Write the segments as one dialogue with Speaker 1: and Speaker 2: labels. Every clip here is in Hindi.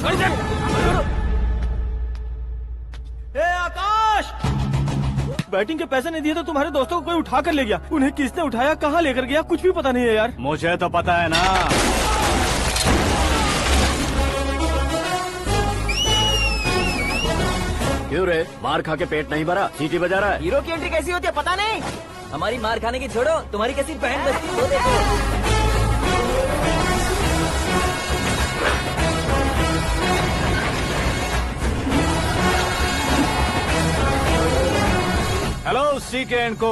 Speaker 1: पकड़ दे।
Speaker 2: ए आकाश, बैटिंग के पैसे नहीं दिए तो तुम्हारे दोस्तों को कोई उठा कर ले गया। उन्हें किसने उठाया, कहाँ लेकर गया, कुछ भी पता नहीं है यार।
Speaker 1: मुझे तो पता है ना।
Speaker 3: क्यों रे, मार खा के पेट नहीं भरा, सीटी बजा रहा है?
Speaker 4: हीरो की एंट्री कैसी होती है पता नहीं। हमारी मार खाने की छोड़ो, तुम्हारी कैसी बहन बचती है वो देखो।
Speaker 1: हेलो सीके एंड को।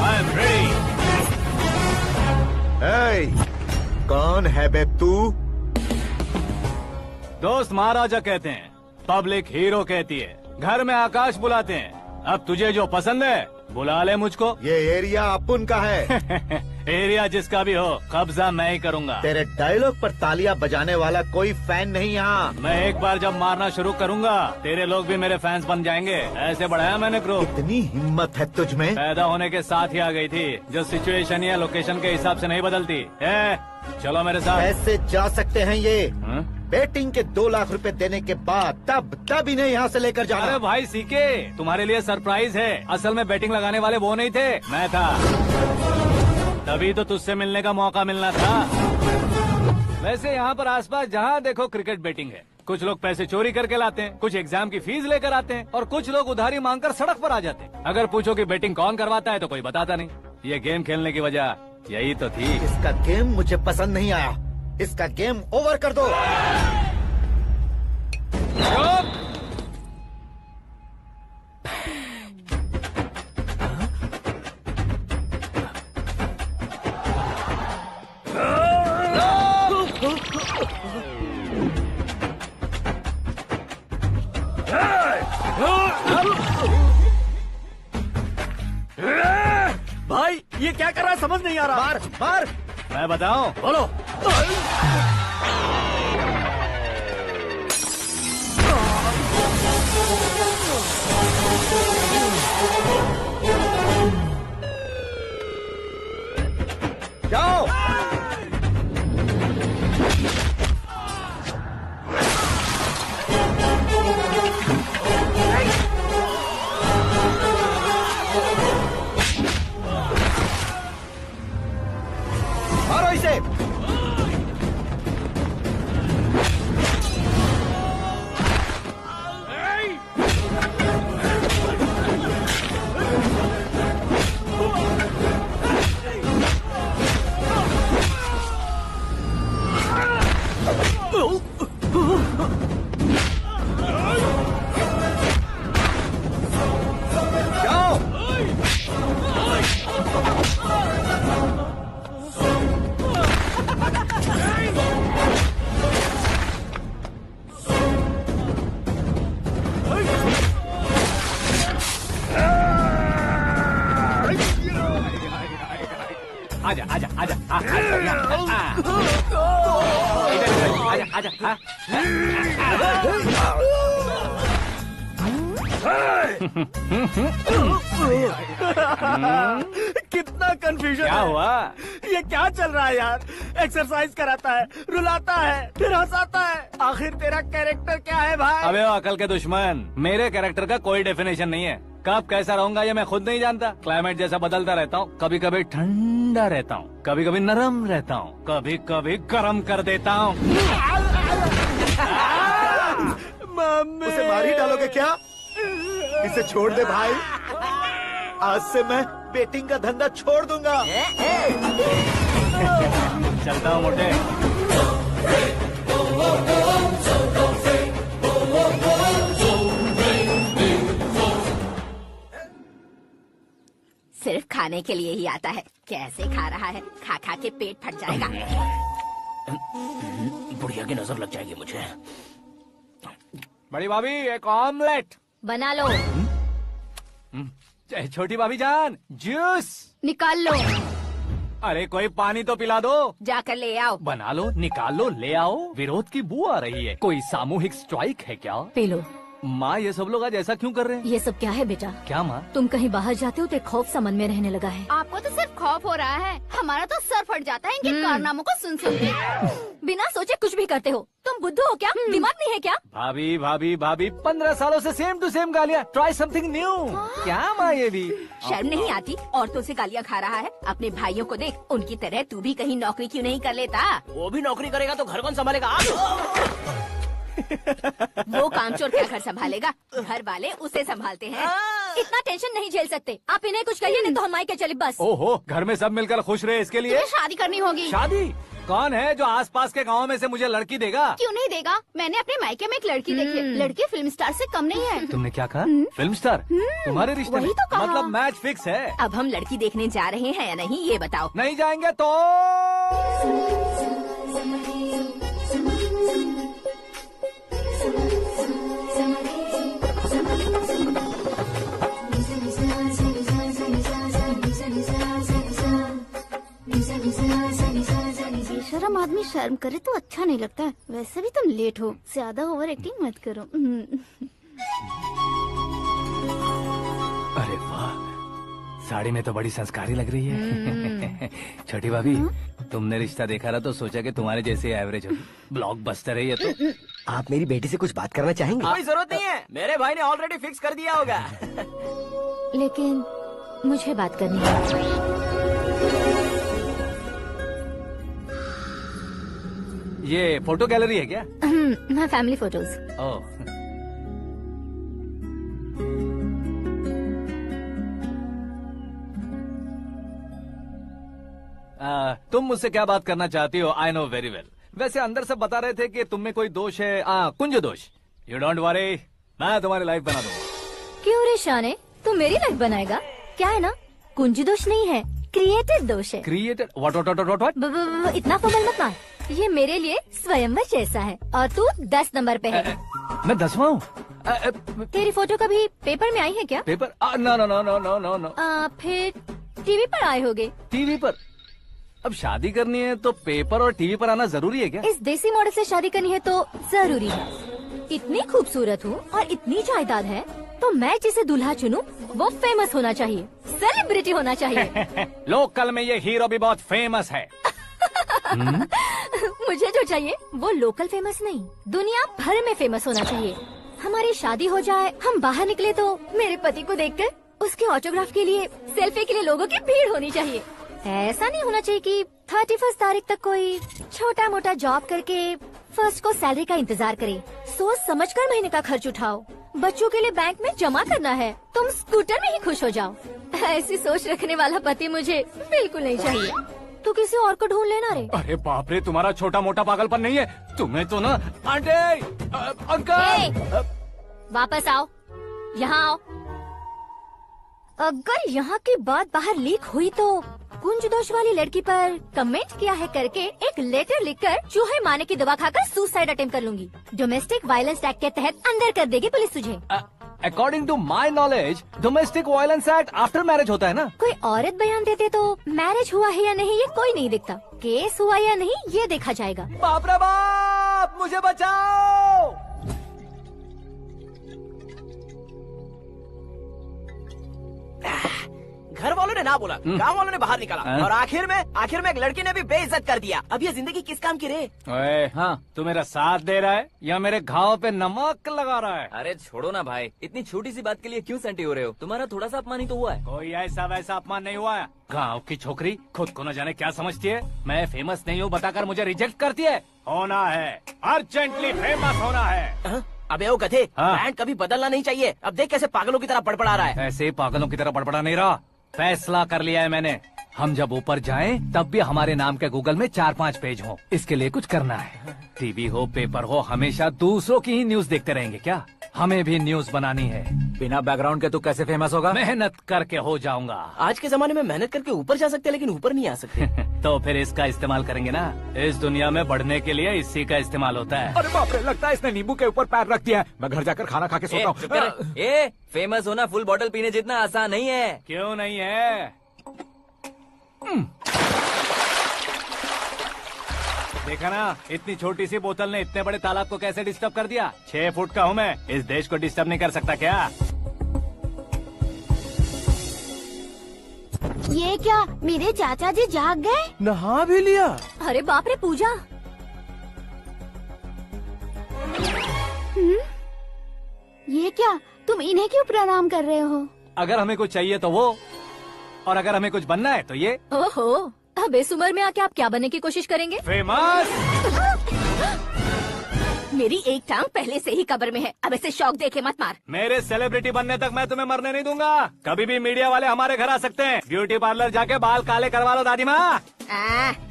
Speaker 1: I am ready.
Speaker 5: कौन है बे तू?
Speaker 1: दोस्त महाराजा कहते हैं, पब्लिक हीरो कहती है, घर में आकाश बुलाते हैं। अब तुझे जो पसंद है बुला ले मुझको।
Speaker 5: ये एरिया अपुन का है।
Speaker 1: एरिया जिसका भी हो, कब्जा मैं ही करूंगा।
Speaker 5: तेरे डायलॉग पर तालियां बजाने वाला कोई फैन नहीं यहाँ।
Speaker 1: मैं एक बार जब मारना शुरू करूंगा, तेरे लोग भी मेरे फैंस बन जाएंगे। ऐसे बढ़ाया मैंने ग्रुप।
Speaker 5: इतनी हिम्मत है तुझ में?
Speaker 1: पैदा होने के साथ ही आ गई थी, जो सिचुएशन या लोकेशन के हिसाब से नहीं बदलती। चलो मेरे साथ।
Speaker 5: कैसे जा सकते हैं ये?
Speaker 1: हाँ?
Speaker 5: बेटिंग के 2 लाख रुपए देने के बाद तब इन्हें यहाँ से लेकर जाना।
Speaker 1: अरे भाई सीके, तुम्हारे लिए सरप्राइज है। असल में बैटिंग लगाने वाले वो नहीं थे, मैं था। तभी तो तुझसे मिलने का मौका मिलना था। वैसे यहाँ पर आसपास जहाँ देखो क्रिकेट बैटिंग है। कुछ लोग पैसे चोरी करके लाते हैं, कुछ एग्जाम की फीस लेकर आते हैं, और कुछ लोग उधारी मांगकर सड़क पर आ जाते हैं। अगर पूछो कि बैटिंग कौन करवाता है तो कोई बताता नहीं। ये गेम खेलने की वजह यही तो थी।
Speaker 5: इसका गेम मुझे पसंद नहीं आया। इसका गेम ओवर कर दो।
Speaker 2: भाई ये क्या कर रहा है, समझ नहीं आ रहा।
Speaker 5: मार मार।
Speaker 1: मैं बताऊं?
Speaker 5: बोलो। जाओ। मारो इसे।
Speaker 1: आजा आजा आजा आजा आजा आजा।
Speaker 2: कितना कंफ्यूजन
Speaker 1: क्या हुआ?
Speaker 2: ये क्या चल रहा है यार? एक्सरसाइज कराता है, रुलाता है, फिर हंसाता है। आखिर तेरा कैरेक्टर क्या है भाई?
Speaker 1: अबे ओ अकल के दुश्मन, मेरे कैरेक्टर का कोई डेफिनेशन नहीं है। कब कैसा रहूंगा ये मैं खुद नहीं जानता। क्लाइमेट जैसा बदलता रहता हूँ। कभी कभी ठंडा रहता हूँ, कभी कभी नरम रहता हूँ, कभी कभी गर्म कर देता हूँ।
Speaker 5: उसे मार ही डालोगे क्या? इसे छोड़ दे भाई। आज से मैं बेटिंग का धंधा छोड़ दूंगा।
Speaker 1: चलता हूँ मोटे।
Speaker 6: सिर्फ खाने के लिए ही आता है। कैसे खा रहा है, खा खा के पेट फट जाएगा।
Speaker 4: बुढ़िया की नजर लग जाएगी मुझे।
Speaker 1: बड़ी भाभी एक ऑमलेट
Speaker 6: बना लो।
Speaker 1: छोटी भाभी जान जूस
Speaker 6: निकाल लो।
Speaker 1: अरे कोई पानी तो पिला दो।
Speaker 6: जाकर ले आओ।
Speaker 1: बना लो, निकाल लो, ले आओ। विरोध की बू आ रही है। कोई सामूहिक स्ट्राइक है क्या?
Speaker 6: P low.
Speaker 1: माँ ये सब लोग आज ऐसा क्यों कर रहे हैं?
Speaker 7: ये सब क्या है बेटा?
Speaker 1: क्या माँ?
Speaker 7: तुम कहीं बाहर जाते हो तो एक खौफ सा मन में रहने लगा है।
Speaker 6: आपको तो सिर्फ खौफ हो रहा है, हमारा तो सर फट जाता है इनके कारनामों को सुन सुन के।
Speaker 7: बिना सोचे कुछ भी करते हो। तुम बुद्धू हो क्या? दिमाग नहीं है क्या?
Speaker 1: भाभी भाभी भाभी 15 सालों से सेम टू सेम गालियाँ। Try something new. क्या माँ ये भी?
Speaker 6: शर्म नहीं आती? औरतों से गालियाँ खा रहा है। अपने भाइयों को देख, उनकी तरह तू भी कहीं नौकरी क्यों नहीं कर लेता?
Speaker 4: वो भी नौकरी करेगा तो घर कौन संभालेगा?
Speaker 6: वो कामचोर क्या घर संभालेगा? घर वाले उसे संभालते हैं।
Speaker 7: इतना टेंशन नहीं झेल सकते आप। इन्हें कुछ कहिए नहीं तो हम मायके चले बस।
Speaker 1: ओहो, घर में सब मिलकर खुश रहे इसके लिए।
Speaker 6: तुम्हें शादी करनी होगी।
Speaker 1: शादी? कौन है जो आसपास के गाँव में से मुझे लड़की देगा?
Speaker 6: क्यों नहीं देगा? मैंने अपने मायके में एक लड़की देखी है। लड़की फिल्म स्टार से कम नहीं है।
Speaker 1: तुमने क्या कहा? Film star? तुम्हारे रिश्ते में?
Speaker 6: वही तो कहा।
Speaker 1: मतलब मैच फिक्स है?
Speaker 6: अब हम लड़की देखने जा रहे हैं या नहीं ये बताओ।
Speaker 1: नहीं जाएंगे तो?
Speaker 6: बेशरम आदमी शर्म करे तो अच्छा नहीं लगता है। वैसे भी तुम लेट हो, ज्यादा ओवर एक्टिंग मत करो।
Speaker 1: अरे वाह, साड़ी में तो बड़ी संस्कारी लग रही है। छोटी भाभी, तुमने रिश्ता देखा ना तो सोचा कि तुम्हारे जैसे एवरेज होगी। ब्लॉकबस्टर है ये तो।
Speaker 3: आप मेरी बेटी से कुछ बात करना चाहेंगे?
Speaker 4: कोई जरूरत नहीं है, मेरे भाई ने ऑलरेडी फिक्स कर दिया होगा।
Speaker 7: लेकिन मुझे बात करनी है।
Speaker 1: ये फोटो गैलरी है क्या?
Speaker 7: My family photos.
Speaker 1: ओह, तुम मुझसे क्या बात करना चाहती हो? I know very well. वैसे अंदर से बता रहे थे कि तुम में कोई दोष है। कुंज दोष। यू डोंट वरी, मैं तुम्हारी लाइफ बना दूंगा।
Speaker 7: क्यों रे शाने, तू मेरी लाइफ बनाएगा? क्या है ना, कुंज दोष नहीं है, क्रिएटेड दोष है।
Speaker 1: क्रिएटेड? व्हाट?
Speaker 7: इतना फमल मत मार। ये मेरे लिए स्वयंवर जैसा है और तू 10 नंबर पे है।
Speaker 1: मैं 10वां हूँ?
Speaker 7: तेरी फोटो कभी पेपर में आई है क्या?
Speaker 1: Paper? No no no no no no no.
Speaker 7: फिर टीवी पर आए होगे।
Speaker 1: टीवी पर? अब शादी करनी है तो पेपर और टीवी पर आना जरूरी है क्या?
Speaker 7: इस देसी मॉडल से शादी करनी है तो जरूरी है। इतनी खूबसूरत हूँ और इतनी जायदाद है तो मैं जिसे दूल्हा चुनूं वो फेमस होना चाहिए, सेलिब्रिटी होना चाहिए।
Speaker 1: लोकल में ये हीरो भी बहुत फेमस है।
Speaker 7: मुझे जो चाहिए वो लोकल फेमस नहीं, दुनिया भर में फेमस होना चाहिए। हमारी शादी हो जाए, हम बाहर निकले तो मेरे पति को देखकर उसके ऑटोग्राफ के लिए, सेल्फी के लिए लोगों की भीड़ होनी चाहिए। ऐसा नहीं होना चाहिए कि 31 तारीख तक कोई छोटा मोटा जॉब करके फर्स्ट को सैलरी का इंतजार करे। सोच समझकर महीने का खर्च उठाओ। बच्चों के लिए बैंक में जमा करना है, तुम स्कूटर में ही खुश हो जाओ। ऐसी सोच रखने वाला पति मुझे बिल्कुल नहीं चाहिए। तू किसी और को ढूंढ लेना रे।
Speaker 1: अरे बाप रे, तुम्हारा छोटा मोटा पागलपन नहीं है। तुम्हें तो ना आंटी, अंकल।
Speaker 7: वापस आओ, यहाँ आओ। अगर यहाँ की बात बाहर लीक हुई तो कुंज दोष वाली लड़की पर कमेंट किया है करके एक लेटर लिखकर चूहे मारने की दवा खाकर सुसाइड अटेम्प्ट कर लूंगी। डोमेस्टिक वायलेंस एक्ट के तहत अंदर कर देगी पुलिस तुझे।
Speaker 1: According to my knowledge domestic violence act after marriage होता है ना?
Speaker 7: कोई औरत बयान देते तो मैरिज हुआ है या नहीं ये कोई नहीं देखता, केस हुआ या नहीं ये देखा जाएगा।
Speaker 1: बाप रे बाप, मुझे बचाओ।
Speaker 4: घर वालों ने ना बोला, गाँव वालों ने बाहर निकाला और आखिर में एक लड़की ने भी बेइज्जत कर दिया। अब ये जिंदगी किस काम की रे?
Speaker 1: ओए, हाँ, तू मेरा साथ दे रहा है या मेरे घाव पे नमक लगा रहा है?
Speaker 4: अरे छोड़ो ना भाई, इतनी छोटी सी बात के लिए क्यों सैंटी हो रहे हो? तुम्हारा थोड़ा सा अपमान ही तो हुआ है।
Speaker 1: कोई ऐसा वैसा अपमान नहीं हुआ है। गाँव की छोकरी खुद को न जाने क्या समझती है। मैं फेमस नहीं हूँ बताकर मुझे रिजेक्ट करती है। होना है, अर्जेंटली फेमस होना है।
Speaker 4: अबे ओ गधे,
Speaker 1: हाँ।
Speaker 4: ब्रांड कभी बदलना नहीं चाहिए। अब देख कैसे पागलों की तरह बड़बड़ा रहा है।
Speaker 1: ऐसे पागलों की तरह बड़बड़ा नहीं रहा। फैसला कर लिया है मैंने। हम जब ऊपर जाएं तब भी हमारे नाम के गूगल में 4-5 पेज हो। इसके लिए कुछ करना है। टीवी हो, पेपर हो, हमेशा दूसरों की ही न्यूज देखते रहेंगे क्या? हमें भी न्यूज बनानी है।
Speaker 3: बिना बैकग्राउंड के तू कैसे फेमस होगा?
Speaker 1: मेहनत करके हो जाऊंगा।
Speaker 4: आज के जमाने में मेहनत करके ऊपर जा सकते हैं लेकिन ऊपर नहीं आ सकते।
Speaker 1: तो फिर इसका इस्तेमाल करेंगे ना। इस दुनिया में बढ़ने के लिए इसी का इस्तेमाल होता है।
Speaker 3: अरे बाप रे, लगता है इसने नींबू के ऊपर पैर रख दिया है। मैं घर जाकर खाना खा के सोता
Speaker 4: चुप कर। फेमस होना फुल बॉटल पीने जितना आसान नहीं है।
Speaker 1: क्यों नहीं है? देखा ना, इतनी छोटी सी बोतल ने इतने बड़े तालाब को कैसे डिस्टर्ब कर दिया। 6 फुट का हूँ मैं, इस देश को डिस्टर्ब नहीं कर सकता क्या?
Speaker 7: ये क्या, मेरे चाचा जी जाग गए?
Speaker 2: नहा भी लिया?
Speaker 7: अरे बाप रे पूजा। ये क्या, तुम इन्हें क्यों प्रणाम कर रहे हो?
Speaker 1: अगर हमें कुछ चाहिए तो वो, और अगर हमें कुछ बनना है तो ये।
Speaker 7: ओहो, अब इस उम्र में आके आप क्या बनने की कोशिश करेंगे?
Speaker 1: फेमस।
Speaker 6: मेरी एक टांग पहले से ही कब्र में है, अब ऐसे शौक देके मत मार।
Speaker 1: मेरे सेलिब्रिटी बनने तक मैं तुम्हें मरने नहीं दूंगा। कभी भी मीडिया वाले हमारे घर आ सकते हैं। ब्यूटी पार्लर जाके बाल काले करवा लो दादी माँ।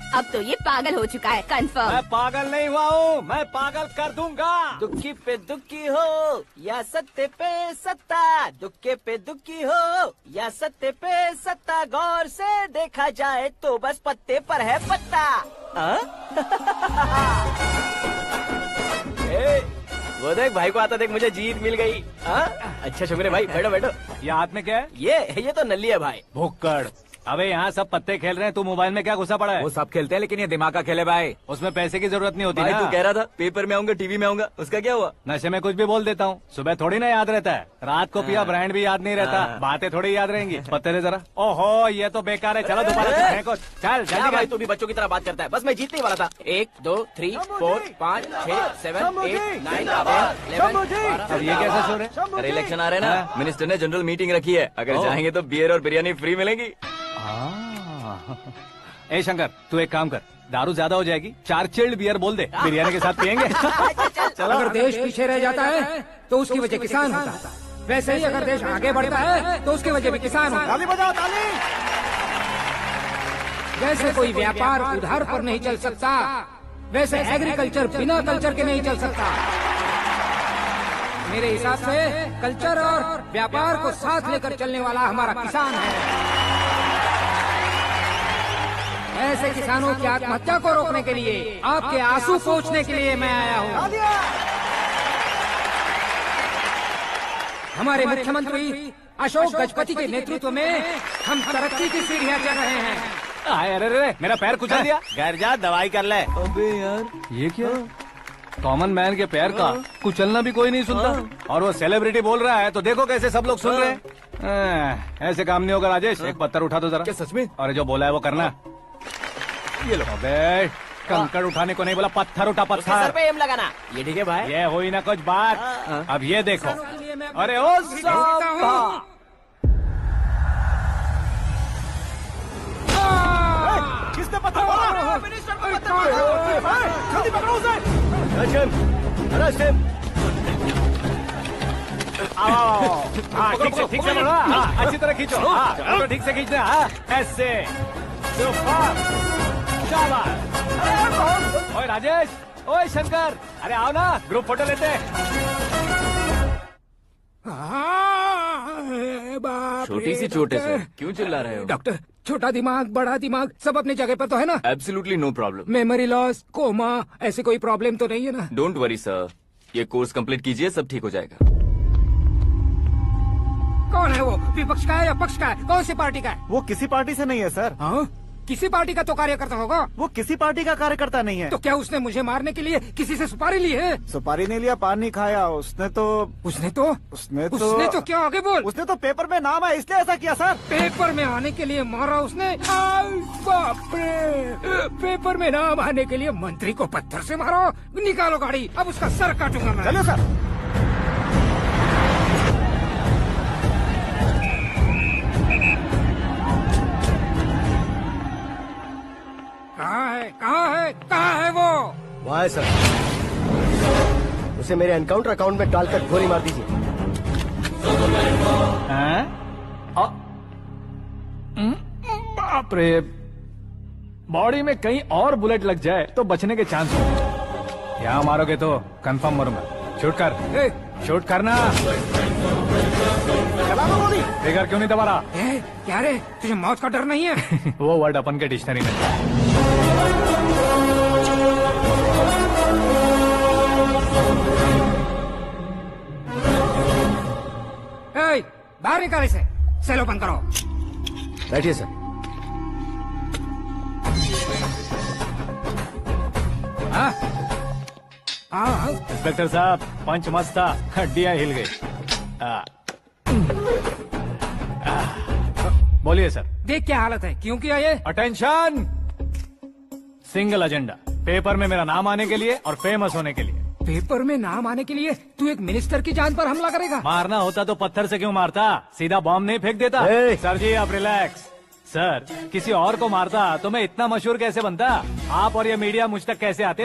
Speaker 6: अब तो ये पागल हो चुका है, कंफर्म।
Speaker 1: मैं पागल नहीं हुआ हूँ, मैं पागल कर दूंगा।
Speaker 4: दुखी पे दुखी हो या सत्य पे सत्ता, दुखे पे दुखी हो या सत्य पे सत्ता, गौर से देखा जाए तो बस पत्ते पर है पत्ता। वो देख भाई को आता देख, मुझे जीत मिल गई। अच्छा शुक्र भाई, बैठो बैठो।
Speaker 1: ये हाथ में क्या है?
Speaker 4: ये तो नल्ली है भाई।
Speaker 1: भुक्कड़। अबे यहाँ सब पत्ते खेल रहे हैं, तू मोबाइल में क्या घुसा पड़ा है?
Speaker 3: वो सब खेलते हैं लेकिन ये दिमाग का खेल है भाई।
Speaker 1: उसमें पैसे की जरूरत नहीं होती
Speaker 3: भाई
Speaker 1: ना।
Speaker 3: तू कह रहा था पेपर में आऊंगा, टीवी में आऊंगा, उसका क्या हुआ?
Speaker 1: नशे में कुछ भी बोल देता हूँ, सुबह थोड़ी ना याद रहता है। रात को पिया ब्रांड भी याद नहीं रहता, बातें थोड़ी याद रहेंगी। पत्ते दे जरा। ओहो ये तो बेकार है, चलो दोबारा से फेंको। चल
Speaker 4: क्या
Speaker 1: जल्दी
Speaker 4: भाई
Speaker 1: कर।
Speaker 4: तू भी बच्चों की तरह बात करता है? बस मैं जीतने ही वाला था। 1 2 3 4 5 6 7 8 9 10 11
Speaker 1: अब ये कैसा शोर है?
Speaker 3: अरे इलेक्शन आ रहे हैं ना, मिनिस्टर ने जनरल मीटिंग रखी है, अगर जाएंगे तो बियर और बिरयानी फ्री मिलेगी।
Speaker 1: ए शंकर, तू एक काम कर, दारू ज्यादा हो जाएगी, 4 चिल्ड बियर बोल दे, बिरयानी के साथ पियेंगे।
Speaker 8: अगर देश पीछे रह जाता है तो उसकी वजह किसान होता है, वैसे ही अगर देश आगे बढ़ता है तो उसकी वजह भी किसान होता है।
Speaker 2: ताली बजाओ ताली।
Speaker 8: जैसे कोई व्यापार उधार पर नहीं चल सकता, वैसे एग्रीकल्चर बिना कल्चर के नहीं चल सकता। मेरे हिसाब से कल्चर और व्यापार को साथ लेकर चलने वाला हमारा किसान है। ऐसे किसानों की आत्महत्या को रोकने के लिए, आपके आंसू पोंछने के लिए मैं आया हूँ। हमारे मुख्यमंत्री अशोक गजपति के नेतृत्व में हम तरक्की की सीढ़ियाँ चढ़ रहे हैं।
Speaker 1: अरे अरे मेरा पैर कुचल दिया।
Speaker 2: घर जा दवाई कर ले।
Speaker 3: अबे यार
Speaker 1: ये क्या? कॉमन मैन के पैर का कुचलना भी कोई नहीं सुनता, और वो सेलिब्रिटी बोल रहा है तो देखो कैसे सब लोग सुन रहे हैं। ऐसे काम नहीं होगा राजेश, एक पत्थर उठा दो जरा।
Speaker 3: क्या सच में?
Speaker 1: और जो बोला है वो करना। ये लो। अबे कंकड़ उठाने को नहीं बोला, पत्थर उठा
Speaker 4: उसके सर
Speaker 1: पत्थर।
Speaker 4: पे एम लगाना। ये ठीक है भाई।
Speaker 1: ये हुई ना कुछ बात। अब ये देखो। अरे ओ साहब,
Speaker 2: किसने पत्थर मारा? मिनिस्टर को पत्थर मारा। जल्दी पकड़ो उसे।
Speaker 1: आओ। हाँ ठीक से पकड़ो। हाँ, अच्छी तरह खींचो। हाँ पकड़ो, ठीक से खींचना। हाँ ऐसे। ओए राजेश, ओए शंकर, अरे आओ ना, ग्रुप फोटो लेते हैं।
Speaker 3: छोटी सी चोट है सर, क्यों चिल्ला रहे हो?
Speaker 8: डॉक्टर, छोटा दिमाग बड़ा दिमाग सब अपनी जगह पर तो है ना?
Speaker 3: Absolutely no problem.
Speaker 8: Memory loss, coma, ऐसी कोई प्रॉब्लम तो नहीं है ना?
Speaker 3: डोंट वरी सर, ये कोर्स कंप्लीट कीजिए, सब ठीक हो जाएगा।
Speaker 8: कौन है वो? विपक्ष का है या पक्ष का है? कौन सी पार्टी का है?
Speaker 2: वो किसी पार्टी से नहीं है सर।
Speaker 8: हाँ? किसी पार्टी का तो कार्यकर्ता होगा।
Speaker 2: वो किसी पार्टी का कार्यकर्ता नहीं है।
Speaker 8: तो क्या उसने मुझे मारने के लिए किसी से सुपारी ली है?
Speaker 2: सुपारी नहीं लिया, पान नहीं खाया। उसने तो
Speaker 8: क्या आगे बोल?
Speaker 2: उसने तो पेपर में नाम है इसलिए ऐसा किया सर।
Speaker 8: पेपर में आने के लिए मारा उसने? बाप रे! पेपर में नाम आने के लिए मंत्री को पत्थर से मारो? निकालो गाड़ी, अब उसका सर काटूंगा मैं।
Speaker 2: चलो सर।
Speaker 8: कहाँ है वो?
Speaker 9: वहाँ है सर, उसे मेरे एनकाउंटर अकाउंट में डालकर गोली मार दीजिए।
Speaker 1: बाप रे, बॉडी में कहीं और बुलेट लग जाए तो बचने के चांस हो। यहाँ मारोगे तो कंफर्म मरूंगा। शूट कर, शूट करना। फिगर क्यों नहीं दबा रहा?
Speaker 8: क्या रे, तुझे मौत का डर नहीं है?
Speaker 1: वो वर्ड अपन के डिक्शनरी में।
Speaker 8: बाहर निकाल इसे, सेल ओपन करो।
Speaker 9: बैठिए सर।
Speaker 8: हाँ हाँ
Speaker 1: इंस्पेक्टर साहब पंच मस्त था, हड्डियां हिल गई। बोलिए सर।
Speaker 8: देख क्या हालत है, क्यों किया ये?
Speaker 1: अटेंशन, सिंगल एजेंडा, पेपर में मेरा नाम आने के लिए और फेमस होने के लिए।
Speaker 8: पेपर में नाम आने के लिए तू एक मिनिस्टर की जान पर हमला करेगा?
Speaker 1: मारना होता तो पत्थर से क्यों मारता, सीधा बॉम्ब नहीं फेंक देता। सर जी आप रिलैक्स। सर किसी और को मारता तो मैं इतना मशहूर कैसे बनता, आप और ये मीडिया मुझ तक कैसे आते?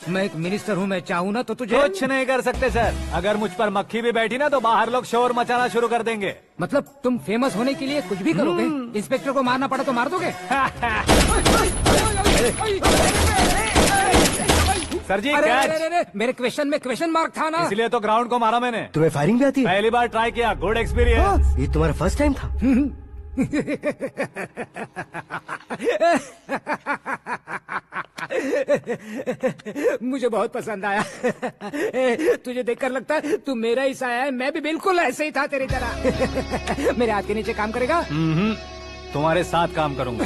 Speaker 8: मैं एक मिनिस्टर हूँ, मैं चाहूँ ना तो तुझे
Speaker 1: कुछ नहीं कर सकते सर। अगर मुझ पर मक्खी भी बैठी ना तो बाहर लोग शोर मचाना शुरू कर देंगे।
Speaker 8: मतलब तुम फेमस होने के लिए कुछ भी करोगे? इंस्पेक्टर को मारना पड़ा तो मार दोगे?
Speaker 1: सर जी
Speaker 8: अरे,
Speaker 1: कैच।
Speaker 8: अरे, अरे, मेरे क्वेश्चन में क्वेश्चन मार्क था ना,
Speaker 1: इसलिए तो ग्राउंड को मारा मैंने।
Speaker 9: तुम्हें फायरिंग भी आती है?
Speaker 1: पहली बार ट्राई किया, गुड एक्सपीरियंस।
Speaker 9: ये तुम्हारा फर्स्ट टाइम था?
Speaker 8: मुझे बहुत पसंद आया। तुझे देखकर लगता है तू मेरा ही साया है, मैं भी बिल्कुल ऐसे ही था तेरी तरह। मेरे हाथ के नीचे काम करेगा?
Speaker 1: तुम्हारे साथ काम करूंगा।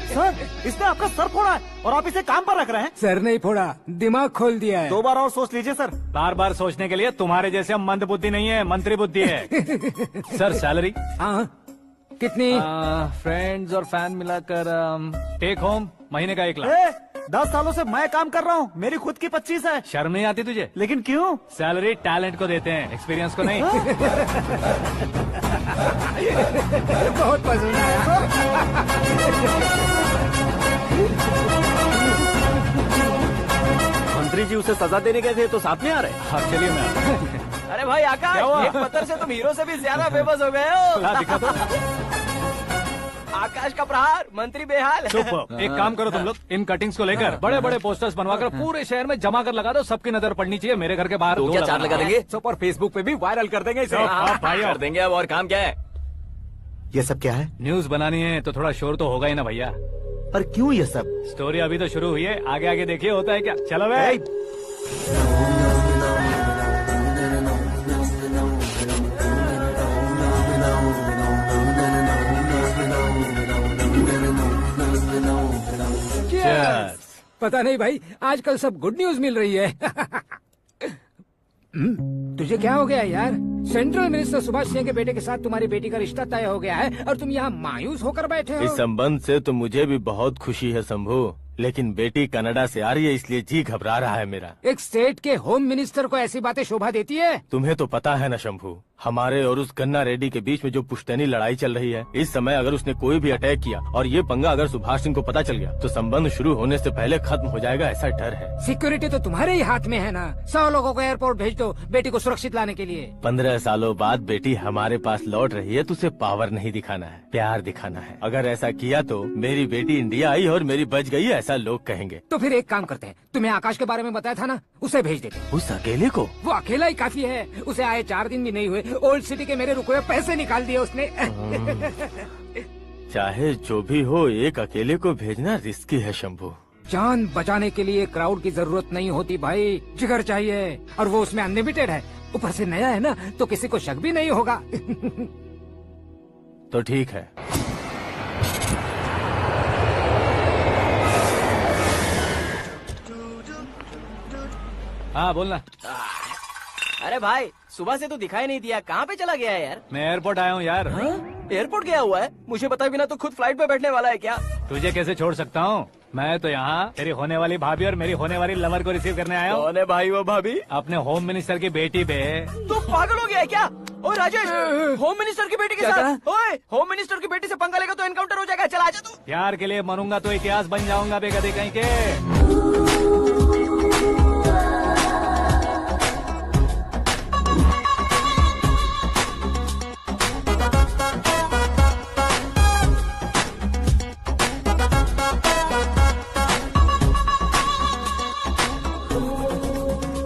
Speaker 2: सर इसने आपका सर फोड़ा है और आप इसे काम पर रख रहे हैं।
Speaker 8: सर नहीं फोड़ा, दिमाग खोल दिया है।
Speaker 2: 2 बार और सोच लीजिए सर।
Speaker 1: बार बार सोचने के लिए तुम्हारे जैसे मंद बुद्धि नहीं है, मंत्री बुद्धि है। Sir salary?
Speaker 8: हाँ कितनी?
Speaker 1: फ्रेंड्स और फैन मिलाकर टेक होम महीने का 1 लाख।
Speaker 2: 10 सालों से मैं काम कर रहा हूँ, मेरी खुद की 25 है।
Speaker 1: शर्म नहीं आती तुझे?
Speaker 2: लेकिन क्यों?
Speaker 1: सैलरी टैलेंट को देते हैं, एक्सपीरियंस को नहीं।
Speaker 8: बहुत पसंद आया।
Speaker 2: मंत्री जी उसे सजा देने गए थे तो साथ में आ रहे।
Speaker 1: हाँ चलिए मैं आता हूं।
Speaker 4: अरे भाई आकाश, एक पत्थर से तुम हीरो से भी ज्यादा फेमस हो गए हो।
Speaker 1: ला दिखा दो।
Speaker 4: आकाश का प्रहार, मंत्री बेहाल।
Speaker 1: सुपर। एक काम करो तुम लोग, इन कटिंग्स को लेकर बड़े बड़े पोस्टर्स बनवाकर पूरे शहर में जमा कर लगा दो, सबकी नजर पड़नी चाहिए। मेरे घर के बाहर
Speaker 3: तो क्या 4 लगा देंगे?
Speaker 1: और फेसबुक पे भी वायरल कर देंगे इसे।
Speaker 3: भाई कर देंगे अब, और काम क्या है?
Speaker 5: ये सब क्या है?
Speaker 1: न्यूज बनानी है तो थोड़ा शोर तो होगा ही ना भैया।
Speaker 5: पर क्यों ये सब?
Speaker 1: स्टोरी अभी तो शुरू हुई है, आगे आगे देखिए होता है क्या। चलो भाई।
Speaker 8: पता नहीं भाई, आजकल सब गुड न्यूज मिल रही है। तुझे क्या हो गया यार? सेंट्रल मिनिस्टर सुभाष सिंह के बेटे के साथ तुम्हारी बेटी का रिश्ता तय हो गया है और तुम यहाँ मायूस होकर बैठे हो।
Speaker 10: इस संबंध से तो मुझे भी बहुत खुशी है शंभू, लेकिन बेटी कनाडा से आ रही है इसलिए जी घबरा रहा है मेरा।
Speaker 8: एक स्टेट के होम मिनिस्टर को ऐसी बातें शोभा देती है?
Speaker 10: तुम्हें तो पता है ना शंभू, हमारे और उस गन्ना रेड्डी के बीच में जो पुश्तैनी लड़ाई चल रही है, इस समय अगर उसने कोई भी अटैक किया और ये पंगा अगर सुभाष सिंह को पता चल गया तो संबंध शुरू होने से पहले खत्म हो जाएगा, ऐसा डर है।
Speaker 8: सिक्योरिटी तो तुम्हारे ही हाथ में है ना। 100 लोगों को एयरपोर्ट भेज दो बेटी को सुरक्षित लाने के लिए।
Speaker 10: 15 सालों बाद बेटी हमारे पास लौट रही है तो उसे पावर नहीं दिखाना है, प्यार दिखाना है। अगर ऐसा किया तो मेरी बेटी इंडिया आई और मेरी बच गई, ऐसा लोग कहेंगे।
Speaker 8: तो फिर एक काम करते हैं, तुम्हें आकाश के बारे में बताया था ना, उसे भेज देते।
Speaker 10: उस अकेले को?
Speaker 8: वो अकेला ही काफी है, उसे आए 4 दिन भी नहीं हुए, ओल्ड सिटी के मेरे रुके हुए पैसे निकाल दिए उसने।
Speaker 10: चाहे जो भी हो, एक अकेले को भेजना रिस्की है शंभू।
Speaker 8: जान बचाने के लिए क्राउड की जरूरत नहीं होती भाई, जिगर चाहिए, और वो उसमें अनलिमिटेड है। ऊपर से नया है ना, तो किसी को शक भी नहीं होगा।
Speaker 10: तो ठीक है।
Speaker 1: हाँ बोलना।
Speaker 4: अरे भाई सुबह से तो दिखाई नहीं दिया, कहाँ पे चला गया है यार?
Speaker 1: मैं एयरपोर्ट आया हूँ यार।
Speaker 4: एयरपोर्ट गया हुआ है? मुझे बताए बिना तो खुद फ्लाइट पे बैठने वाला है क्या?
Speaker 1: तुझे कैसे छोड़ सकता हूँ? मैं तो यहाँ तेरी होने वाली भाभी और मेरी होने वाली लवर को रिसीव करने आया हूँ।
Speaker 3: कौन है भाई वो भाभी?
Speaker 1: अपने होम मिनिस्टर की बेटी पे।
Speaker 4: तू पागल हो गया है क्या? ओ राजेश, होम मिनिस्टर की बेटी के साथ? ओए, होम मिनिस्टर की बेटी से पंगा लेगा तो एनकाउंटर हो जाएगा। चल आजा तू।
Speaker 1: प्यार के लिए मरूंगा तो इतिहास बन जाऊंगा बेगधे कहीं के।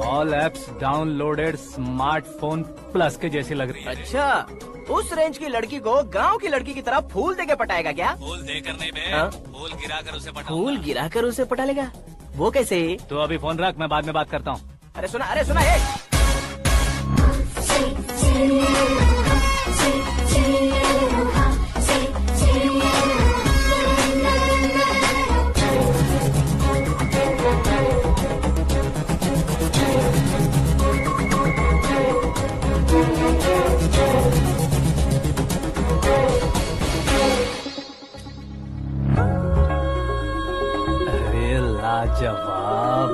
Speaker 1: All apps downloaded smartphone plus के जैसी लग रही है।
Speaker 4: अच्छा, उस रेंज की लड़की को गांव की लड़की की तरह फूल देके पटाएगा क्या?
Speaker 1: फूल देकर नहीं बे,
Speaker 4: हाँ?
Speaker 1: फूल गिराकर उसे पटाऊंगा।
Speaker 4: फूल गिराकर उसे पटा लेगा? वो कैसे?
Speaker 1: तो अभी फोन रख, मैं बाद में बात करता हूँ।
Speaker 4: अरे सुना ये।
Speaker 1: लाजवाब।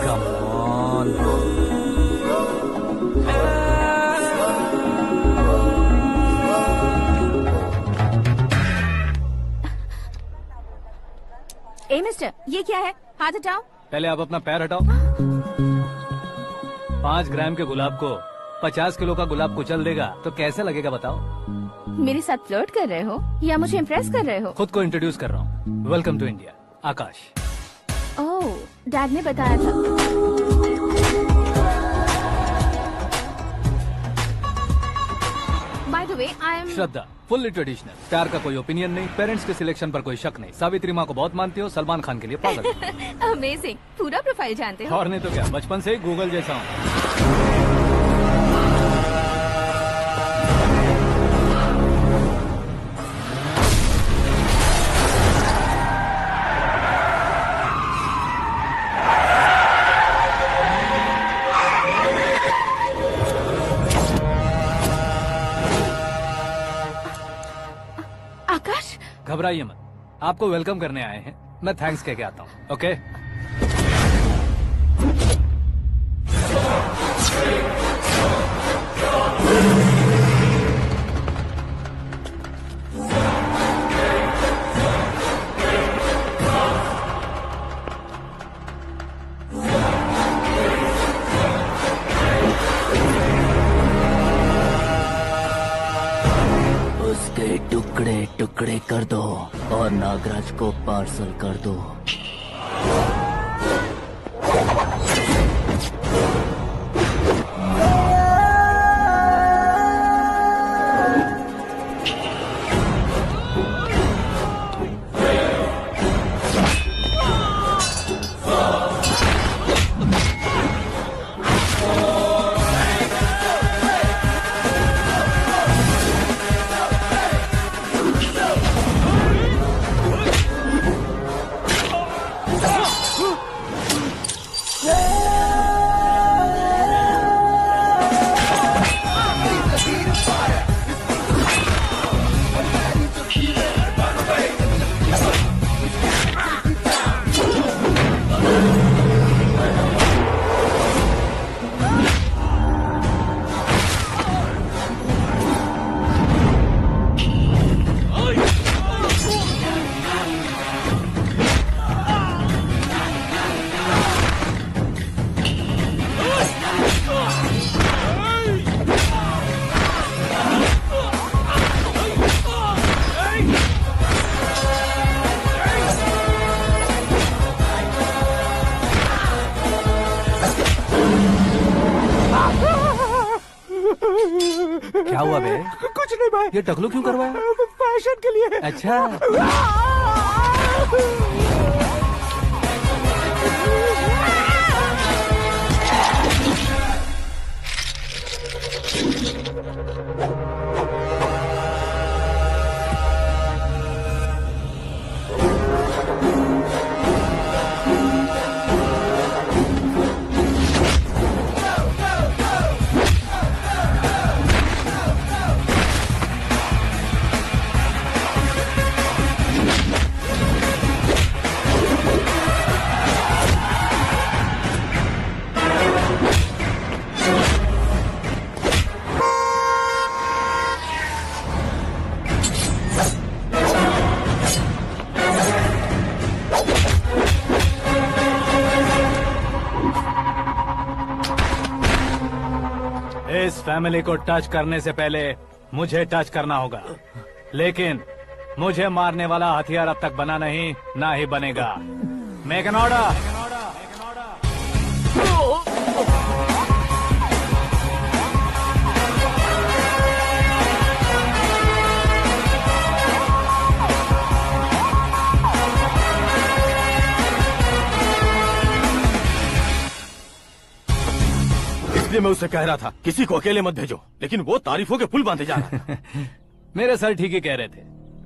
Speaker 1: Come on.
Speaker 6: ए मिस्टर, ये क्या है? हाथ हटाओ।
Speaker 1: पहले आप अपना पैर हटाओ। 5 ग्राम के गुलाब को 50 किलो का गुलाब कुचल देगा तो कैसे लगेगा बताओ?
Speaker 6: मेरे साथ फ्लर्ट कर रहे हो या मुझे इम्प्रेस कर रहे हो?
Speaker 1: खुद को इंट्रोड्यूस कर रहा हूँ। Welcome to India, Akash.
Speaker 6: Oh, dad ने बताया था। By the way, I am
Speaker 1: Shraddha, fully traditional. प्यार का कोई ओपिनियन नहीं, पेरेंट्स के सिलेक्शन पर कोई शक नहीं। सावित्री माँ को बहुत मानती हो, सलमान खान के लिए पागल हो।
Speaker 6: अमेजिंग, पूरा प्रोफाइल जानते हो।
Speaker 1: और नहीं तो क्या, बचपन से ही गूगल जैसा हूँ।
Speaker 6: आकाश,
Speaker 1: घबराइए मत, आपको वेलकम करने आए हैं। मैं थैंक्स कह के आता हूँ। ओके?
Speaker 4: उसके टुकड़े टुकड़े कर दो और नागराज को पार्सल कर दो। क्या हुआ बे?
Speaker 2: कुछ नहीं भाई।
Speaker 1: ये टकलू क्यों करवाया?
Speaker 2: फैशन के लिए।
Speaker 1: अच्छा। इस फैमिली को टच करने से पहले मुझे टच करना होगा, लेकिन मुझे मारने वाला हथियार अब तक बना नहीं, ना ही बनेगा। Make an order.
Speaker 10: इसलिए मैं उससे कह रहा था किसी को अकेले मत भेजो, लेकिन वो तारीफों के पुल बांधे जा रहा है।
Speaker 1: मेरे सर ठीक ही कह रहे थे।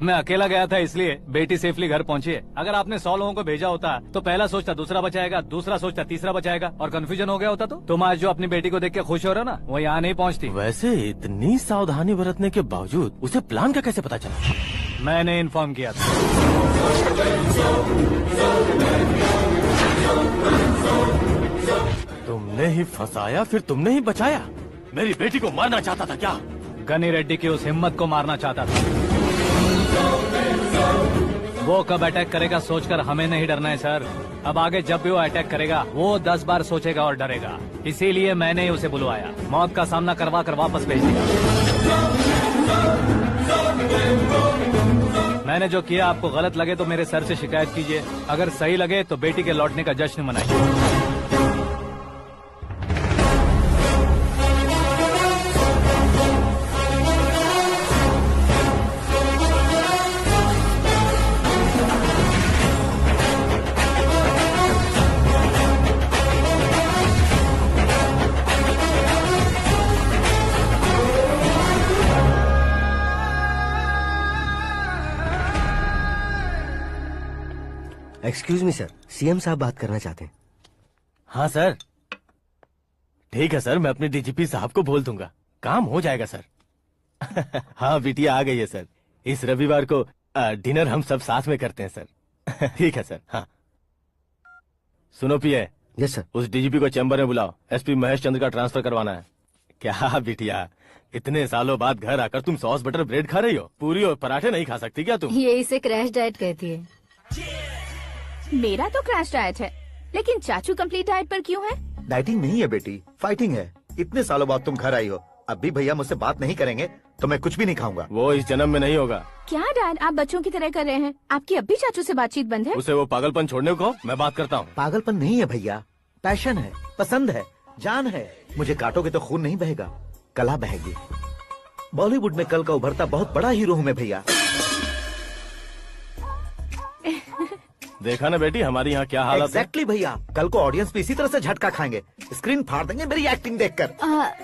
Speaker 1: मैं अकेला गया था इसलिए बेटी सेफली घर पहुंची है। अगर आपने 100 लोगों को भेजा होता तो पहला सोचता दूसरा बचाएगा, दूसरा सोचता तीसरा बचाएगा, और कंफ्यूजन हो गया होता तो तुम आज जो अपनी बेटी को देख के खुश हो रहे हो ना, वो यहाँ नहीं पहुँचती।
Speaker 10: वैसे इतनी सावधानी बरतने के बावजूद उसे प्लान का कैसे पता चला?
Speaker 1: मैंने इन्फॉर्म किया था।
Speaker 10: ही फंसाया फिर तुमने ही बचाया। मेरी बेटी को मारना चाहता था क्या?
Speaker 1: गनी रेड्डी की उस हिम्मत को मारना चाहता था। वो कब अटैक करेगा सोचकर हमें नहीं डरना है सर। अब आगे जब भी वो अटैक करेगा वो 10 बार सोचेगा और डरेगा। इसीलिए मैंने ही उसे बुलवाया। मौत का सामना करवा कर वापस भेज दिया। मैंने जो किया आपको गलत लगे तो मेरे सर से शिकायत कीजिए, अगर सही लगे तो बेटी के लौटने का जश्न मनाइए।
Speaker 9: एक्सक्यूज मी सर, सीएम साहब बात करना चाहते हैं।
Speaker 10: हाँ सर, ठीक है सर, मैं अपने डीजीपी साहब को बोल दूंगा, काम हो जाएगा सर। हाँ बिटिया आ गई है सर। इस रविवार को डिनर हम सब साथ में करते हैं सर। ठीक है सर। हाँ सुनो पिए।
Speaker 9: Yes sir.
Speaker 10: उस डीजीपी को चैम्बर में बुलाओ, एसपी महेश चंद्र का ट्रांसफर करवाना है। क्या बिटिया, इतने सालों बाद घर आकर तुम सॉस बटर ब्रेड खा रही हो? पूरी और पराठे नहीं खा सकती क्या तुम?
Speaker 7: ये इसे क्रैश डाइट कहती है।
Speaker 6: मेरा तो क्रैश डाइट है, लेकिन चाचू कंप्लीट डाइट पर क्यों है?
Speaker 5: डाइटिंग नहीं है बेटी, फाइटिंग है। इतने सालों बाद तुम घर आई हो, अब भी भैया मुझसे बात नहीं करेंगे तो मैं कुछ भी नहीं खाऊंगा।
Speaker 10: वो इस जन्म में नहीं होगा।
Speaker 6: क्या डैड, आप बच्चों की तरह कर रहे हैं? आपकी अब भी चाचू से बातचीत बंद है?
Speaker 10: उसे वो पागलपन छोड़ने को, मैं बात करता हूँ।
Speaker 5: पागलपन नहीं है भैया, पैशन है, पसंद है, जान है। मुझे काटोगे तो खून नहीं बहेगा, कला बहेगी। बॉलीवुड में कल का उभरता बहुत बड़ा हीरो हूँ मैं भैया।
Speaker 10: देखा ना बेटी हमारी यहाँ क्या हालत है।
Speaker 5: एग्जैक्टली भैया, कल को ऑडियंस भी इसी तरह से झटका खाएंगे, स्क्रीन फाड़ देंगे मेरी एक्टिंग देखकर।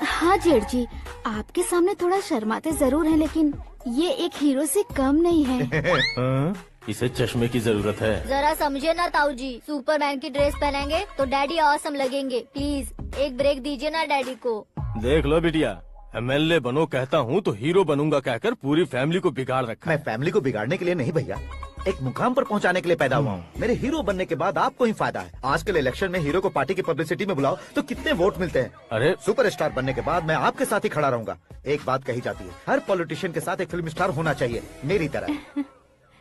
Speaker 7: हाँ जेठ जी, आपके सामने थोड़ा शर्माते जरूर हैं, लेकिन ये एक हीरो से कम नहीं है।
Speaker 10: इसे चश्मे की जरूरत है।
Speaker 7: जरा समझे ना ताऊ जी, सुपरमैन की ड्रेस पहनेंगे तो डैडी ऑसम लगेंगे। प्लीज एक ब्रेक दीजिए ना डैडी को।
Speaker 10: देख लो बिटिया, एमएलए बनो कहता हूँ तो हीरो बनूंगा कहकर पूरी फैमिली को बिगाड़ रखा।
Speaker 5: मैं फैमिली को बिगाड़ने के लिए नहीं भैया, एक मुकाम पर पहुंचाने के लिए पैदा हुआ हूँ। मेरे हीरो बनने के बाद आपको ही फायदा है। आजकल इलेक्शन में हीरो को पार्टी की पब्लिसिटी में बुलाओ तो कितने वोट मिलते हैं।
Speaker 10: अरे
Speaker 5: सुपरस्टार बनने के बाद मैं आपके साथ ही खड़ा रहूंगा। एक बात कही जाती है, हर पॉलिटिशियन के साथ एक फिल्म स्टार होना चाहिए, मेरी तरह।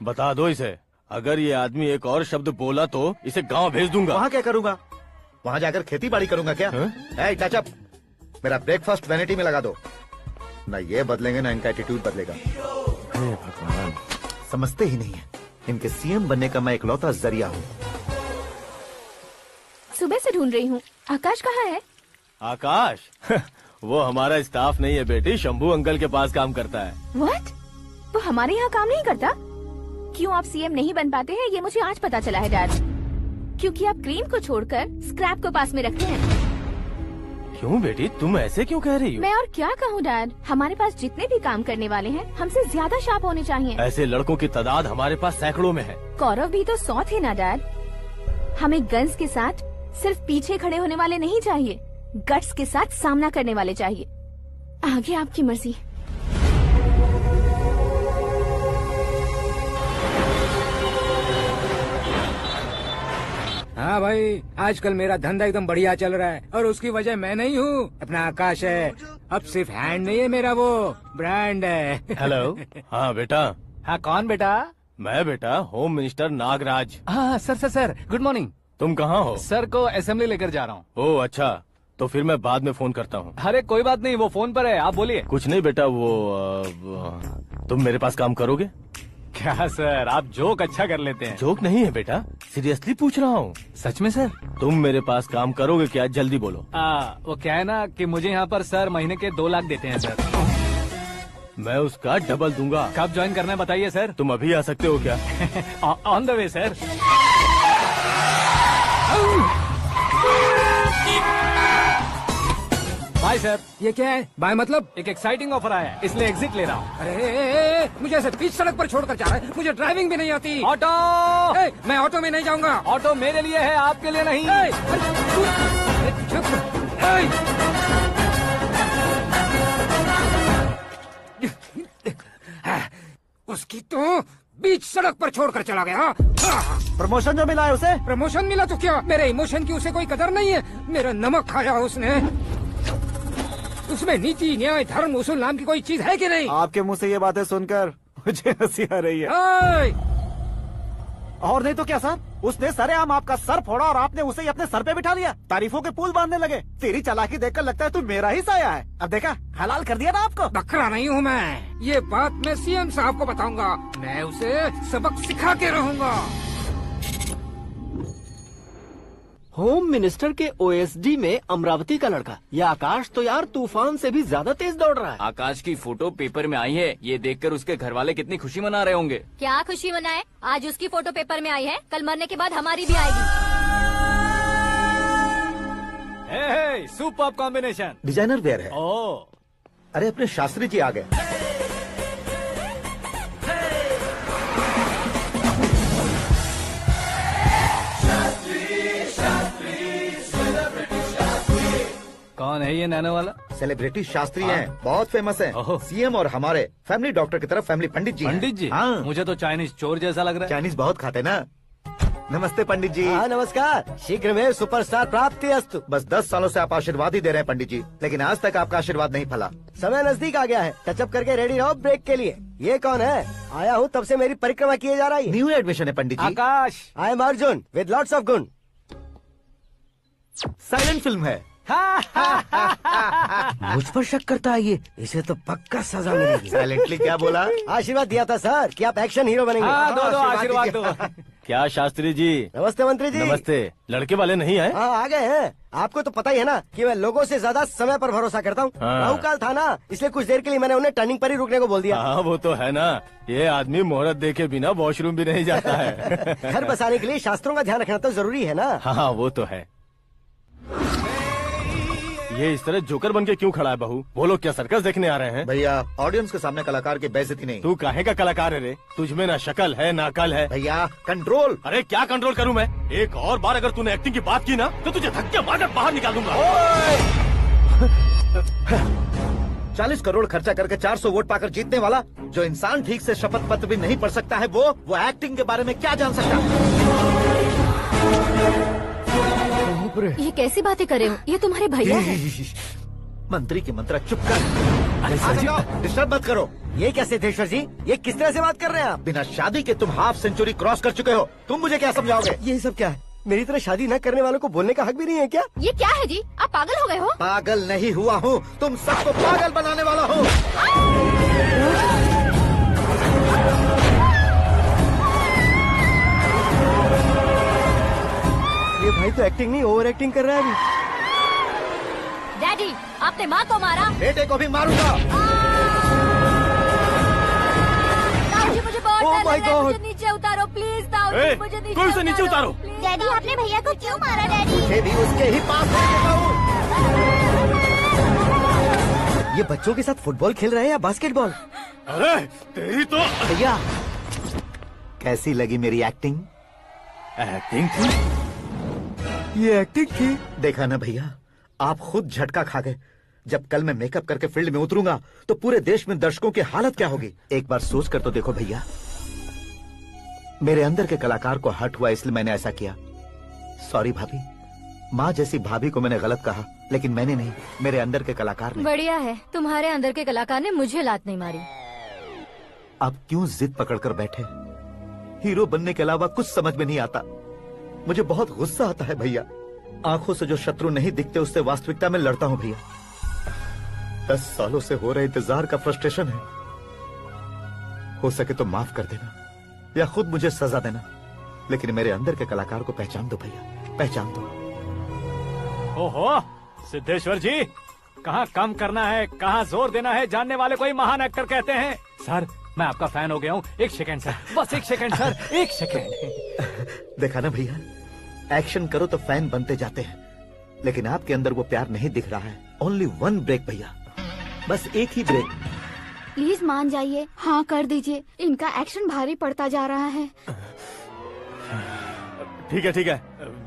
Speaker 10: बता दो इसे, अगर ये आदमी एक और शब्द बोला तो इसे गांव भेज दूंगा।
Speaker 5: वहाँ क्या करूँगा? वहाँ जाकर खेती बाड़ी करूँगा क्या? टच अप, मेरा ब्रेकफास्ट वैनिटी में लगा दो। न ये बदलेंगे न इनका एटीट्यूड बदलेगा।
Speaker 10: भगवान,
Speaker 5: समझते ही नहीं है, इनके सीएम बनने का मैं इकलौता जरिया हूँ।
Speaker 6: सुबह से ढूंढ रही हूँ, आकाश कहाँ है?
Speaker 10: आकाश? वो हमारा स्टाफ नहीं है बेटी, शंभू अंकल के पास काम करता है।
Speaker 6: व्हाट? वो हमारे यहाँ काम नहीं करता? क्यों आप सीएम नहीं बन पाते हैं ये मुझे आज पता चला है डैड। क्योंकि आप क्रीम को छोड़कर स्क्रैप को पास में रखते हैं।
Speaker 10: क्यों बेटी, तुम ऐसे क्यों कह रही हो?
Speaker 6: मैं और क्या कहूँ डैड, हमारे पास जितने भी काम करने वाले हैं हमसे ज्यादा शार्प होने चाहिए।
Speaker 10: ऐसे लड़कों की तादाद हमारे पास सैकड़ों में है।
Speaker 6: कौरव भी तो 100 थे ना डैड। हमें गन्स के साथ सिर्फ पीछे खड़े होने वाले नहीं चाहिए, गट्स के साथ सामना करने वाले चाहिए। आगे आपकी मर्जी।
Speaker 8: हाँ भाई, आजकल मेरा धंधा एकदम बढ़िया चल रहा है और उसकी वजह मैं नहीं हूँ, अपना आकाश है। अब सिर्फ हैंड नहीं है मेरा, वो ब्रांड है।
Speaker 10: हेलो। हाँ बेटा।
Speaker 1: हाँ कौन बेटा?
Speaker 10: मैं बेटा होम मिनिस्टर नागराज।
Speaker 1: हाँ सर गुड मॉर्निंग।
Speaker 10: तुम कहाँ हो?
Speaker 1: सर को असेंबली लेकर जा रहा हूँ।
Speaker 10: ओह अच्छा, तो फिर मैं बाद में फोन करता हूँ।
Speaker 1: अरे कोई बात नहीं, वो फोन पर है, आप बोलिए।
Speaker 10: कुछ नहीं बेटा, तुम मेरे पास काम करोगे?
Speaker 1: क्या सर, आप जोक अच्छा कर लेते हैं।
Speaker 10: जोक नहीं है बेटा, सीरियसली पूछ रहा हूँ।
Speaker 1: सच में सर?
Speaker 10: तुम मेरे पास काम करोगे क्या? जल्दी बोलो।
Speaker 1: वो क्या है ना कि मुझे यहाँ पर सर महीने के 2 लाख देते हैं सर।
Speaker 10: मैं उसका डबल दूंगा।
Speaker 1: कब ज्वाइन करना है बताइए सर।
Speaker 10: तुम अभी आ सकते हो क्या?
Speaker 1: On the way sir. Bye sir.
Speaker 8: ये क्या है? बाय मतलब?
Speaker 1: एक एक्साइटिंग ऑफर आया है, इसलिए एग्जिट ले रहा हूँ।
Speaker 8: अरे मुझे ऐसे बीच सड़क पर छोड़कर जा रहा है, मुझे ड्राइविंग भी नहीं आती।
Speaker 1: ऑटो!
Speaker 8: मैं ऑटो में नहीं जाऊंगा।
Speaker 1: ऑटो मेरे लिए है, आपके लिए नहीं।
Speaker 8: उसकी तो बीच सड़क पर छोड़कर चला गया।
Speaker 2: प्रमोशन जो मिला है उसे?
Speaker 8: प्रमोशन मिला तो क्या, मेरे इमोशन की उसे कोई कदर नहीं है। मेरा नमक खाया उसने। उसमें नीति, न्याय, धर्म, उसूल नाम की कोई चीज है कि नहीं?
Speaker 2: आपके मुंह से ये बातें सुनकर मुझे हंसी आ रही है। और नहीं तो क्या सर, उसने सरेआम आपका सर फोड़ा और आपने उसे ही अपने सर पे बिठा लिया। तारीफों के पुल बांधने लगे। तेरी चालाकी देखकर लगता है तू मेरा ही साया है। अब देखा, हलाल कर दिया ना आपको।
Speaker 8: बकरा नहीं हूँ मैं। ये बात मैं सीएम साहब को बताऊंगा। मैं उसे सबक सिखा के रहूंगा।
Speaker 11: होम मिनिस्टर के ओएसडी में अमरावती का लड़का। ये आकाश तो यार तूफान से भी ज्यादा तेज दौड़ रहा है।
Speaker 3: आकाश की फोटो पेपर में आई है। ये देखकर उसके घर वाले कितनी खुशी मना रहे होंगे।
Speaker 7: क्या खुशी मनाए? आज उसकी फोटो पेपर में आई है, कल मरने के बाद हमारी भी आएगी।
Speaker 1: Super combination.
Speaker 5: डिजाइनर वेयर है।
Speaker 1: ओ,
Speaker 5: अरे अपने शास्त्री जी आ गए।
Speaker 1: कौन है ये नैनो वाला?
Speaker 5: सेलिब्रिटी शास्त्री हैं, बहुत फेमस हैं।
Speaker 1: ओहो।
Speaker 5: सीएम और हमारे फैमिली डॉक्टर की तरफ फैमिली पंडित जी हैं।
Speaker 1: पंडित जी?
Speaker 5: हाँ,
Speaker 1: मुझे तो चाइनीज चोर जैसा लग रहा है।
Speaker 5: चाइनीज बहुत खाते ना। नमस्ते पंडित जी।
Speaker 9: हाँ नमस्कार, शीघ्र में सुपरस्टार प्राप्ति अस्तु।
Speaker 5: बस 10 सालों से आप आशीर्वाद ही दे रहे हैं पंडित जी, लेकिन आज तक आपका आशीर्वाद नहीं फला।
Speaker 9: समय नजदीक आ गया है, टचअप करके रेडी रहो ब्रेक के लिए। ये कौन है? आया हूँ तब से मेरी परिक्रमा किए जा रही है।
Speaker 5: न्यू एडमिशन है Pandit ji.
Speaker 1: Akash.
Speaker 9: I am Arjun with lots of गुण।
Speaker 5: साइलेंट फिल्म है।
Speaker 9: मुझ पर शक करता है ये, इसे तो पक्का सजा मिलेगी।
Speaker 5: साइलेंटली क्या बोला?
Speaker 9: आशीर्वाद दिया था सर कि आप एक्शन हीरो बनेंगे।
Speaker 1: हाँ, दो आशीर्वाद दो।
Speaker 10: क्या शास्त्री जी?
Speaker 9: नमस्ते मंत्री जी।
Speaker 10: नमस्ते। लड़के वाले नहीं आए?
Speaker 9: हाँ आ गए हैं। आपको तो पता ही है ना कि मैं लोगों से ज्यादा समय पर भरोसा करता हूँ।
Speaker 10: हाँ।
Speaker 9: राहु काल था ना, इसलिए कुछ देर के लिए मैंने उन्हें टर्निंग पर ही रुकने को बोल दिया।
Speaker 10: हाँ वो तो है ना, ये आदमी मुहूर्त देखे बिना वॉशरूम भी नहीं जाता है।
Speaker 9: घर बसाने के लिए शास्त्रों का ध्यान रखना तो जरूरी है ना।
Speaker 10: हाँ वो तो है। ये इस तरह जोकर बन के क्यों खड़ा है बहू? वो लोग क्या सर्कस देखने आ रहे हैं?
Speaker 5: भैया ऑडियंस के सामने कलाकार की बेइज्जती नहीं।
Speaker 10: तू काहे का कलाकार है रे? तुझमें ना शक्ल है ना अकल है।
Speaker 5: भैया कंट्रोल।
Speaker 10: अरे क्या कंट्रोल करूं मैं? एक और बार अगर तूने एक्टिंग की बात की ना तो तुझे धक्के मारकर बाहर निकाल दूंगा।
Speaker 5: 40 करोड़ खर्चा करके 400 वोट पाकर जीतने वाला, जो इंसान ठीक से शपथ पत्र भी नहीं पढ़ सकता है, वो एक्टिंग के बारे में क्या जान सकता है?
Speaker 7: ये कैसी बातें कर रहे हो? ये तुम्हारे भैया हैं।
Speaker 5: मंत्री की मंत्रा चुप कर। डिस्टर्ब मत करो।
Speaker 9: ये क्या सिद्धेश्वर जी, ये किस तरह से बात कर रहे हैं आप?
Speaker 5: बिना शादी के तुम हाफ सेंचुरी क्रॉस कर चुके हो। तुम मुझे क्या समझाओगे?
Speaker 9: ये सब क्या है? मेरी तरह शादी न करने वालों को बोलने का हक भी नहीं है क्या?
Speaker 7: ये क्या है जी? आप पागल हो गए हो?
Speaker 5: पागल नहीं हुआ हूँ, तुम सबको पागल बनाने वाला हूँ।
Speaker 9: ये भाई तो एक्टिंग नहीं ओवर एक्टिंग कर रहा है अभी।
Speaker 7: डैडी, आपने माँ को मारा।
Speaker 5: बेटे को भी मारूंगा।
Speaker 7: ताऊ जी मुझे बहुत
Speaker 9: Oh
Speaker 7: डर
Speaker 9: my
Speaker 7: लग रहा है,
Speaker 9: God!
Speaker 7: मुझे नीचे उतारो प्लीज। ताऊ जी मुझे नीचे
Speaker 10: कोई उसे नीचे उतारो।
Speaker 7: डैडी आपने भैया को क्यों मारा? डैडी
Speaker 5: मुझे भी उसके ही पास लेके जाऊं।
Speaker 9: ये बच्चों के साथ फुटबॉल खेल रहे हैं या बास्केटबॉल?
Speaker 10: अरे तेरी तो
Speaker 5: भैया कैसी लगी मेरी एक्टिंग?
Speaker 10: एक्टिंग थी।
Speaker 9: ये एक्टिंग थी।
Speaker 5: देखा ना भैया, आप खुद झटका खा गए। जब कल मैं मेकअप करके फील्ड में उतरूंगा तो पूरे देश में दर्शकों की हालत क्या होगी? एक बार सोच कर तो देखो भैया। मेरे अंदर के कलाकार को हर्ट हुआ इसलिए मैंने ऐसा किया। सॉरी भाभी। माँ जैसी भाभी को मैंने गलत कहा, लेकिन मैंने नहीं, मेरे अंदर के कलाकार ने।
Speaker 7: बढ़िया है, तुम्हारे अंदर के कलाकार ने मुझे लात नहीं मारी।
Speaker 5: आप क्यों जिद पकड़कर बैठे? हीरो बनने के अलावा कुछ समझ में नहीं आता। मुझे बहुत गुस्सा आता है भैया। आंखों से जो शत्रु नहीं दिखते उससे वास्तविकता में लड़ता हूँ भैया। 10 सालों से हो रहे इंतजार का फ्रस्ट्रेशन है। हो सके तो माफ कर देना या खुद मुझे सजा देना, लेकिन मेरे अंदर के कलाकार को पहचान दो भैया, पहचान दो।
Speaker 1: ओहो सिद्धेश्वर जी, कहाँ कम करना है कहाँ जोर देना है जानने वाले को ही महान एक्टर कहते हैं। सर मैं आपका फैन हो गया हूँ। एक सेकंड सर, बस एक सेकंड सर, एक सेकंड।
Speaker 5: देखा ना भैया, एक्शन करो तो फैन बनते जाते हैं, लेकिन आपके अंदर वो प्यार नहीं दिख रहा है। ओनली 1 ब्रेक भैया, बस एक ही ब्रेक।
Speaker 6: प्लीज मान जाइए, हाँ कर दीजिए। इनका एक्शन भारी पड़ता जा रहा है।
Speaker 10: ठीक है,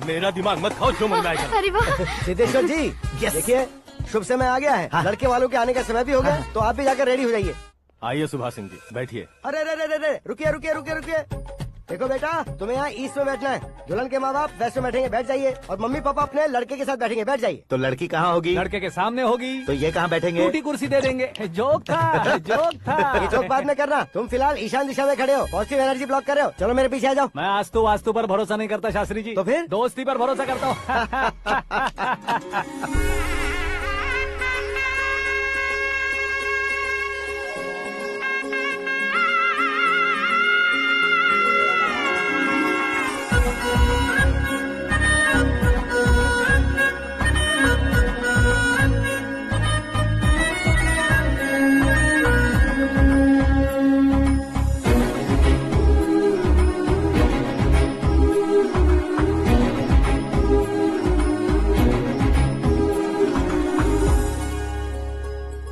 Speaker 10: मेरा दिमाग मत खाओ, जो मन आएगा।
Speaker 6: अरे वाह
Speaker 9: सिद्धेश्वर जी, देखिए शुभ समय आ गया है। लड़के वालों के आने का समय भी हो गया, तो आप भी जाकर रेडी हो जाइए।
Speaker 10: आइए सुभाष सिंह जी, बैठिए।
Speaker 9: अरे रे रे रे रे, रुकिए रुकिए रुकिए रुकिए। देखो बेटा, तुम्हें यहाँ ईस्ट में बैठना है। दुल्हन के माँ बाप वेस्ट में बैठेंगे, बैठ जाइए। और मम्मी पापा अपने लड़के के साथ बैठेंगे, बैठ जाइए।
Speaker 5: तो लड़की कहाँ होगी?
Speaker 1: लड़के के सामने होगी।
Speaker 5: तो ये कहाँ बैठेंगे?
Speaker 1: टूटी कुर्सी दे देंगे। जोक था, जोक
Speaker 9: ये
Speaker 1: था।
Speaker 9: जोक बाद में करना। तुम फिलहाल ईशान दिशा में खड़े हो, पॉजिटिव एनर्जी ब्लॉक कर रहे हो। चलो मेरे पीछे आ जाओ।
Speaker 1: मैं वास्तु पर भरोसा नहीं करता शास्त्री जी।
Speaker 9: तो फिर?
Speaker 1: दोस्ती पर भरोसा करता हूँ।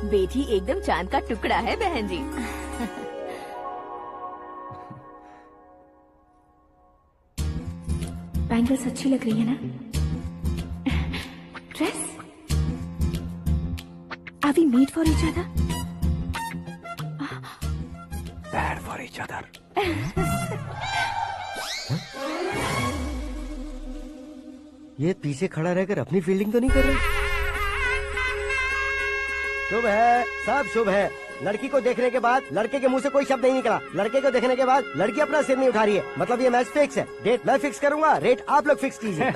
Speaker 6: बेटी एकदम चांद का टुकड़ा है बहन जी। बैंगल्स अच्छी लग रही है ना? Dress? Are we made for each other?
Speaker 1: Bad for each other.
Speaker 9: ये पीछे खड़ा रहकर अपनी फील्डिंग तो नहीं कर रहा? शुभ है, सब शुभ है। लड़की को देखने के बाद लड़के के मुंह से कोई शब्द नहीं निकला। लड़के को देखने के बाद लड़की अपना सिर नहीं उठा रही है। मतलब ये मैच फिक्स है। डेट मैं फिक्स करूंगा, रेट आप लोग फिक्स कीजिए।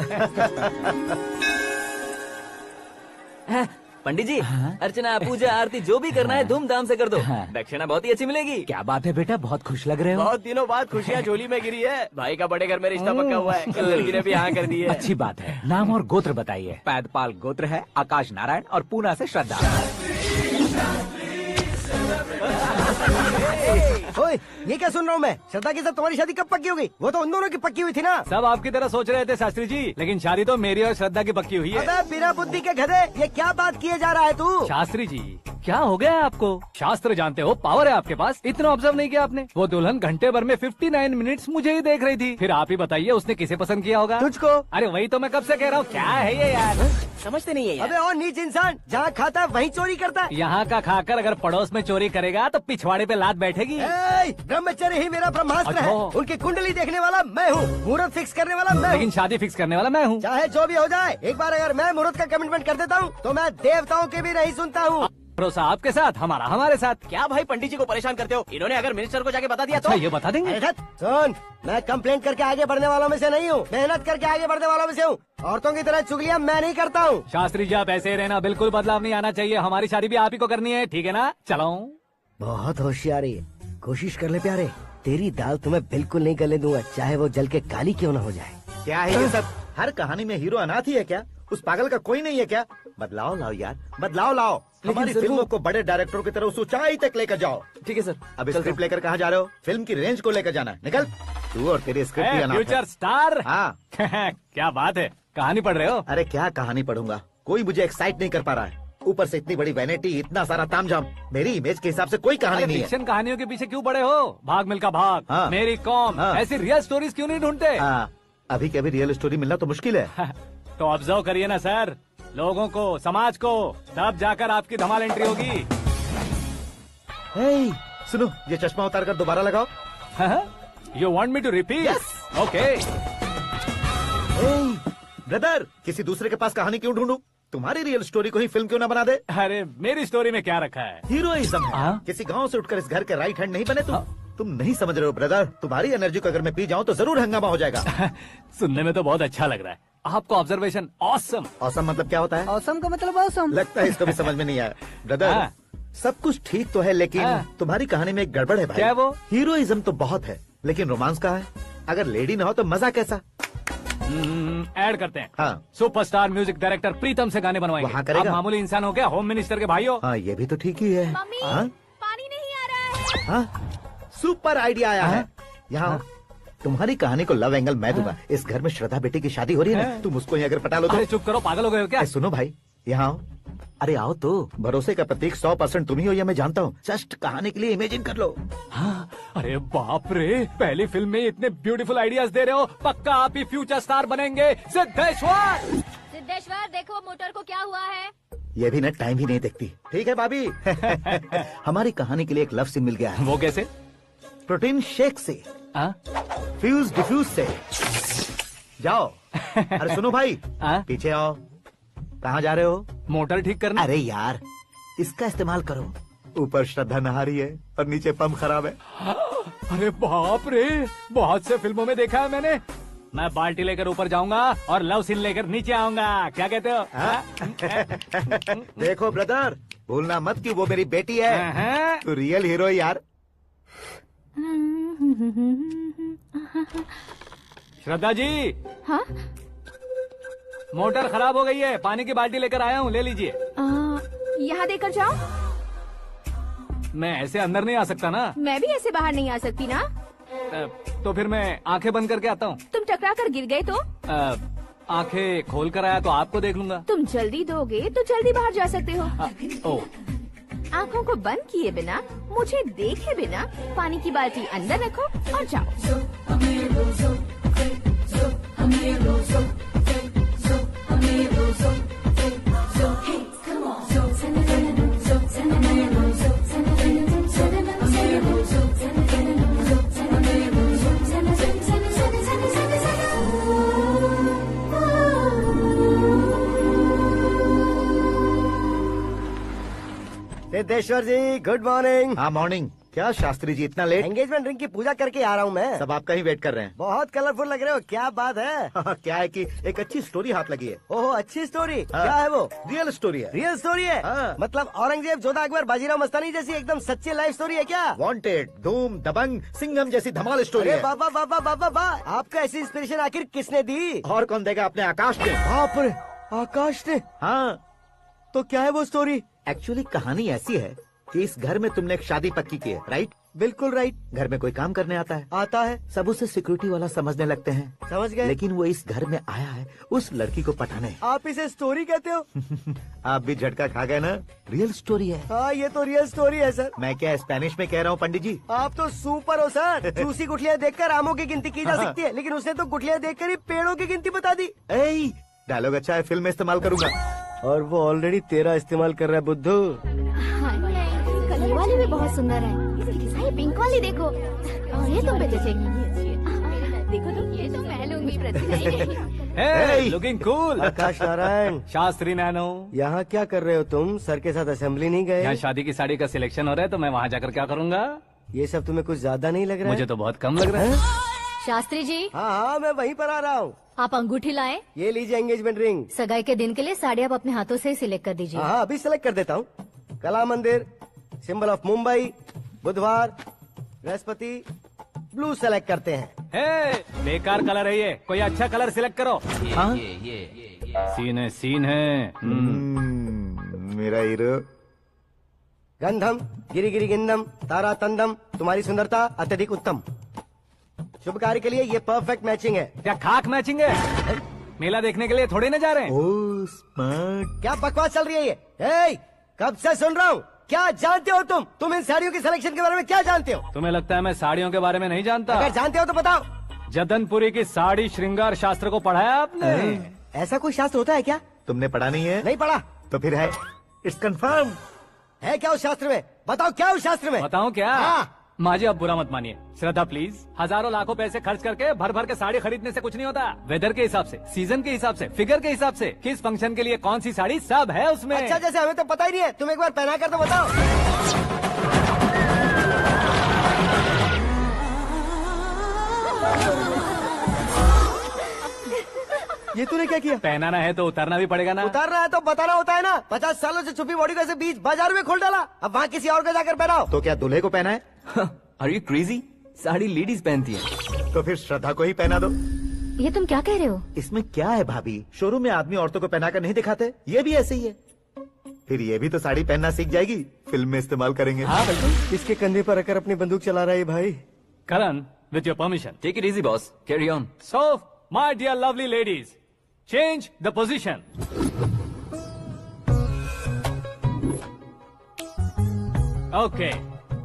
Speaker 3: पंडित जी, अर्चना, पूजा, आरती जो भी करना है धूमधाम से कर दो। दक्षिणा बहुत ही अच्छी मिलेगी।
Speaker 1: क्या बात है बेटा, बहुत खुश लग रहे हो।
Speaker 3: बहुत दिनों बाद खुशियाँ झोली में गिरी है। भाई का बड़े घर में रिश्ता पक्का हुआ है। कल लड़की ने भी हाँ कर दी है।
Speaker 1: अच्छी बात है। नाम और गोत्र बताइए। पैदपाल गोत्र है, आकाश नारायण, और पूना से श्रद्धा।
Speaker 9: ओए, ये क्या सुन रहा हूँ मैं? श्रद्धा के साथ तुम्हारी शादी कब पक्की हो गई? वो तो उन दोनों की पक्की हुई थी ना।
Speaker 1: सब आपकी तरह सोच रहे थे शास्त्री जी, लेकिन शादी तो मेरी और श्रद्धा की पक्की हुई है।
Speaker 9: अबे बिना बुद्धि के गधे, ये क्या बात किए जा रहा है तू?
Speaker 1: शास्त्री जी, क्या हो गया है आपको? शास्त्र जानते हो, पावर है आपके पास। इतना ऑब्जर्व नहीं किया आपने? वो दुल्हन घंटे भर में 59 मिनट्स मुझे ही देख रही थी। फिर आप ही बताइए उसने किसे पसंद किया होगा?
Speaker 9: तुझको।
Speaker 1: अरे वही तो मैं कब से कह रहा हूँ। क्या है ये यार,
Speaker 4: समझते नहीं है यार।
Speaker 9: अबे और नीच इंसान, जहाँ खाता है वहीं चोरी करता है।
Speaker 1: यहाँ का खाकर अगर पड़ोस में चोरी करेगा तो पिछवाड़े पे लात बैठेगी।
Speaker 9: ब्रह्मचर्य ही मेरा ब्रह्मास्त्र है।
Speaker 1: अच्छा।
Speaker 9: उनकी कुंडली देखने वाला मैं हूँ, मुहूर्त फिक्स करने वाला मैं हूँ।
Speaker 1: लेकिन शादी फिक्स करने वाला मैं हूँ।
Speaker 9: चाहे जो भी हो जाए, एक बार अगर मैं मुहूर्त का कमिटमेंट कर देता हूँ तो मैं देवताओं की भी नहीं सुनता हूँ।
Speaker 1: भरोसा आपके साथ, हमारा हमारे साथ।
Speaker 4: क्या भाई पंडित जी को परेशान करते हो? इन्होंने अगर मिनिस्टर को जाके बता दिया
Speaker 1: अच्छा, ये बता देंगे?
Speaker 9: सुन, मैं कंप्लेंट करके आगे बढ़ने वालों में से नहीं हूँ, मेहनत करके आगे बढ़ने वालों में से हूँ। औरतों की तरह चुगलियाँ मैं नहीं करता हूँ।
Speaker 1: शास्त्री जी आप ऐसे ही रहना, बिल्कुल बदलाव नहीं आना चाहिए। हमारी शादी भी आप ही को करनी है, ठीक है ना? चलो।
Speaker 9: बहुत होशियारी है, कोशिश कर ले प्यारे। तेरी दाल तुम्हें बिल्कुल नहीं गलने दूंगा, चाहे वो जल के काली क्यों न हो जाए।
Speaker 5: क्या है ये सब? हर कहानी में हीरो अनाथ ही है क्या? उस पागल का कोई नहीं है क्या? बदलाव लाओ यार, बदलाव लाओ। हमारी फिल्मों को बड़े डायरेक्टरों की तरह उस ऊंचाई तक लेकर जाओ।
Speaker 3: ठीक है सर।
Speaker 5: अब स्क्रिप्ट लेकर कहाँ जा रहे हो? फिल्म की रेंज को लेकर जाना है। निकल तू और तेरी स्क्रिप्ट भी अनाथ है।
Speaker 1: Future star.
Speaker 5: हाँ।
Speaker 1: क्या बात है, कहानी पढ़ रहे हो?
Speaker 5: अरे क्या कहानी पढ़ूंगा, कोई मुझे एक्साइट नहीं कर पा रहा है। ऊपर से इतनी बड़ी वैनिटी, इतना सारा तामझाम। मेरी इमेज के हिसाब से कोई कहानी नहीं है।
Speaker 1: फिक्शन कहानियों के पीछे क्यों पड़े हो? भाग मिल्खा भाग,
Speaker 5: हाँ।
Speaker 1: मेरी कॉम,
Speaker 5: हाँ।
Speaker 1: ऐसी रियल स्टोरीज क्यों नहीं ढूंढते?
Speaker 5: हाँ, अभी के अभी रियल स्टोरी मिलना तो मुश्किल है।
Speaker 1: तो ऑब्जर्व करिए ना सर, लोगों को, समाज को, तब जाकर आपकी धमाल एंट्री होगी।
Speaker 5: सुनो, ये चश्मा उतार कर दोबारा लगाओ।
Speaker 1: You want me to repeat? Okay.
Speaker 5: Brother, किसी दूसरे के पास कहानी क्यों ढूंढूं? तुम्हारी रियल स्टोरी को ही फिल्म क्यों ना बना दे?
Speaker 1: अरे मेरी स्टोरी में क्या रखा है?
Speaker 5: हीरोइज्म है। किसी गांव से उठकर इस घर के राइट हैंड नहीं बने तुम। तुम नहीं समझ रहे हो ब्रदर, तुम्हारी एनर्जी को अगर मैं पी जाऊं तो जरूर हंगामा हो जाएगा।
Speaker 1: सुनने में तो बहुत अच्छा लग रहा है। आपको ऑब्जर्वेशन ऑसम।
Speaker 5: ऑसम मतलब क्या होता है?
Speaker 9: औसम का मतलब औसम।
Speaker 5: लगता है इसको भी समझ में नहीं आया। ब्रदर,
Speaker 1: हाँ।
Speaker 5: सब कुछ ठीक तो है, लेकिन तुम्हारी कहानी में एक गड़बड़ है भाई।
Speaker 1: क्या है वो?
Speaker 5: हीरोइज्म तो बहुत है, लेकिन रोमांस का है। अगर लेडी ना हो तो मजा कैसा?
Speaker 1: ऐड करते हैं।
Speaker 5: हाँ।
Speaker 1: सुपरस्टार म्यूजिक डायरेक्टर प्रीतम से गाने बनवाएंगे।
Speaker 5: वहाँ करेगा?
Speaker 1: आप मामूली इंसान हो क्या, होम मिनिस्टर के भाई हो?
Speaker 5: हाँ, ये भी तो ठीक ही है।
Speaker 6: मम्मी,
Speaker 5: हाँ?
Speaker 6: पानी नहीं आ रहा है।
Speaker 5: हाँ? सुपर आइडिया आया है। यहाँ तुम्हारी कहानी को लव एंगल मैं दूंगा। इस घर में श्रद्धा बेटी की शादी हो रही है ना, तुम उसको ही अगर पटा लो तो।
Speaker 1: अरे चुप करो, पागल हो गए हो क्या?
Speaker 5: सुनो भाई, यहाँ आओ। अरे आओ तो, भरोसे का प्रतीक 100% तुम ही हो, ये मैं जानता हूँ। जस्ट कहानी के लिए इमेजिन कर लो।
Speaker 1: हाँ, अरे बाप रे, पहली फिल्म में इतने ब्यूटीफुल आइडियाज दे रहे हो। पक्का आप ही फ्यूचर स्टार बनेंगे। सिद्धेश्वर,
Speaker 7: सिद्धेश्वर देखो मोटर को क्या हुआ है।
Speaker 5: ये भी ना टाइम ही नहीं देखती। ठीक है भाभी। हमारी कहानी के लिए एक लव सीन मिल गया है।
Speaker 1: वो कैसे?
Speaker 5: प्रोटीन शेक से, फ्यूज डिफ्यूज से। जाओ। अरे सुनो भाई, पीछे आओ। कहाँ जा रहे हो?
Speaker 1: मोटर ठीक करना।
Speaker 5: अरे यार, इसका इस्तेमाल करो। ऊपर श्रद्धा नहा रही है और नीचे पंप खराब है।
Speaker 1: अरे बाप रे, बहुत से फिल्मों में देखा है मैंने। मैं बाल्टी लेकर ऊपर जाऊंगा और लव सीन लेकर नीचे आऊंगा। क्या कहते हो?
Speaker 5: देखो ब्रदर, भूलना मत कि वो मेरी बेटी है। तू रियल हीरो है यार।
Speaker 1: श्रद्धा जी।
Speaker 6: हाँ?
Speaker 1: मोटर खराब हो गई है, पानी की बाल्टी लेकर आया हूँ, ले लीजिए।
Speaker 6: यहाँ देकर जाओ।
Speaker 1: मैं ऐसे अंदर नहीं आ सकता ना।
Speaker 6: मैं भी ऐसे बाहर नहीं आ सकती ना।
Speaker 1: तो फिर मैं आंखें बंद करके आता हूँ।
Speaker 6: तुम टकरा कर गिर गए तो?
Speaker 1: आंखें खोल कर आया तो आपको देख लूंगा।
Speaker 6: तुम जल्दी दोगे तो जल्दी बाहर जा सकते हो।
Speaker 1: ओ।
Speaker 6: आँखों को बंद किए बिना, मुझे देखे बिना पानी की बाल्टी अंदर रखो और जाओ।
Speaker 9: सिद्धेश्वर जी, गुड मॉर्निंग।
Speaker 5: हाँ मॉर्निंग। क्या शास्त्री जी इतना लेट?
Speaker 9: एंगेजमेंट रिंग की पूजा करके आ रहा हूँ मैं।
Speaker 5: सब आपका ही वेट कर रहे हैं।
Speaker 9: बहुत कलरफुल लग रहे हो, क्या बात है?
Speaker 5: क्या है कि एक अच्छी स्टोरी हाथ लगी है।
Speaker 9: ओहो, अच्छी स्टोरी। क्या है वो?
Speaker 5: रियल स्टोरी है।
Speaker 9: रियल स्टोरी है? मतलब औरंगजेब, जोधा अकबर, बाजीराव मस्तानी जैसी एकदम सच्ची लाइफ स्टोरी है क्या?
Speaker 5: वांटेड, धूम, दबंग, सिंघम जैसी धमाल स्टोरी है।
Speaker 9: बाबा बाबा बाबा बा, आपका ऐसी इंस्पिरेशन आखिर किसने दी?
Speaker 5: और कौन देगा? अपने आकाश ने।
Speaker 9: बाप रे, आकाश ने?
Speaker 5: हाँ।
Speaker 9: तो क्या है वो स्टोरी?
Speaker 5: एक्चुअली कहानी ऐसी है कि इस घर में तुमने एक शादी पक्की की है, राइट?
Speaker 9: बिल्कुल राइट।
Speaker 5: घर में कोई काम करने आता है?
Speaker 9: आता है।
Speaker 5: सब उसे सिक्योरिटी वाला समझने लगते हैं।
Speaker 9: समझ गए।
Speaker 5: लेकिन वो इस घर में आया है उस लड़की को पटाने।
Speaker 9: आप इसे स्टोरी कहते हो?
Speaker 5: आप भी झटका खा गए ना। रियल स्टोरी है।
Speaker 9: हाँ, ये तो रियल स्टोरी है सर।
Speaker 5: मैं क्या स्पेनिश में कह रहा हूँ पंडित जी?
Speaker 9: आप तो सुपर हो सर। चूसी गुठलियाँ देखकर आमों की गिनती की जा सकती है, लेकिन उसने तो गुठलियाँ देखकर ही पेड़ों की गिनती बता दी।
Speaker 5: डायलॉग अच्छा है, फिल्म में इस्तेमाल करूंगा।
Speaker 9: और वो ऑलरेडी तेरा इस्तेमाल कर रहा है बुद्धू।
Speaker 7: कलर वाली भी बहुत सुंदर है। ये पिंक वाली देखो, और ये तुम पे जचेगी। देखो तो, ये तो मैं लूंगी।
Speaker 1: Looking cool.
Speaker 9: Akash Narayan.
Speaker 1: Shastri nano.
Speaker 9: यहाँ क्या कर रहे हो तुम? सर के साथ असेंबली नहीं गए?
Speaker 1: यहाँ शादी की साड़ी का सिलेक्शन हो रहा है तो मैं वहाँ जाकर क्या करूँगा?
Speaker 9: ये सब तुम्हें कुछ ज्यादा नहीं लग रहा है?
Speaker 1: मुझे तो बहुत कम लग रहा है।
Speaker 7: शास्त्री जी।
Speaker 9: हाँ, मैं वहीं पर आ रहा हूँ।
Speaker 7: आप अंगूठी लाएं।
Speaker 9: ये लीजिए एंगेजमेंट रिंग।
Speaker 7: सगाई के दिन के लिए साड़ी आप अपने हाथों से ही सिलेक्ट कर दीजिए।
Speaker 9: हाँ, अभी सिलेक्ट कर देता हूँ। कला मंदिर, सिंबल ऑफ मुंबई, बुधवार, बृहस्पति, ब्लू सेलेक्ट करते हैं।
Speaker 1: बेकार कलर है ये, कोई अच्छा कलर सिलेक्ट करो। हाँ? सीन है।
Speaker 5: मेरा हीरो।
Speaker 9: गंधम, गिरी गिरी गिंदम, तारा तंदम, तुम्हारी सुंदरता अत्यधिक उत्तम। शुभ कार्य के लिए ये परफेक्ट मैचिंग है।
Speaker 1: क्या खाक मैचिंग है? मेला देखने के लिए थोड़ी न जा रहे हैं।
Speaker 5: Oh smart.
Speaker 9: क्या बकवास चल रही है ये? कब से सुन रहा हूँ। क्या जानते हो तुम इन साड़ियों की सिलेक्शन के बारे में क्या जानते हो?
Speaker 1: तुम्हें लगता है मैं साड़ियों के बारे में नहीं जानता?
Speaker 9: अगर जानते हो तो बताओ।
Speaker 1: जदनपुरी की साड़ी श्रृंगार शास्त्र को पढ़ा है आपने?
Speaker 9: ऐसा कोई शास्त्र होता है क्या?
Speaker 5: तुमने पढ़ा नहीं है?
Speaker 9: नहीं पढ़ा।
Speaker 5: तो फिर है। It's confirm.
Speaker 9: है क्या उस शास्त्र में? बताओ क्या उस शास्त्र में?
Speaker 1: बताऊं क्या?
Speaker 9: हाँ।
Speaker 1: माँ जी, अब बुरा मत मानिए। श्रद्धा प्लीज, हजारों लाखों पैसे खर्च करके भर भर के साड़ी खरीदने से कुछ नहीं होता। वेदर के हिसाब से, सीजन के हिसाब से, फिगर के हिसाब से, किस फंक्शन के लिए कौन सी साड़ी, सब है उसमें।
Speaker 9: अच्छा, जैसे हमें तो पता ही नहीं है, तुम एक बार पहना कर तो बताओ। ये तूने क्या किया?
Speaker 1: पहनाना है तो उतारना भी पड़ेगा ना।
Speaker 9: उतारना है तो बताना होता है ना। 50 सालों से छुपी बॉडी को ऐसे बीच बाजार में खोल डाला, अब वहाँ किसी और को जाकर पहनाओ।
Speaker 5: तो क्या दूल्हे को पहना है?
Speaker 3: Are you crazy? Sari ladies पहनती है।
Speaker 5: तो फिर श्रद्धा को ही पहना दो।
Speaker 7: ये तुम क्या कह रहे हो?
Speaker 5: इसमें क्या है भाभी? शोरूम में आदमी औरतों को पहनाकर नहीं दिखाते? ये भी ऐसे ही है। फिर ये भी तो साड़ी पहनना सीख जाएगी, फिल्म में इस्तेमाल करेंगे।
Speaker 1: हाँ बिल्कुल।
Speaker 9: इसके कंधे पर रखकर अपनी बंदूक चला रहा है भाई।
Speaker 1: Karan, with your permission.
Speaker 3: Take it easy boss, carry on.
Speaker 1: So my dear lovely ladies, change the position. Okay,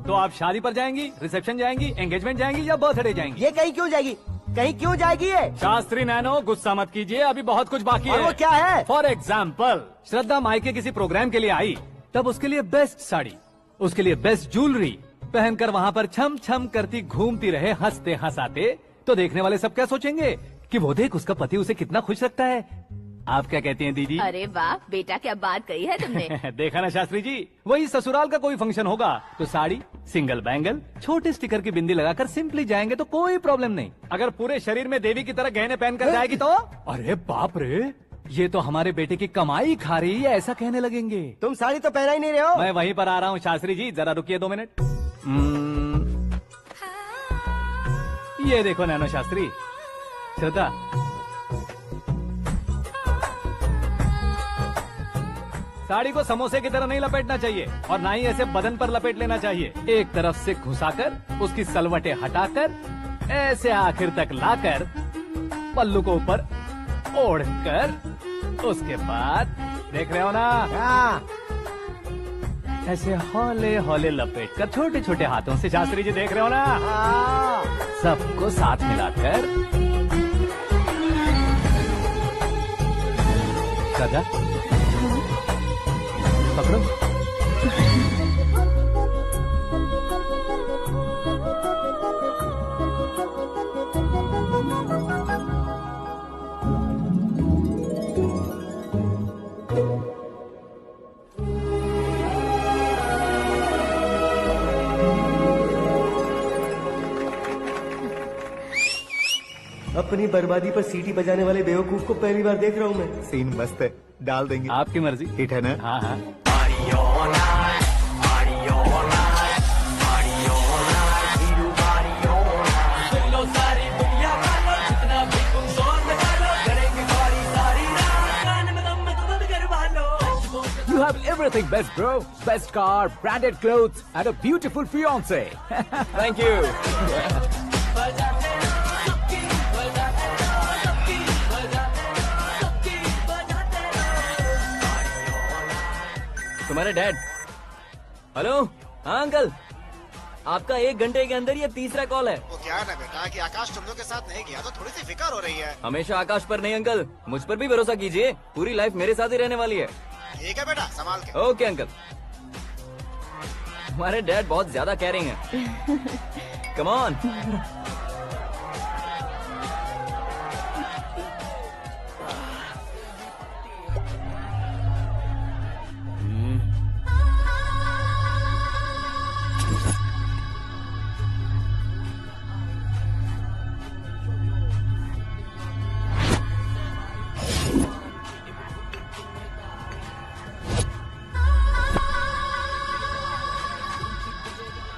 Speaker 1: तो आप शादी पर जाएंगी, रिसेप्शन जाएंगी, एंगेजमेंट जाएंगी या बर्थडे जाएंगी?
Speaker 9: ये कहीं क्यों जाएगी? कहीं क्यों जाएगी ये?
Speaker 1: शास्त्री नैनो गुस्सा मत कीजिए, अभी बहुत कुछ बाकी
Speaker 9: और
Speaker 1: है।
Speaker 9: वो क्या है?
Speaker 1: फॉर एग्जाम्पल, श्रद्धा मायके किसी प्रोग्राम के लिए आई, तब उसके लिए बेस्ट साड़ी, उसके लिए बेस्ट ज्वेलरी पहनकर वहाँ पर छम छम करती घूमती रहे हंसते हंसाते, तो देखने वाले सब क्या सोचेंगे कि वो देख उसका पति उसे कितना खुश रखता है। आप क्या कहती हैं दीदी?
Speaker 6: अरे वाह बेटा, क्या बात कही है तुमने।
Speaker 1: देखा ना शास्त्री जी, वही ससुराल का कोई फंक्शन होगा तो साड़ी, सिंगल बैंगल, छोटे स्टिकर की बिंदी लगाकर सिंपली जाएंगे तो कोई प्रॉब्लम नहीं। अगर पूरे शरीर में देवी की तरह गहने पहनकर जाएगी तो अरे बाप रे, ये तो हमारे बेटे की कमाई खा रही है, ऐसा कहने लगेंगे।
Speaker 9: तुम साड़ी तो पहना ही नहीं रहे हो।
Speaker 1: मैं वहीं पर आ रहा हूँ शास्त्री जी, जरा रुकिए 2 मिनट। ये देखो नैनो शास्त्री, श्रद्धा, साड़ी को समोसे की तरह नहीं लपेटना चाहिए और ना ही ऐसे बदन पर लपेट लेना चाहिए। एक तरफ से घुसाकर, उसकी सलवटें हटाकर, ऐसे आखिर तक लाकर, पल्लू को ऊपर ओढ़कर, उसके बाद देख रहे हो ना, ऐसे हौले हौले लपेट कर छोटे छोटे हाथों से, शास्त्री जी देख रहे हो ना, सबको साथ मिलाकर, श्रद्धा पकड़ो।
Speaker 9: अपनी बर्बादी पर सीटी बजाने वाले बेवकूफ को पहली बार देख रहा हूँ मैं।
Speaker 5: सीन मस्त है, डाल देंगे।
Speaker 1: आपकी मर्जी।
Speaker 5: हिट है ना?
Speaker 1: हाँ हाँ।
Speaker 2: You have everything best, bro. Best car, branded clothes, and a beautiful fiance.
Speaker 3: Thank you. तुम्हारे डैड। हेलो, हाँ अंकल, आपका 1 घंटे के अंदर ये तीसरा कॉल है।
Speaker 2: वो क्या है ना बेटा कि आकाश तुम लोग के साथ नहीं गया तो थोड़ी सी फिक्र हो रही है।
Speaker 3: हमेशा आकाश पर नहीं अंकल, मुझ पर भी भरोसा कीजिए, पूरी लाइफ मेरे साथ ही रहने वाली है।
Speaker 2: ठीक है बेटा, संभाल के।
Speaker 3: Okay uncle. हमारे डैड बहुत ज्यादा केयरिंग है। Come on.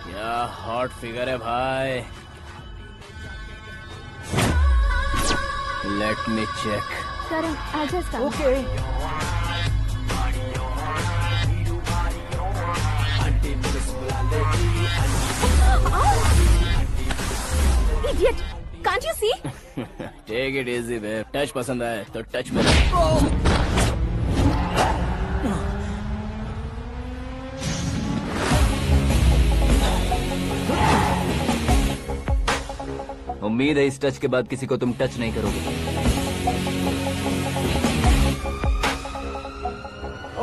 Speaker 10: क्या हॉट फिगर है भाई। Let me check.
Speaker 6: करण आजा इसका।
Speaker 2: Okay.
Speaker 6: Idiot! Can't you see?
Speaker 10: Take it easy babe. Touch पसंद आए तो टच में।
Speaker 3: उम्मीद है इस टच के बाद किसी को तुम टच नहीं करोगे।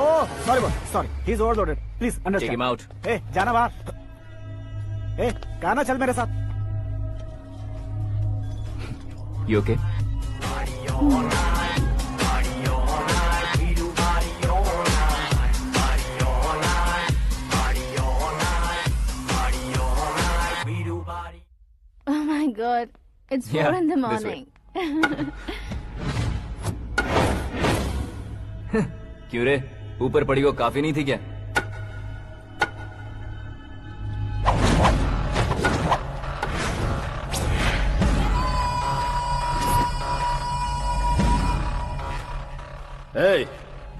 Speaker 2: ओह, sorry, he's overloaded. Please understand.
Speaker 3: Take him out.
Speaker 2: ए, जाना बाहर। ए, गाना चल मेरे साथ।
Speaker 3: You okay?
Speaker 6: Oh my God! It's 4
Speaker 3: Yeah,
Speaker 6: in the
Speaker 3: this way.
Speaker 6: morning.
Speaker 3: क्यों रे, ऊपर पड़ी वो काफी नहीं थी क्या?
Speaker 11: ए,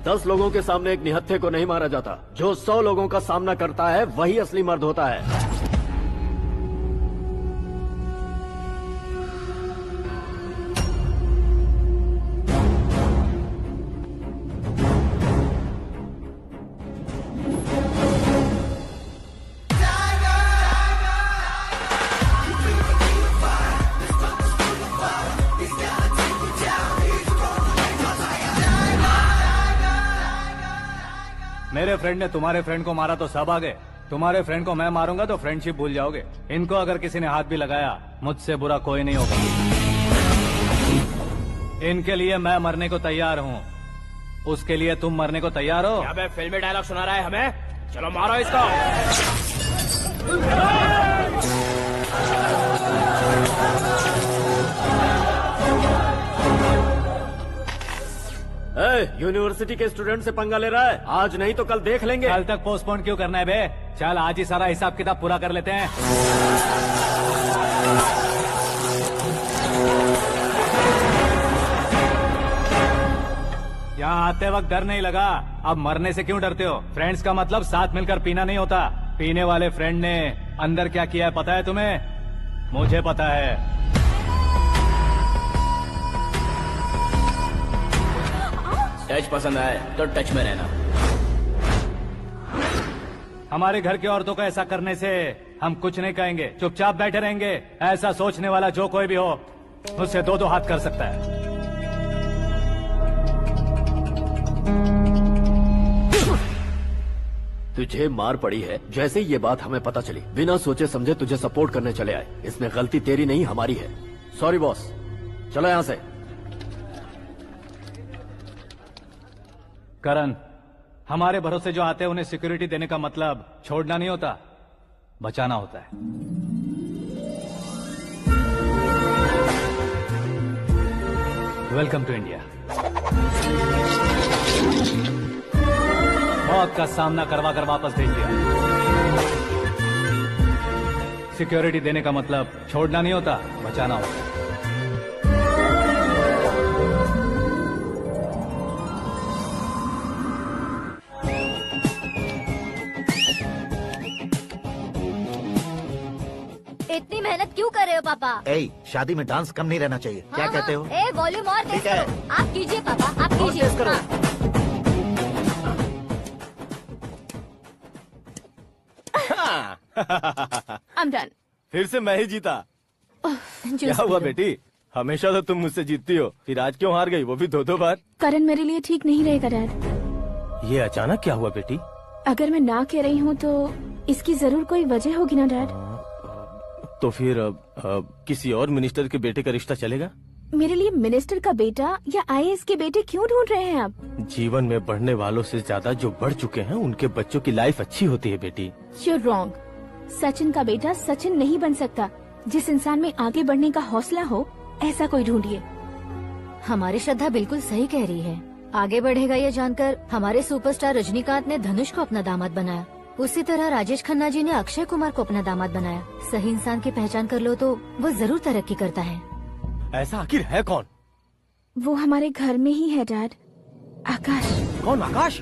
Speaker 11: 10 लोगों के सामने एक निहत्थे को नहीं मारा जाता। जो 100 लोगों का सामना करता है वही असली मर्द होता है।
Speaker 1: मेरे फ्रेंड ने तुम्हारे फ्रेंड को मारा तो सब आ गए, तुम्हारे फ्रेंड को मैं मारूंगा तो फ्रेंडशिप भूल जाओगे। इनको अगर किसी ने हाथ भी लगाया, मुझसे बुरा कोई नहीं होगा। इनके लिए मैं मरने को तैयार हूँ, उसके लिए तुम मरने को तैयार हो?
Speaker 3: अबे फिल्मी डायलॉग सुना रहा है हमें, चलो मारो इसको।
Speaker 11: यूनिवर्सिटी के स्टूडेंट से पंगा ले रहा है, आज नहीं तो कल देख लेंगे।
Speaker 1: कल तक पोस्टपोन क्यों करना है बे? चल आज ही सारा हिसाब किताब पूरा कर लेते हैं। यहाँ आते वक्त डर नहीं लगा, अब मरने से क्यों डरते हो? फ्रेंड्स का मतलब साथ मिलकर पीना नहीं होता। पीने वाले फ्रेंड ने अंदर क्या किया है पता है तुम्हें? मुझे पता है।
Speaker 3: टच पसंद आए तो टच में रहना।
Speaker 1: हमारे घर की औरतों को ऐसा करने से हम कुछ नहीं कहेंगे, चुपचाप बैठे रहेंगे। ऐसा सोचने वाला जो कोई भी हो, उससे दो हाथ कर सकता है।
Speaker 11: तुझे मार पड़ी है, जैसे ये बात हमें पता चली बिना सोचे समझे तुझे सपोर्ट करने चले आए। इसमें गलती तेरी नहीं हमारी है। सॉरी बॉस, चलो यहाँ से।
Speaker 1: करण, हमारे भरोसे जो आते हैं उन्हें सिक्योरिटी देने का मतलब छोड़ना नहीं होता, बचाना होता है। Welcome to India. मौत का सामना करवा कर वापस भेज दिया। सिक्योरिटी देने का मतलब छोड़ना नहीं होता, बचाना होता है।
Speaker 7: इतनी मेहनत क्यों कर रहे हो पापा?
Speaker 5: शादी में डांस कम नहीं रहना चाहिए। क्या कहते हो?
Speaker 7: ए वॉल्यूम और तेज
Speaker 5: ठीक है।
Speaker 7: करो। आप कीजिए पापा, आप कीजिए।
Speaker 5: तेज करो।
Speaker 6: I'm done.
Speaker 10: फिर से मैं ही जीता। क्या हुआ बेटी? हमेशा तो तुम मुझसे जीतती हो, फिर आज क्यों हार गई, वो भी दो बार?
Speaker 6: करण मेरे लिए ठीक नहीं रहेगा डैड।
Speaker 10: ये अचानक क्या हुआ बेटी?
Speaker 6: अगर मैं ना कह रही हूँ तो इसकी जरूर कोई वजह होगी ना डैड।
Speaker 10: तो फिर किसी और मिनिस्टर के बेटे का रिश्ता चलेगा?
Speaker 6: मेरे लिए मिनिस्टर का बेटा या आईएएस के बेटे क्यों ढूंढ रहे हैं आप?
Speaker 10: जीवन में बढ़ने वालों से ज्यादा जो बढ़ चुके हैं उनके बच्चों की लाइफ अच्छी होती है बेटी।
Speaker 6: You're wrong. सचिन का बेटा सचिन नहीं बन सकता। जिस इंसान में आगे बढ़ने का हौसला हो, ऐसा कोई ढूंढिए।
Speaker 7: हमारी श्रद्धा बिल्कुल सही कह रही है। आगे बढ़ेगा ये जानकर हमारे सुपरस्टार रजनीकांत ने धनुष को अपना दामाद बनाया। उसी तरह राजेश खन्ना जी ने अक्षय कुमार को अपना दामाद बनाया। सही इंसान की पहचान कर लो तो वो जरूर तरक्की करता है।
Speaker 10: ऐसा आखिर है कौन?
Speaker 6: वो हमारे घर में ही है डैड, आकाश।
Speaker 10: कौन आकाश?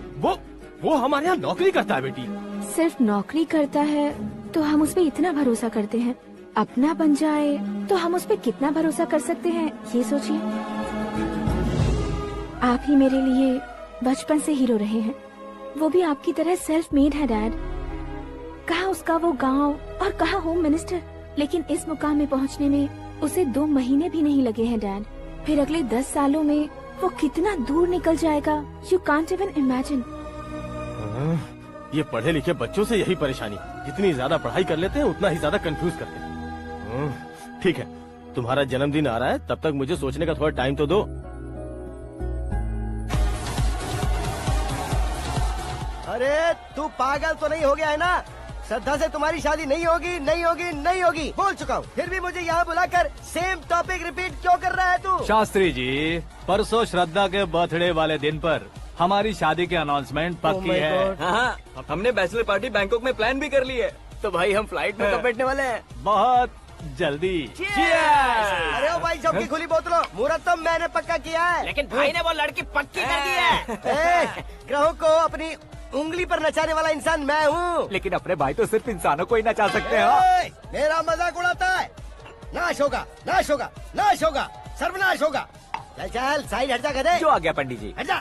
Speaker 10: वो हमारे यहाँ नौकरी करता है बेटी।
Speaker 6: सिर्फ नौकरी करता है तो हम उस पर इतना भरोसा करते हैं, अपना बन जाए तो हम उस पर कितना भरोसा कर सकते हैं ये सोचिए। आप ही मेरे लिए बचपन से हीरो रहे हैं, वो भी आपकी तरह सेल्फ मेड है डैड। कहाँ उसका वो गांव और कहाँ होम मिनिस्टर, लेकिन इस मुकाम में पहुँचने में उसे 2 महीने भी नहीं लगे हैं डैड। फिर अगले 10 सालों में वो कितना दूर निकल जाएगा, यू कांट इवन इमेजिन।
Speaker 10: ये पढ़े लिखे बच्चों से यही परेशानी, जितनी ज्यादा पढ़ाई कर लेते हैं उतना ही ज्यादा कंफ्यूज करते हैं। ठीक है, तुम्हारा जन्मदिन आ रहा है, तब तक मुझे सोचने का थोड़ा टाइम तो दो।
Speaker 9: अरे तू पागल तो नहीं हो गया है ना? श्रद्धा से तुम्हारी शादी नहीं होगी, नहीं होगी, नहीं होगी, बोल चुका हूँ। फिर भी मुझे यहाँ बुलाकर सेम टॉपिक रिपीट क्यों कर रहा है तू?
Speaker 1: शास्त्री जी, परसों श्रद्धा के बर्थडे वाले दिन पर हमारी शादी की अनाउंसमेंट पक्की है।
Speaker 3: हाँ, हमने बैचलर पार्टी बैंकॉक में प्लान भी कर ली है। तो भाई हम फ्लाइट में कब बैठने वाले हैं?
Speaker 1: बहुत जल्दी।
Speaker 9: अरे ओ भाई, सबकी खुली बोतलों, मुहूर्त तो मैंने पक्का किया है।
Speaker 4: लेकिन भाई ने वो लड़की पक्की कर दी है।
Speaker 9: ग्रहों को अपनी उंगली पर नचाने वाला इंसान मैं हूँ।
Speaker 2: लेकिन अपने भाई तो सिर्फ इंसानों को ही नचा सकते हैं।
Speaker 9: मेरा मजाक उड़ाता है? नाश होगा, नाश होगा, नाश होगा, सर्वनाश होगा। चल चल साइड हट जा गधे।
Speaker 2: जो आ गया पंडित जी।
Speaker 9: हट जा।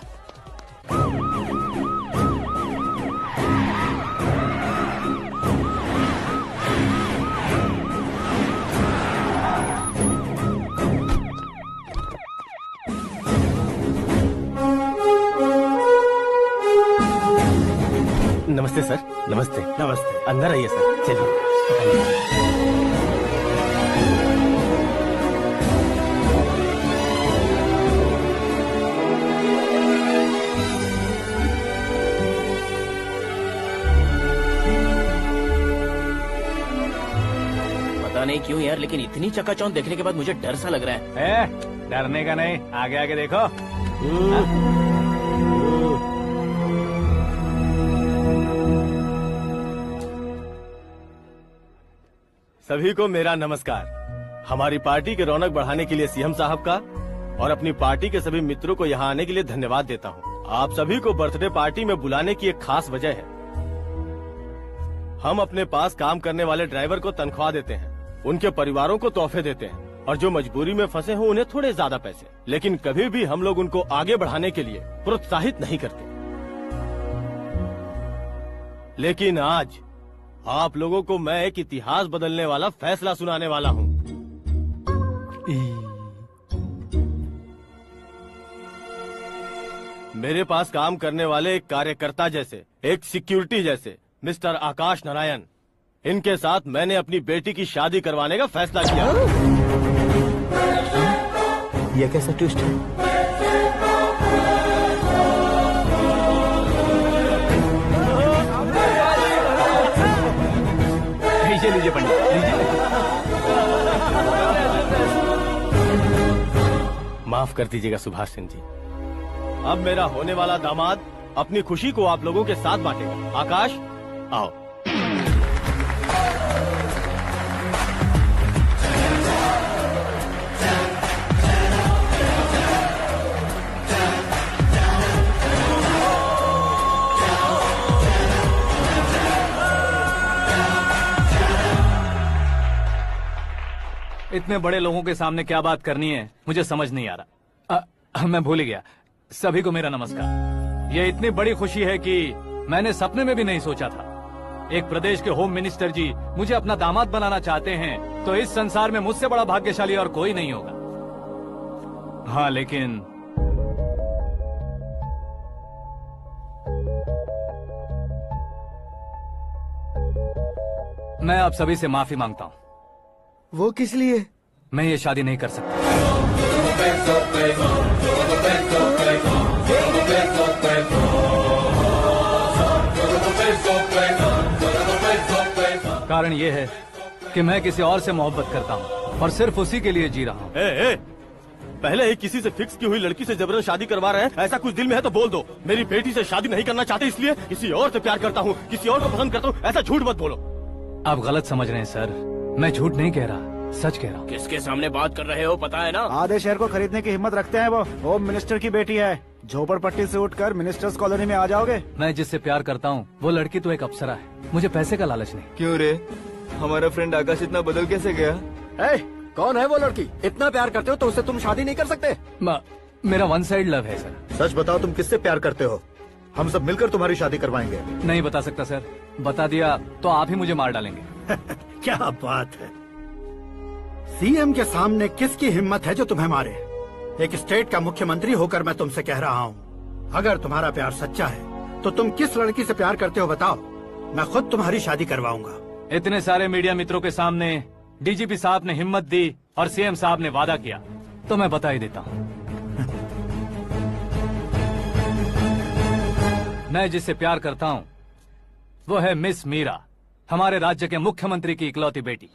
Speaker 10: नमस्ते सर। नमस्ते।
Speaker 2: नमस्ते।
Speaker 10: अंदर आइए सर। चलिए।
Speaker 3: पता नहीं क्यों यार, लेकिन इतनी चकाचौंध देखने के बाद मुझे डर सा लग रहा है।
Speaker 1: डरने का नहीं, आगे आगे देखो।
Speaker 10: सभी को मेरा नमस्कार। हमारी पार्टी के रौनक बढ़ाने के लिए सीएम साहब का और अपनी पार्टी के सभी मित्रों को यहाँ आने के लिए धन्यवाद देता हूँ। आप सभी को बर्थडे पार्टी में बुलाने की एक खास वजह है। हम अपने पास काम करने वाले ड्राइवर को तनख्वाह देते हैं, उनके परिवारों को तोहफे देते हैं और जो मजबूरी में फंसे हो उन्हें थोड़े ज्यादा पैसे, लेकिन कभी भी हम लोग उनको आगे बढ़ाने के लिए प्रोत्साहित नहीं करते। लेकिन आज आप लोगों को मैं एक इतिहास बदलने वाला फैसला सुनाने वाला हूँ। मेरे पास काम करने वाले एक कार्यकर्ता जैसे, एक सिक्योरिटी जैसे मिस्टर आकाश नारायण, इनके साथ मैंने अपनी बेटी की शादी करवाने का फैसला किया।
Speaker 5: यह कैसा ट्विस्ट है?
Speaker 1: लीजिए लीजिए पंडित, लीजिए।
Speaker 10: माफ कर दीजिएगा सुभाष सिंह जी। अब मेरा होने वाला दामाद अपनी खुशी को आप लोगों के साथ बांटेगा। आकाश, आओ।
Speaker 1: इतने बड़े लोगों के सामने क्या बात करनी है मुझे समझ नहीं आ रहा। मैं भूल गया। सभी को मेरा नमस्कार। ये इतनी बड़ी खुशी है कि मैंने सपने में भी नहीं सोचा था। एक प्रदेश के होम मिनिस्टर जी मुझे अपना दामाद बनाना चाहते हैं तो इस संसार में मुझसे बड़ा भाग्यशाली और कोई नहीं होगा। हाँ, लेकिन मैं आप सभी से माफी मांगता हूँ।
Speaker 5: वो किस लिए?
Speaker 1: मैं ये शादी नहीं कर सकता। कारण ये है कि मैं किसी और से मोहब्बत करता हूँ और सिर्फ उसी के लिए जी रहा हूँ।
Speaker 10: पहले ही किसी से फिक्स की हुई लड़की से जबरन शादी करवा रहे हैं। ऐसा कुछ दिल में है तो बोल दो। मेरी बेटी से शादी नहीं करना चाहते इसलिए किसी और से प्यार करता हूँ, किसी और को पसंद करता हूँ, ऐसा झूठ मत बोलो।
Speaker 1: आप गलत समझ रहे हैं सर। मैं झूठ नहीं कह रहा, सच कह रहा हूँ।
Speaker 3: किसके सामने बात कर रहे हो पता है ना?
Speaker 2: आधे शहर को खरीदने की हिम्मत रखते हैं वो। होम मिनिस्टर की बेटी है। झोपड़पट्टी से उठकर मिनिस्टर्स कॉलोनी में आ जाओगे।
Speaker 1: मैं जिससे प्यार करता हूँ वो लड़की तो एक अप्सरा है। मुझे पैसे का लालच नहीं।
Speaker 12: क्यों रे, हमारा फ्रेंड आकाश इतना बदल कैसे गया?
Speaker 11: कौन है वो लड़की? इतना प्यार करते हो तो उससे तुम शादी नहीं कर सकते?
Speaker 1: मेरा वन साइड लव है सर।
Speaker 5: सच बताओ, तुम किससे प्यार करते हो? हम सब मिलकर तुम्हारी शादी करवाएंगे।
Speaker 1: नहीं बता सकता सर। बता दिया तो आप ही मुझे मार डालेंगे।
Speaker 13: क्या बात है। सीएम के सामने किसकी हिम्मत है जो तुम्हें मारे? एक स्टेट का मुख्यमंत्री होकर मैं तुमसे कह रहा हूँ, अगर तुम्हारा प्यार सच्चा है तो तुम किस लड़की से प्यार करते हो बताओ, मैं खुद तुम्हारी शादी करवाऊंगा।
Speaker 1: इतने सारे मीडिया मित्रों के सामने डीजीपी साहब ने हिम्मत दी और सीएम साहब ने वादा किया तो मैं बता ही देता हूँ। मैं जिससे प्यार करता हूँ वो है मिस मीरा, हमारे राज्य के मुख्यमंत्री की इकलौती बेटी।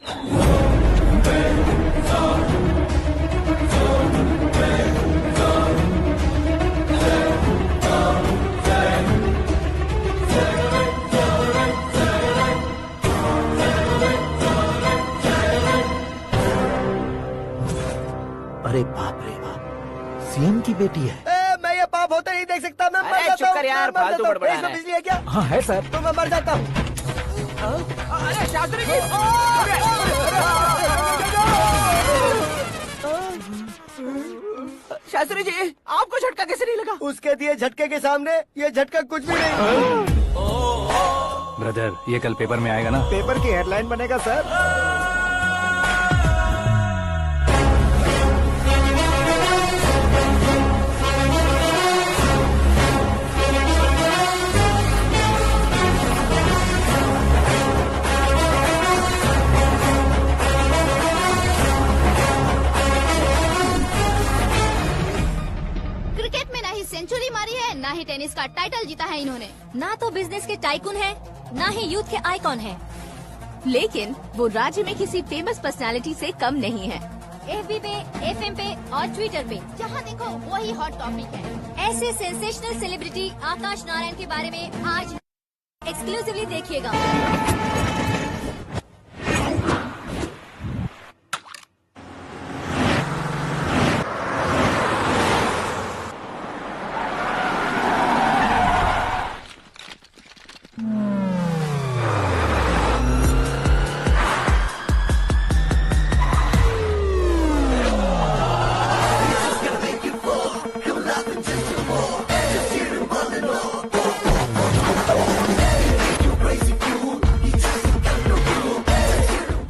Speaker 5: अरे बाप रे बाप, सीएम की बेटी है।
Speaker 9: मैं ये पाप होते नहीं देख सकता। मैं मर जाता
Speaker 4: चुप कर यार, फालतू बड़बड़ा रहा है।
Speaker 9: बिजली है क्या?
Speaker 2: हाँ है सर।
Speaker 9: तो मैं मर जाता हूँ।
Speaker 4: अरे शास्त्री जी, शास्त्री जी आपको झटका कैसे नहीं लगा?
Speaker 9: उसके दिए झटके के सामने ये झटका कुछ भी नहीं।
Speaker 1: ब्रदर, ये कल पेपर में आएगा ना?
Speaker 2: पेपर की हेडलाइन बनेगा सर।
Speaker 7: सेंचुरी मारी है, ना ही टेनिस का टाइटल जीता है इन्होंने। ना तो बिजनेस के टाइकून है, ना ही यूथ के आइकॉन है।
Speaker 6: लेकिन वो राज्य में किसी फेमस पर्सनालिटी से कम नहीं है।
Speaker 7: FB पे, FM पे और ट्विटर पे जहाँ देखो वही हॉट टॉपिक है। ऐसे सेंसेशनल सेलिब्रिटी आकाश नारायण के बारे में आज एक्सक्लूसिवली देखिएगा।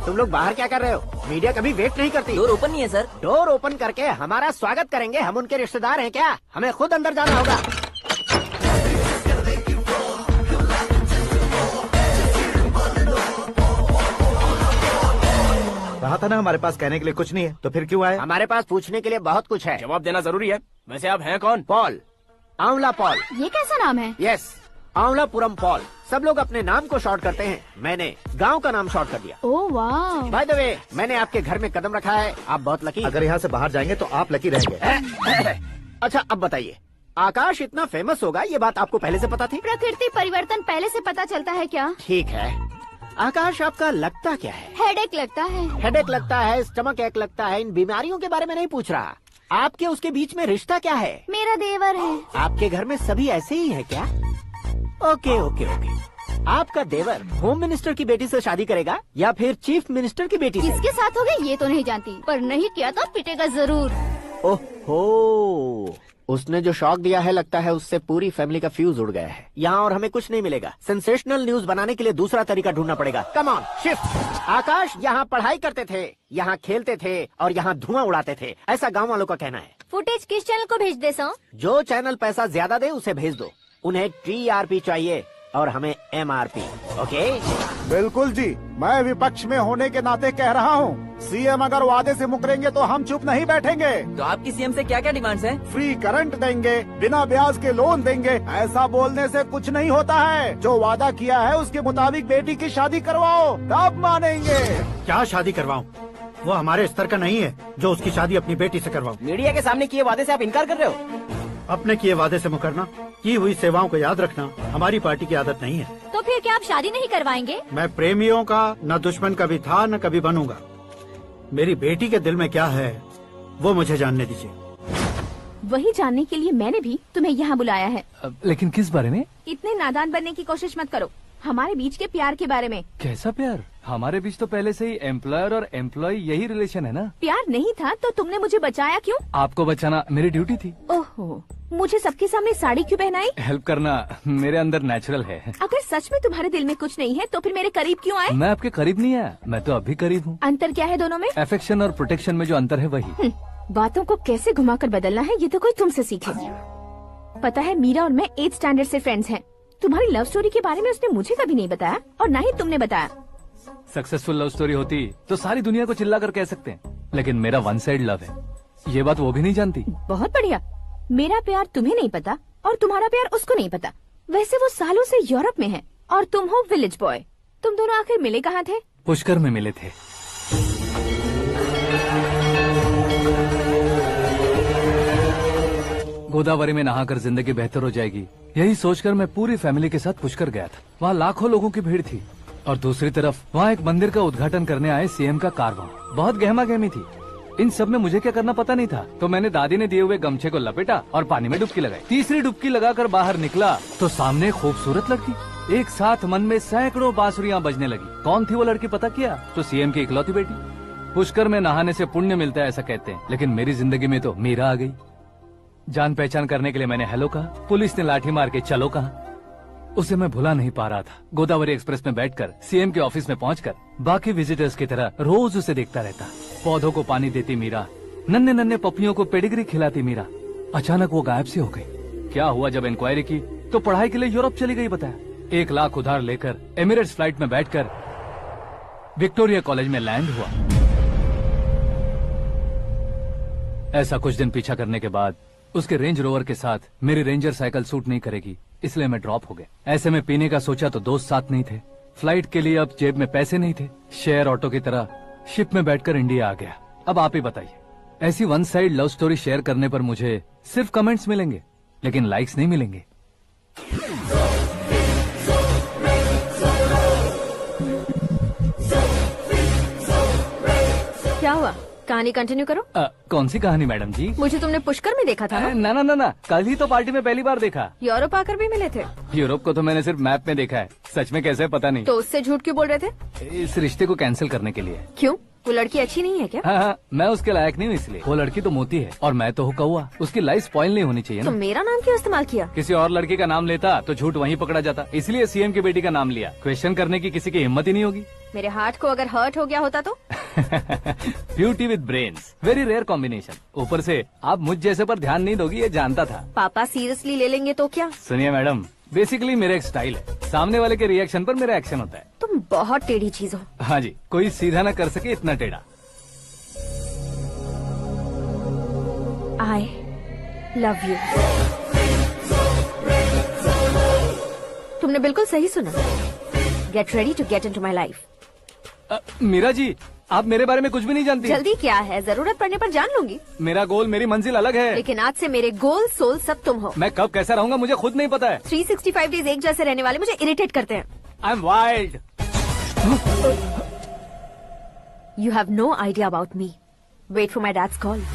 Speaker 9: तुम लोग बाहर क्या कर रहे हो? मीडिया कभी वेट नहीं करती।
Speaker 4: डोर ओपन नहीं है सर।
Speaker 9: डोर ओपन करके हमारा स्वागत करेंगे? हम उनके रिश्तेदार हैं क्या? हमें खुद अंदर जाना होगा।
Speaker 5: कहा था ना हमारे पास कहने के लिए कुछ नहीं है, तो फिर क्यों आए?
Speaker 9: हमारे पास पूछने के लिए बहुत कुछ है।
Speaker 10: जवाब देना जरूरी है। वैसे आप हैं कौन?
Speaker 9: पॉल, आंवला पॉल।
Speaker 7: ये कैसा नाम है?
Speaker 9: Yes, Aanwalapuram Paul. सब लोग अपने नाम को शॉर्ट करते हैं, मैंने गांव का नाम शॉर्ट कर दिया।
Speaker 7: ओह वाह।
Speaker 9: बाय द वे, मैंने आपके घर में कदम रखा है, आप बहुत लकी।
Speaker 5: अगर यहाँ से बाहर जाएंगे तो आप लकी रहेंगे।
Speaker 9: अच्छा अब बताइए, आकाश इतना फेमस होगा ये बात आपको पहले से पता थी?
Speaker 7: प्रकृति परिवर्तन पहले से पता चलता है क्या?
Speaker 9: ठीक है, आकाश आपका लगता क्या है?
Speaker 7: हेडेक लगता है।
Speaker 9: हेडेक लगता है, स्टमक एक लगता है, इन बीमारियों के बारे में नहीं पूछ रहा। आपके उसके बीच में रिश्ता क्या है?
Speaker 7: मेरा देवर है।
Speaker 9: आपके घर में सभी ऐसे ही है क्या? Okay okay okay. आपका देवर होम मिनिस्टर की बेटी से शादी करेगा या फिर चीफ मिनिस्टर की बेटी से?
Speaker 7: किसके साथ होगा ये तो नहीं जानती, पर नहीं किया तो पिटेगा जरूर।
Speaker 9: ओहो, उसने जो शॉक दिया है लगता है उससे पूरी फैमिली का फ्यूज उड़ गया है। यहाँ और हमें कुछ नहीं मिलेगा। सेंसेशनल न्यूज बनाने के लिए दूसरा तरीका ढूंढना पड़ेगा। Come on, shift. आकाश यहाँ पढ़ाई करते थे, यहाँ खेलते थे और यहाँ धुआं उड़ाते थे, ऐसा गाँव वालों का कहना है।
Speaker 7: फुटेज किस चैनल को भेज दे सो?
Speaker 9: जो चैनल पैसा ज्यादा दे उसे भेज दो। उन्हें TRP चाहिए और हमें MRP। ओके?
Speaker 2: बिल्कुल जी, मैं विपक्ष में होने के नाते कह रहा हूँ, सीएम अगर वादे से मुकरेंगे तो हम चुप नहीं बैठेंगे।
Speaker 4: तो आपकी सीएम से क्या क्या डिमांड्स हैं?
Speaker 2: फ्री करंट देंगे, बिना ब्याज के लोन देंगे। ऐसा बोलने से कुछ नहीं होता है। जो वादा किया है उसके मुताबिक बेटी की शादी करवाओ, तब मानेंगे।
Speaker 13: क्या शादी करवाऊं? वो हमारे स्तर का नहीं है जो उसकी शादी अपनी बेटी से करवाऊं।
Speaker 4: मीडिया के सामने किए वादे से आप इनकार कर रहे हो?
Speaker 13: अपने किए वादे से मुकरना, की हुई सेवाओं को याद रखना हमारी पार्टी की आदत नहीं है।
Speaker 7: तो फिर क्या आप शादी नहीं करवाएंगे?
Speaker 13: मैं प्रेमियों का न दुश्मन कभी था न कभी बनूंगा। मेरी बेटी के दिल में क्या है वो मुझे जानने दीजिए।
Speaker 6: वही जानने के लिए मैंने भी तुम्हें यहाँ बुलाया है।
Speaker 1: लेकिन किस बारे में?
Speaker 6: इतने नादान बनने की कोशिश मत करो। हमारे बीच के प्यार के बारे में।
Speaker 1: कैसा प्यार? हमारे बीच तो पहले से ही एम्प्लॉयर और एम्प्लॉय यही रिलेशन है ना।
Speaker 6: प्यार नहीं था तो तुमने मुझे बचाया क्यों?
Speaker 1: आपको बचाना मेरी ड्यूटी थी।
Speaker 6: ओहो, मुझे सबके सामने साड़ी क्यों पहनाई?
Speaker 1: हेल्प करना मेरे अंदर नेचुरल है।
Speaker 6: अगर सच में तुम्हारे दिल में कुछ नहीं है तो फिर मेरे करीब क्यों आए?
Speaker 1: मैं आपके करीब नहीं आया, मैं तो अभी करीब हूँ।
Speaker 6: अंतर क्या है दोनों में?
Speaker 1: अफेक्शन और प्रोटेक्शन में जो अंतर है वही।
Speaker 6: बातों को कैसे घुमाकर बदलना है ये तो कोई तुमसे सीखे। पता है, मीरा और मैं 8th स्टैंडर्ड से फ्रेंड्स हैं। तुम्हारी लव स्टोरी के बारे में उसने मुझे कभी नहीं बताया और ना ही तुमने बताया।
Speaker 1: सक्सेसफुल लव स्टोरी होती तो सारी दुनिया को चिल्ला कर कह सकते हैं, लेकिन मेरा वन साइड लव है, ये बात वो भी नहीं जानती।
Speaker 6: बहुत बढ़िया। मेरा प्यार तुम्हें नहीं पता और तुम्हारा प्यार उसको नहीं पता। वैसे वो सालों से यूरोप में है और तुम हो विलेज बॉय। तुम दोनों आखिर मिले कहाँ थे?
Speaker 1: पुष्कर में मिले थे। गोदावरी में नहाकर जिंदगी बेहतर हो जाएगी, यही सोचकर मैं पूरी फैमिली के साथ पुष्कर गया था। वहाँ लाखों लोगों की भीड़ थी और दूसरी तरफ वहाँ एक मंदिर का उद्घाटन करने आए सीएम का कारवां। बहुत गहमा गहमी थी। इन सब में मुझे क्या करना पता नहीं था, तो मैंने दादी ने दिए हुए गमछे को लपेटा और पानी में डुबकी लगाई। तीसरी डुबकी लगाकर बाहर निकला तो सामने खूबसूरत लड़की। एक साथ मन में सैकड़ों बांसुरियां बजने लगी। कौन थी वो लड़की पता किया? तो सीएम की इकलौती बेटी। पुष्कर में नहाने से पुण्य मिलता है ऐसा कहते हैं, लेकिन मेरी जिंदगी में तो मीरा आ गई। जान पहचान करने के लिए मैंने हेलो कहा, पुलिस ने लाठी मार के चलो कहा। उसे मैं भुला नहीं पा रहा था। गोदावरी एक्सप्रेस में बैठकर सीएम के ऑफिस में पहुंचकर बाकी विजिटर्स की तरह रोज उसे देखता रहता। पौधों को पानी देती मीरा, नन्हे नन्हे पपियों को पेडिग्री खिलाती मीरा। अचानक वो गायब सी हो गई। क्या हुआ? जब इंक्वायरी की तो पढ़ाई के लिए यूरोप चली गई बताया। 1 लाख उधार लेकर एमिरेट्स फ्लाइट में बैठकर विक्टोरिया कॉलेज में लैंड हुआ। ऐसा कुछ दिन पीछा करने के बाद उसके रेंज रोवर के साथ मेरी रेंजर साइकिल सूट नहीं करेगी, इसलिए मैं ड्रॉप हो गया। ऐसे में पीने का सोचा तो दोस्त साथ नहीं थे, फ्लाइट के लिए अब जेब में पैसे नहीं थे, शेयर ऑटो की तरह शिप में बैठकर इंडिया आ गया। अब आप ही बताइए, ऐसी one side love story share करने पर मुझे सिर्फ कमेंट्स मिलेंगे लेकिन लाइक्स नहीं मिलेंगे।
Speaker 7: क्या हुआ, कहानी कंटिन्यू करो।
Speaker 1: कौन सी कहानी मैडम जी?
Speaker 7: मुझे तुमने पुष्कर में देखा था ना?
Speaker 1: ना, कल ही तो पार्टी में पहली बार देखा।
Speaker 7: यूरोप आकर भी मिले थे?
Speaker 1: यूरोप को तो मैंने सिर्फ मैप में देखा है, सच में कैसे पता नहीं।
Speaker 7: तो उससे झूठ क्यों बोल रहे थे?
Speaker 1: इस रिश्ते को कैंसिल करने के लिए।
Speaker 7: क्यों, वो लड़की अच्छी नहीं है क्या?
Speaker 1: हाँ, मैं उसके लायक नहीं हूँ इसलिए। वो लड़की तो मोती है और मैं तो हूँ कौवा, उसकी लाइफ स्पॉइल नहीं होनी चाहिए
Speaker 7: तो
Speaker 1: ना।
Speaker 7: मेरा नाम क्यों इस्तेमाल किया?
Speaker 1: किसी और लड़की का नाम लेता तो झूठ वहीं पकड़ा जाता, इसलिए सीएम की बेटी का नाम लिया। क्वेश्चन करने की किसी की हिम्मत ही नहीं होगी।
Speaker 7: मेरे हार्ट को अगर हर्ट हो गया होता तो?
Speaker 1: Beauty with brains, very rare combination. ऊपर से आप मुझ जैसे पर ध्यान नहीं दोगी ये जानता था।
Speaker 7: पापा सीरियसली ले लेंगे तो क्या?
Speaker 1: सुनिए मैडम, बेसिकली मेरा एक स्टाइल है, सामने वाले के रिएक्शन पर मेरा एक्शन होता है।
Speaker 7: तुम बहुत टेढ़ी चीज हो।
Speaker 1: हाँ जी, कोई सीधा न कर सके इतना टेढ़ा।
Speaker 7: I love you। तुमने बिल्कुल सही सुना। Get ready to get into my life।
Speaker 1: Meera ji, आप मेरे बारे में कुछ भी नहीं जानती।
Speaker 7: जल्दी क्या है, जरूरत पड़ने पर जान लूंगी।
Speaker 1: मेरा गोल, मेरी मंजिल अलग है।
Speaker 7: लेकिन आज से मेरे गोल सोल सब तुम हो।
Speaker 1: मैं कब कैसा रहूंगा मुझे खुद नहीं पता है।
Speaker 7: 365 डेज एक जैसे रहने वाले मुझे इरिटेट करते हैं।
Speaker 1: I'm wild।
Speaker 7: You have no idea about me। Wait for my dad's call।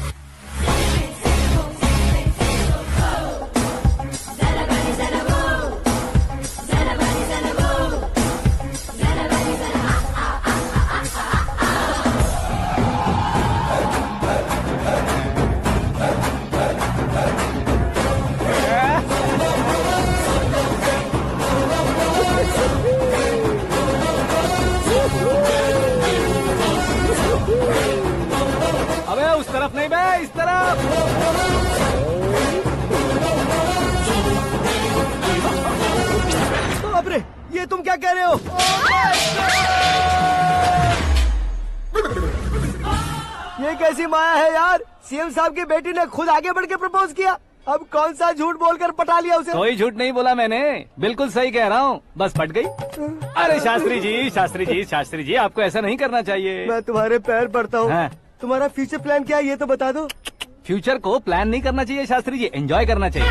Speaker 1: अबे उस तरफ नहीं बे, इस तरफ।
Speaker 12: बाप रे, ये तुम क्या कह रहे हो? ये कैसी माया है यार? सीएम साहब की बेटी ने खुद आगे बढ़ के प्रपोज किया, अब कौन सा झूठ बोलकर पटा लिया उसे?
Speaker 1: कोई झूठ नहीं बोला मैंने, बिल्कुल सही कह रहा हूँ, बस पट गई। अरे शास्त्री जी, आपको ऐसा नहीं करना चाहिए।
Speaker 12: मैं तुम्हारे पैर पड़ता हूँ।
Speaker 1: हाँ।
Speaker 12: तुम्हारा फ्यूचर प्लान क्या है ये तो बता दो।
Speaker 1: फ्यूचर को प्लान नहीं करना चाहिए शास्त्री जी, एंजॉय करना चाहिए।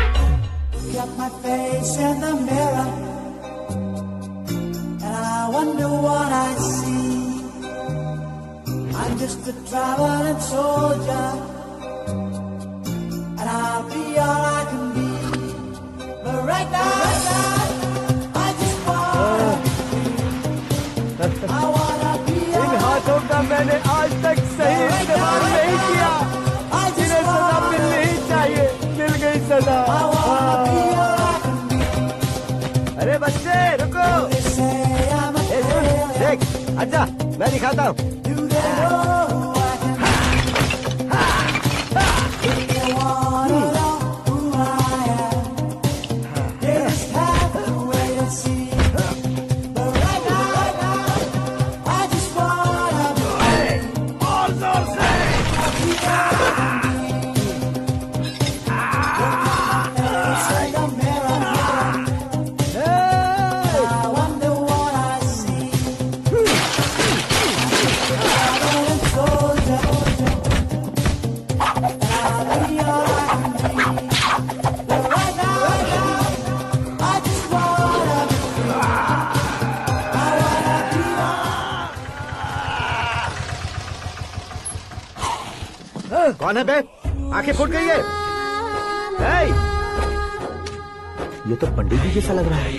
Speaker 14: I'm just a traveling soldier, and I'll be all I can be. But right now, I just wanna be.
Speaker 12: इन हाथों का मैंने आज तक सही इस्तेमाल नहीं किया, इन्हें सजा मिलनी ही चाहिए। मिल गई सजा। अरे बच्चे रुको, देख अच्छा मैं दिखाता हूँ।
Speaker 5: कौन है बे? आंखें फूट गई है। ये तो पंडित जी जैसा लग रहा है।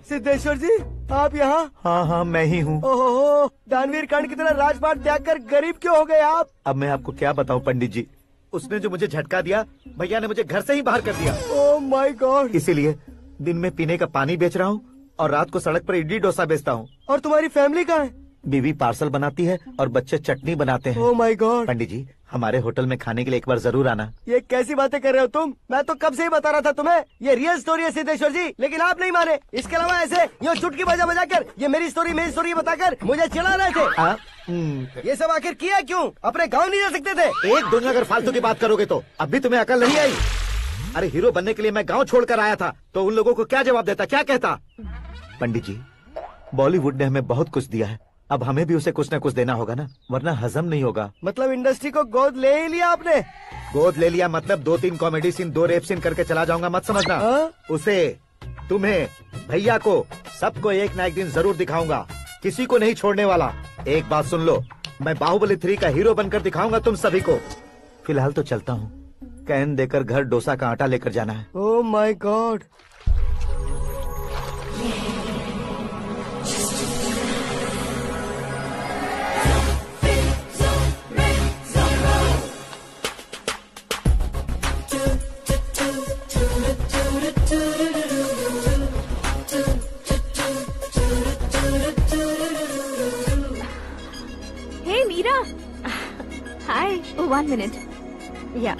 Speaker 12: सिद्धेश्वर जी आप यहाँ?
Speaker 5: हाँ मैं ही हूँ।
Speaker 12: ओहो, दानवीर कर्ण की तरह राजपाट त्याग कर गरीब क्यों हो गए आप?
Speaker 5: अब मैं आपको क्या बताऊँ पंडित जी, उसने जो मुझे झटका दिया, भैया ने मुझे घर से ही बाहर कर दिया।
Speaker 12: ओह माय गॉड।
Speaker 5: इसीलिए दिन में पीने का पानी बेच रहा हूँ और रात को सड़क पर इडली डोसा बेचता हूँ।
Speaker 12: और तुम्हारी फैमिली कहाँ है?
Speaker 5: बीवी पार्सल बनाती है और बच्चे चटनी बनाते हैं।
Speaker 12: ओह माय गॉड।
Speaker 5: पंडित जी, हमारे होटल में खाने के लिए एक बार जरूर आना।
Speaker 12: ये कैसी बातें कर रहे हो तुम? मैं तो कब से ही बता रहा था तुम्हें, ये रियल स्टोरी है सिद्धेश्वर जी, लेकिन आप नहीं माने। इसके अलावा ऐसे ये चुटकी बजा बजा कर ये मेरी स्टोरी बताकर मुझे चिढ़ा रहे थे। ये सब आखिर किया क्यों? अपने गाँव नहीं जा सकते थे?
Speaker 5: एक दिन अगर फालतू की बात करोगे तो अब भी तुम्हें अकल नहीं आई? अरे हीरो बनने के लिए मैं गांव छोड़कर आया था तो उन लोगों को क्या जवाब देता, क्या कहता? पंडित जी, बॉलीवुड ने हमें बहुत कुछ दिया है, अब हमें भी उसे कुछ न कुछ देना होगा ना, वरना हजम नहीं होगा।
Speaker 12: मतलब इंडस्ट्री को गोद ले ही लिया आपने?
Speaker 5: गोद ले लिया मतलब 2-3 कॉमेडी सीन 2 रेप सीन करके चला जाऊंगा मत समझना। उसे, तुम्हें, भैया को, सबको एक ना एक दिन जरूर दिखाऊंगा, किसी को नहीं छोड़ने वाला। एक बात सुन लो, मैं बाहुबली 3 का हीरो बनकर दिखाऊंगा तुम सभी को। फिलहाल तो चलता हूँ, कैन देकर घर डोसा का आटा लेकर जाना है।
Speaker 12: Oh my god.
Speaker 6: Hey Meera, hi. 1 minute. या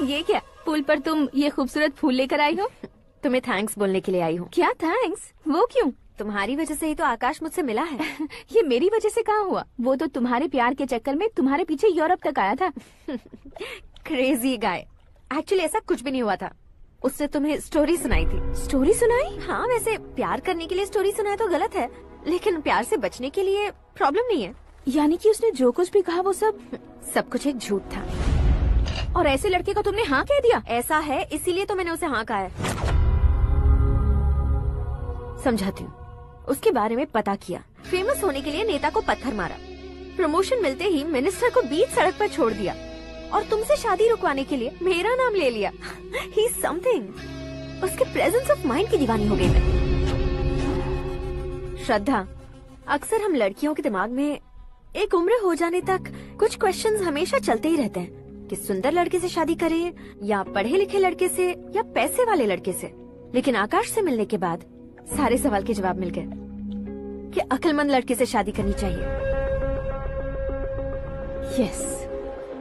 Speaker 6: ये क्या, पुल पर तुम ये खूबसूरत फूल लेकर आई हो?
Speaker 7: तुम्हें थैंक्स बोलने के लिए आई हूँ।
Speaker 6: क्या थैंक्स? वो क्यों?
Speaker 7: तुम्हारी वजह से ही तो आकाश मुझसे मिला है।
Speaker 6: ये मेरी वजह से कहाँ हुआ? वो तो तुम्हारे प्यार के चक्कर में तुम्हारे पीछे यूरोप तक आया था।
Speaker 7: Crazy guy. एक्चुअली ऐसा कुछ भी नहीं हुआ था, उसने तुम्हें स्टोरी सुनाई थी।
Speaker 6: स्टोरी सुनाई?
Speaker 7: हाँ, वैसे प्यार करने के लिए स्टोरी सुनाए तो गलत है, लेकिन प्यार से बचने के लिए प्रॉब्लम नहीं है।
Speaker 6: यानी कि उसने जो कुछ भी कहा वो सब
Speaker 7: कुछ एक झूठ था।
Speaker 6: और ऐसे लड़के को तुमने हाँ कह दिया?
Speaker 7: ऐसा है, इसीलिए तो मैंने उसे हाँ कहा है। समझाती हूँ। उसके बारे में पता किया, फेमस होने के लिए नेता को पत्थर मारा, प्रमोशन मिलते ही मिनिस्टर को बीच सड़क पर छोड़ दिया, और तुमसे शादी रुकवाने के लिए मेरा नाम ले लिया। He is something. उसके प्रेजेंस ऑफ माइंड की दीवानी हो गई मैं। श्रद्धा, अक्सर हम लड़कियों के दिमाग में एक उम्र हो जाने तक कुछ क्वेश्चंस हमेशा चलते ही रहते हैं कि सुंदर लड़के से शादी करें या पढ़े लिखे लड़के से या पैसे वाले लड़के से। लेकिन आकाश से मिलने के बाद सारे सवाल के जवाब मिल गए कि अक्लमंद लड़के से शादी करनी चाहिए।
Speaker 6: यस,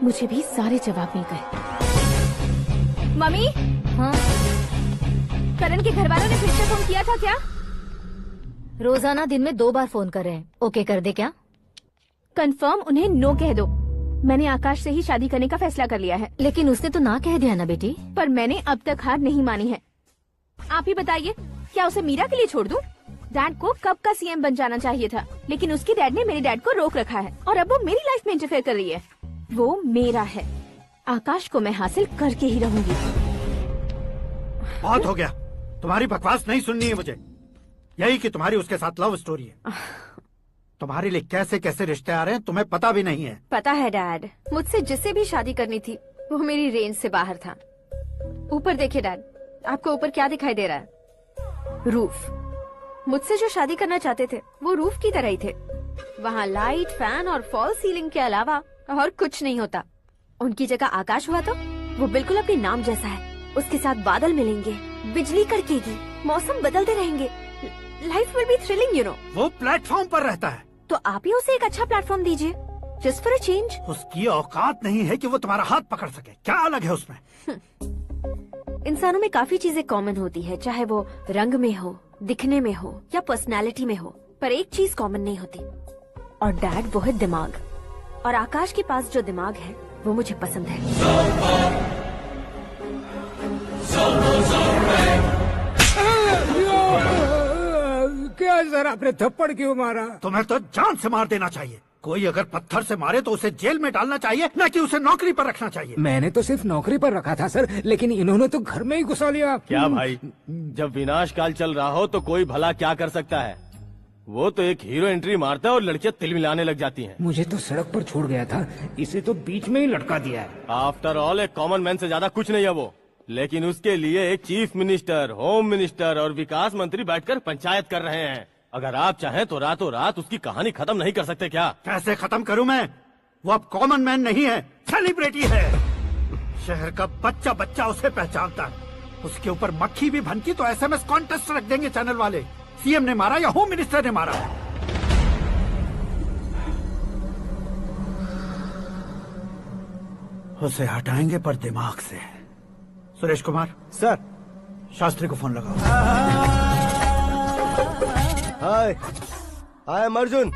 Speaker 6: मुझे भी सारे जवाब मिल गए। मम्मी,
Speaker 7: हाँ?
Speaker 6: करण के घर वालों ने फिर से फोन किया था क्या?
Speaker 7: रोजाना दिन में 2 बार फोन कर रहे हैं। ओके कर दे क्या?
Speaker 6: कंफर्म उन्हें नो कह दो। मैंने आकाश से ही शादी करने का फैसला कर लिया है।
Speaker 7: लेकिन उसने तो ना कह दिया ना बेटी।
Speaker 6: पर मैंने अब तक हार नहीं मानी है। आप ही बताइए, क्या उसे मीरा के लिए छोड़ दूं? डैड को कब का सीएम बन जाना चाहिए था, लेकिन उसके डैड ने मेरे डैड को रोक रखा है और अब वो मेरी लाइफ में इंटरफेयर कर रही है। वो मेरा है, आकाश को मैं हासिल करके ही रहूंगी।
Speaker 13: बहुत हो गया, तुम्हारी बकवास नहीं सुननी है मुझे। यही कि तुम्हारी उसके साथ लव स्टोरी है। तुम्हारे लिए कैसे कैसे रिश्ते आ रहे हैं तुम्हें पता भी नहीं है।
Speaker 7: पता है डैड, मुझसे जिससे भी शादी करनी थी वो मेरी रेंज से बाहर था। ऊपर देखिए डैड, आपको ऊपर क्या दिखाई दे रहा है? रूफ। मुझसे जो शादी करना चाहते थे वो रूफ की तरह ही थे। वहाँ लाइट, फैन और फॉल सीलिंग के अलावा और कुछ नहीं होता। उनकी जगह आकाश हुआ तो वो बिल्कुल अपने नाम जैसा है। उसके साथ बादल मिलेंगे, बिजली कड़केगी, मौसम बदलते रहेंगे, life will be thrilling you know.
Speaker 13: वो प्लेटफॉर्म पर रहता है
Speaker 7: तो आप ही उसे एक अच्छा प्लेटफॉर्म दीजिए, जस्ट फॉर अ चेंज।
Speaker 13: उसकी औकात नहीं है कि वो तुम्हारा हाथ पकड़ सके। क्या अलग है उसमें?
Speaker 7: इंसानों में काफी चीजें कॉमन होती है, चाहे वो रंग में हो, दिखने में हो या पर्सनालिटी में हो, पर एक चीज कॉमन नहीं होती, और डैड वो है दिमाग। और आकाश के पास जो दिमाग है वो मुझे पसंद है।
Speaker 8: क्या सर, आपने थप्पड़ क्यों मारा?
Speaker 13: तुम्हें तो जान से मार देना चाहिए। कोई अगर पत्थर से मारे तो उसे जेल में डालना चाहिए, न कि उसे नौकरी पर रखना चाहिए।
Speaker 8: मैंने तो सिर्फ नौकरी पर रखा था सर, लेकिन इन्होंने तो घर में ही घुसा लिया।
Speaker 10: क्या भाई, जब विनाश काल चल रहा हो तो कोई भला क्या कर सकता है? वो तो एक हीरो एंट्री मारता है और लड़कियां तिल मिलाने लग जाती हैं।
Speaker 8: मुझे तो सड़क पर छोड़ गया था, इसे तो बीच में ही लटका दिया है।
Speaker 10: आफ्टर ऑल एक कॉमन मैन से ज्यादा कुछ नहीं है वो, लेकिन उसके लिए एक चीफ मिनिस्टर, होम मिनिस्टर और विकास मंत्री बैठकर पंचायत कर रहे हैं। अगर आप चाहें तो रातों रात उसकी कहानी खत्म नहीं कर सकते क्या?
Speaker 13: कैसे खत्म करूं मैं? वो अब कॉमन मैन नहीं है, सेलिब्रिटी है। शहर का बच्चा बच्चा उसे पहचानता है। उसके ऊपर मक्खी भी भनकी तो SMS कॉन्टेस्ट रख देंगे चैनल वाले। सीएम ने मारा या होम मिनिस्टर ने मारा? उसे हटाएंगे पर दिमाग से। सुरेश कुमार
Speaker 2: सर,
Speaker 13: शास्त्री को फोन लगाओ।
Speaker 12: Hi, I am Arjun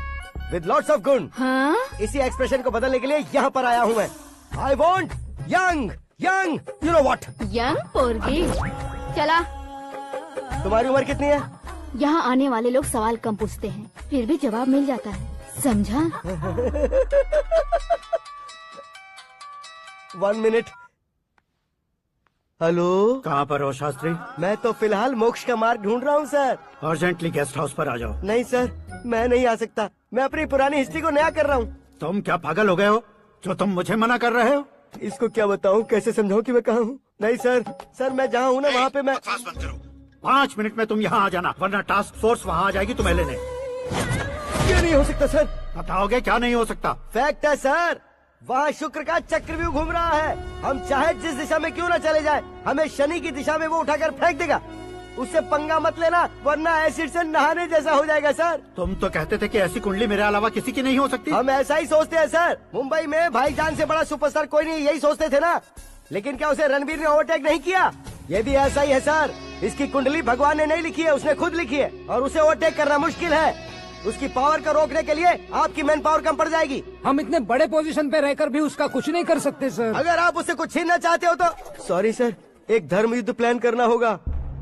Speaker 12: with lots of गुण।
Speaker 7: हाँ?
Speaker 12: इसी एक्सप्रेशन को बदलने के लिए यहाँ पर आया हूँ मैं। I want young young, you know what?
Speaker 7: Young पोरगी। चला।
Speaker 12: तुम्हारी उम्र कितनी है?
Speaker 7: यहाँ आने वाले लोग सवाल कम पूछते हैं, फिर भी जवाब मिल जाता है, समझा?
Speaker 12: 1 मिनट। हेलो,
Speaker 13: कहाँ पर हो शास्त्री?
Speaker 12: मैं तो फिलहाल मोक्ष का मार्ग ढूंढ रहा हूँ सर।
Speaker 13: अर्जेंटली गेस्ट हाउस पर आ जाओ।
Speaker 12: नहीं सर, मैं नहीं आ सकता। मैं अपनी पुरानी हिस्ट्री को नया कर रहा हूँ।
Speaker 13: तुम क्या पागल हो गए हो जो तुम मुझे मना कर रहे हो?
Speaker 12: इसको क्या बताऊँ, कैसे समझाऊँ कि मैं कहाँ हूँ? नहीं सर, सर मैं जहाँ हूँ ना वहाँ पे मैं।
Speaker 13: 5 मिनट में तुम यहाँ आ जाना, वरना टास्क फोर्स वहाँ आ जाएगी तुम्हें लेने।
Speaker 12: क्यों नहीं हो सकता सर?
Speaker 13: बताओगे क्या नहीं हो सकता?
Speaker 12: फैक्ट है सर, वहाँ शुक्र का चक्रव्यूह घूम रहा है। हम चाहे जिस दिशा में क्यों न चले जाए, हमें शनि की दिशा में वो उठाकर फेंक देगा। उससे पंगा मत लेना, वरना एसिड से नहाने जैसा हो जाएगा सर।
Speaker 13: तुम तो कहते थे कि ऐसी कुंडली मेरे अलावा किसी की नहीं हो सकती।
Speaker 12: हम ऐसा ही सोचते हैं सर। मुंबई में भाईजान से बड़ा सुपरस्टार कोई नहीं, यही सोचते थे ना। लेकिन क्या उसे रणबीर ने ओवरटेक नहीं किया? ये भी ऐसा ही है सर। इसकी कुंडली भगवान ने नहीं लिखी है, उसने खुद लिखी है, और उसे ओवरटेक करना मुश्किल है। उसकी पावर को रोकने के लिए आपकी मैन पावर कम पड़ जाएगी।
Speaker 8: हम इतने बड़े पोजीशन पे रहकर भी उसका कुछ नहीं कर सकते सर।
Speaker 12: अगर आप उससे कुछ छीनना चाहते हो तो सॉरी सर, एक धर्म युद्ध प्लान करना होगा।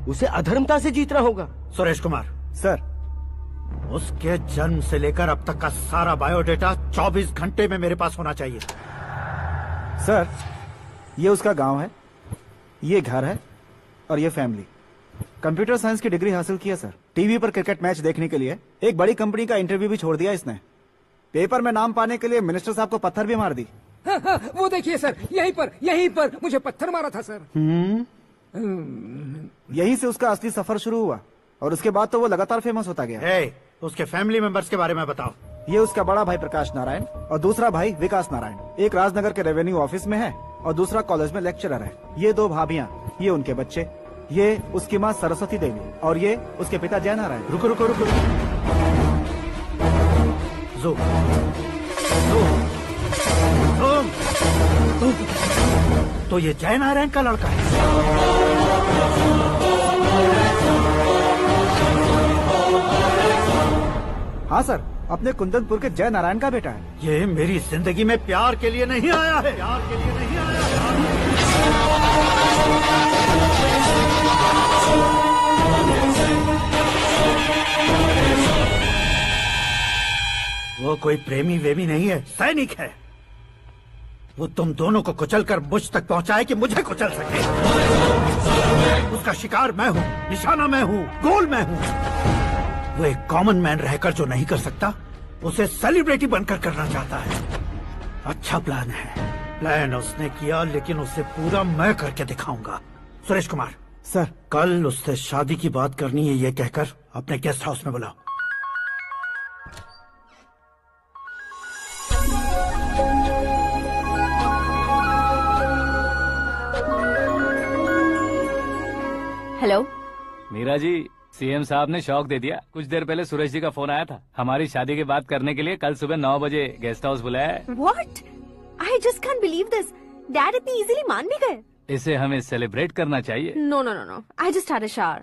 Speaker 12: उसे अधर्मता से जीतना होगा।
Speaker 13: सुरेश कुमार
Speaker 2: सर,
Speaker 13: उसके जन्म से लेकर अब तक का सारा बायोडेटा 24 घंटे में मेरे पास होना चाहिए।
Speaker 2: सर, ये उसका गांव है, ये घर है और ये फैमिली। कंप्यूटर साइंस की डिग्री हासिल किया सर। टीवी पर क्रिकेट मैच देखने के लिए एक बड़ी कंपनी का इंटरव्यू भी छोड़ दिया इसने। पेपर में नाम पाने के लिए मिनिस्टर साहब को पत्थर भी मार दी।
Speaker 8: वो देखिए सर, यहीं पर मुझे पत्थर मारा था सर।
Speaker 2: यहीं से उसका असली सफर शुरू हुआ और उसके बाद तो वो लगातार फेमस होता गया।
Speaker 13: उसके फैमिली मेंबर्स के बारे में बताओ।
Speaker 2: ये उसका बड़ा भाई प्रकाश नारायण और दूसरा भाई विकास नारायण। एक राजनगर के रेवेन्यू ऑफिस में है और दूसरा कॉलेज में लेक्चरर है। ये 2 भाभियां, ये उनके बच्चे, ये उसकी माँ सरस्वती देवी और ये उसके पिता जय नारायण।
Speaker 13: रुको रुको रुको, तो ये जय नारायण का लड़का है।
Speaker 2: हाँ सर, अपने कुंदनपुर के जय नारायण का बेटा है।
Speaker 13: ये मेरी जिंदगी में प्यार के लिए नहीं आया है, प्यार के लिए नहीं आया है। वो कोई प्रेमी वेमी नहीं है, सैनिक है। वो तुम दोनों को कुचलकर मुझ तक पहुंचाए कि मुझे कुचल सके। उसका शिकार मैं हूँ, निशाना मैं हूँ, गोल मैं हूँ। वो एक कॉमन मैन रहकर जो नहीं कर सकता, उसे सेलिब्रिटी बनकर करना चाहता है। अच्छा प्लान है। प्लान उसने किया, लेकिन उसे पूरा मैं करके दिखाऊंगा। सुरेश कुमार
Speaker 2: सर,
Speaker 13: कल उससे शादी की बात करनी है, ये कहकर अपने गेस्ट हाउस में बुलाओ।
Speaker 7: हेलो
Speaker 1: मीरा जी, सीएम साहब ने शौक दे दिया। कुछ देर पहले सुरेश जी का फोन आया था, हमारी शादी की बात करने के लिए कल सुबह 9 बजे गेस्ट हाउस बुलाया है।
Speaker 6: What? I just can't believe this. Dad इतनी इजीली मान भी गए।
Speaker 1: इसे हमें सेलिब्रेट करना चाहिए।
Speaker 6: No, no, no, no. I just had a shower.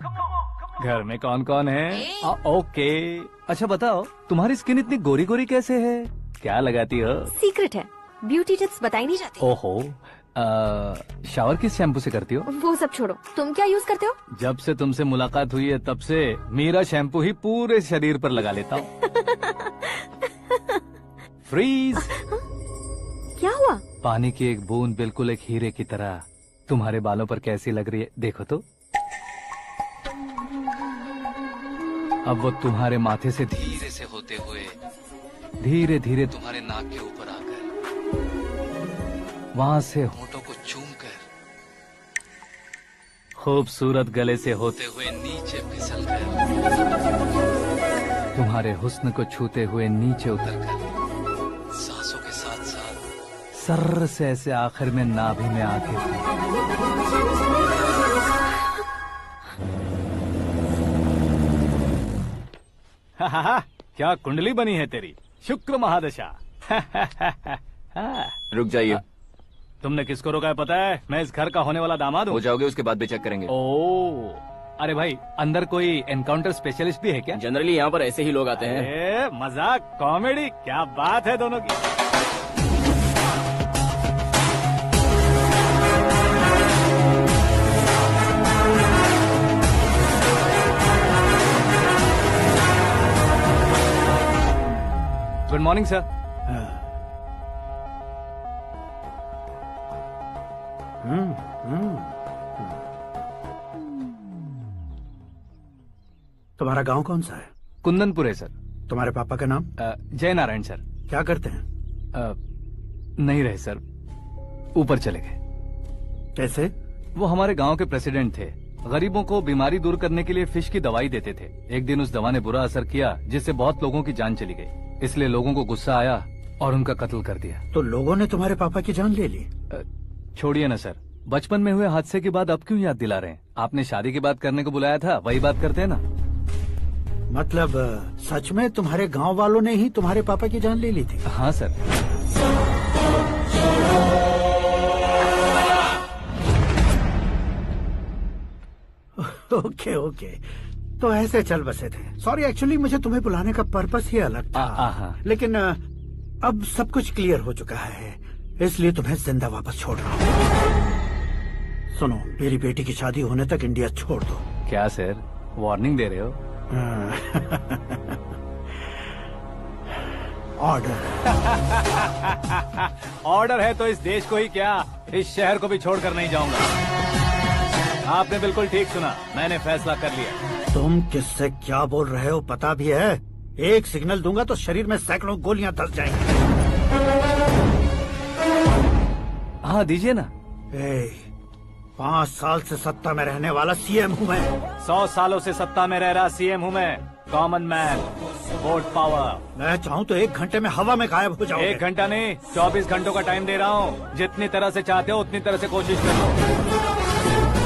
Speaker 1: घर में कौन कौन है? ओके। अच्छा बताओ, तुम्हारी स्किन इतनी गोरी गोरी कैसे है? क्या लगाती हो?
Speaker 6: सीक्रेट है, ब्यूटी टिप्स बताई नहीं जाती।
Speaker 1: ओहो, शावर किस शैम्पू से करती हो?
Speaker 6: वो सब छोड़ो, तुम क्या यूज करते हो?
Speaker 1: जब से तुमसे मुलाकात हुई है तब से मीरा शैम्पू ही पूरे शरीर पर लगा लेता हूँ। फ्रीज।
Speaker 6: क्या हुआ?
Speaker 1: पानी की एक बूंद बिल्कुल एक हीरे की तरह तुम्हारे बालों पर कैसी लग रही है, देखो तो। अब वो तुम्हारे माथे से धीरे धीरे धीरे तुम्हारे नाक के ऊपर आकर वहां से होठों को चूमकर खूबसूरत गले से होते हुए नीचे फिसलकर तुम्हारे हुस्न को छूते हुए नीचे उतरकर सांसों के साथ साथ सर्र से ऐसे आखिर में नाभि में आके क्या कुंडली बनी है तेरी, शुक्र महादशा।
Speaker 3: रुक जाइए।
Speaker 1: तुमने किसको रोका है पता है? मैं इस घर का होने वाला दामाद हूँ।
Speaker 3: हो जाओगे उसके बाद भी चेक करेंगे।
Speaker 1: ओ, अरे भाई अंदर कोई एनकाउंटर स्पेशलिस्ट भी है क्या?
Speaker 3: जनरली यहाँ पर ऐसे ही लोग आते हैं।
Speaker 1: मजाक कॉमेडी, क्या बात है दोनों की। Good morning sir.
Speaker 13: तुम्हारा गांव कौन सा है?
Speaker 1: कुंदनपुर है सर।
Speaker 13: तुम्हारे पापा का नाम?
Speaker 1: जय नारायण सर।
Speaker 13: क्या करते हैं?
Speaker 1: नहीं रहे सर, ऊपर चले गए।
Speaker 13: कैसे?
Speaker 1: वो हमारे गांव के प्रेसिडेंट थे। गरीबों को बीमारी दूर करने के लिए फिश की दवाई देते थे। एक दिन उस दवा ने बुरा असर किया जिससे बहुत लोगों की जान चली गई। इसलिए लोगों को गुस्सा आया और उनका कत्ल कर दिया।
Speaker 13: तो लोगों ने तुम्हारे पापा की जान ले ली?
Speaker 1: छोड़िए ना सर, बचपन में हुए हादसे के बाद अब क्यों याद दिला रहे हैं? आपने शादी की बात करने को बुलाया था, वही बात करते हैं ना।
Speaker 13: मतलब सच में तुम्हारे गांव वालों ने ही तुम्हारे पापा की जान ले ली थी?
Speaker 1: हाँ सर।
Speaker 13: ओके ओके, तो ऐसे चल बसे थे। सॉरी, एक्चुअली मुझे तुम्हें बुलाने का पर्पस ही अलग था। लेकिन अब सब कुछ क्लियर हो चुका है, इसलिए तुम्हें जिंदा वापस छोड़ रहा हूँ। सुनो, मेरी बेटी की शादी होने तक इंडिया छोड़ दो।
Speaker 1: क्या सर, वार्निंग दे रहे हो?
Speaker 13: ऑर्डर।
Speaker 1: ऑर्डर है तो इस देश को ही क्या, इस शहर को भी छोड़कर नहीं जाऊंगा। आपने बिल्कुल ठीक सुना, मैंने फैसला कर लिया।
Speaker 13: तुम किससे क्या बोल रहे हो पता भी है? एक सिग्नल दूंगा तो शरीर में सैकड़ों गोलियां धस जाएंगी।
Speaker 1: हाँ दीजिए ना।
Speaker 13: 5 साल से सत्ता में रहने वाला सीएम हूँ मैं।
Speaker 1: 100 सालों से सत्ता में रह रहा सीएम हूँ मैं। Common man, vote power.
Speaker 13: मैं चाहूँ तो 1 घंटे में हवा में गायब हो जाऊँ।
Speaker 1: 1 घंटा नहीं, 24 घंटों का टाइम दे रहा हूँ। जितनी तरह से चाहते हो उतनी तरह से कोशिश करो।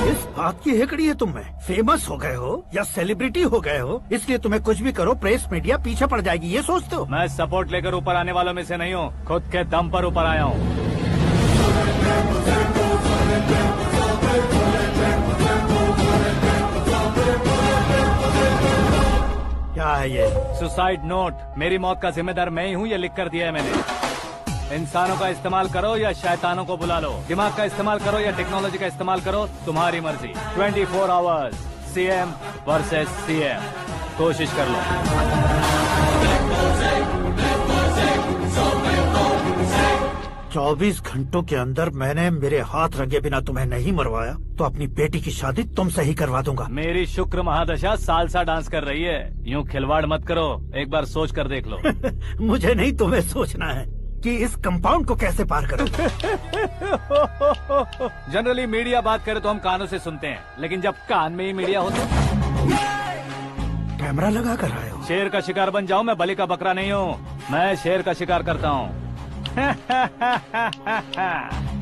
Speaker 13: इस बात की हेकड़ी है तुम में। फेमस हो गए हो या सेलिब्रिटी हो गए हो, इसलिए तुम्हें कुछ भी करो प्रेस मीडिया पीछे पड़ जाएगी, ये सोचते हो?
Speaker 1: मैं सपोर्ट लेकर ऊपर आने वालों में से नहीं हूँ, खुद के दम पर ऊपर आया हूँ।
Speaker 13: क्या है ये?
Speaker 1: Suicide note. मेरी मौत का जिम्मेदार मैं ही हूँ, ये लिख कर दिया है मैंने। इंसानों का इस्तेमाल करो या शैतानों को बुला लो, दिमाग का इस्तेमाल करो या टेक्नोलॉजी का इस्तेमाल करो, तुम्हारी मर्जी। 24 आवर्स, सीएम वर्सेस सीएम, कोशिश कर लो।
Speaker 13: 24 घंटों के अंदर मैंने मेरे हाथ रंगे बिना तुम्हें नहीं मरवाया तो अपनी बेटी की शादी तुमसे ही करवा दूंगा।
Speaker 1: मेरी शुक्र महादशा सालसा डांस कर रही है, यूँ खिलवाड़ मत करो, एक बार सोच कर देख लो।
Speaker 13: मुझे नहीं, तुम्हें सोचना है कि इस कंपाउंड को कैसे पार करूं।
Speaker 1: जनरली मीडिया बात करे तो हम कानों से सुनते हैं, लेकिन जब कान में ही मीडिया हो तो
Speaker 13: कैमरा लगा कर आए हो।
Speaker 1: शेर का शिकार बन जाऊं, मैं बलि का बकरा नहीं हूँ, मैं शेर का शिकार करता हूँ।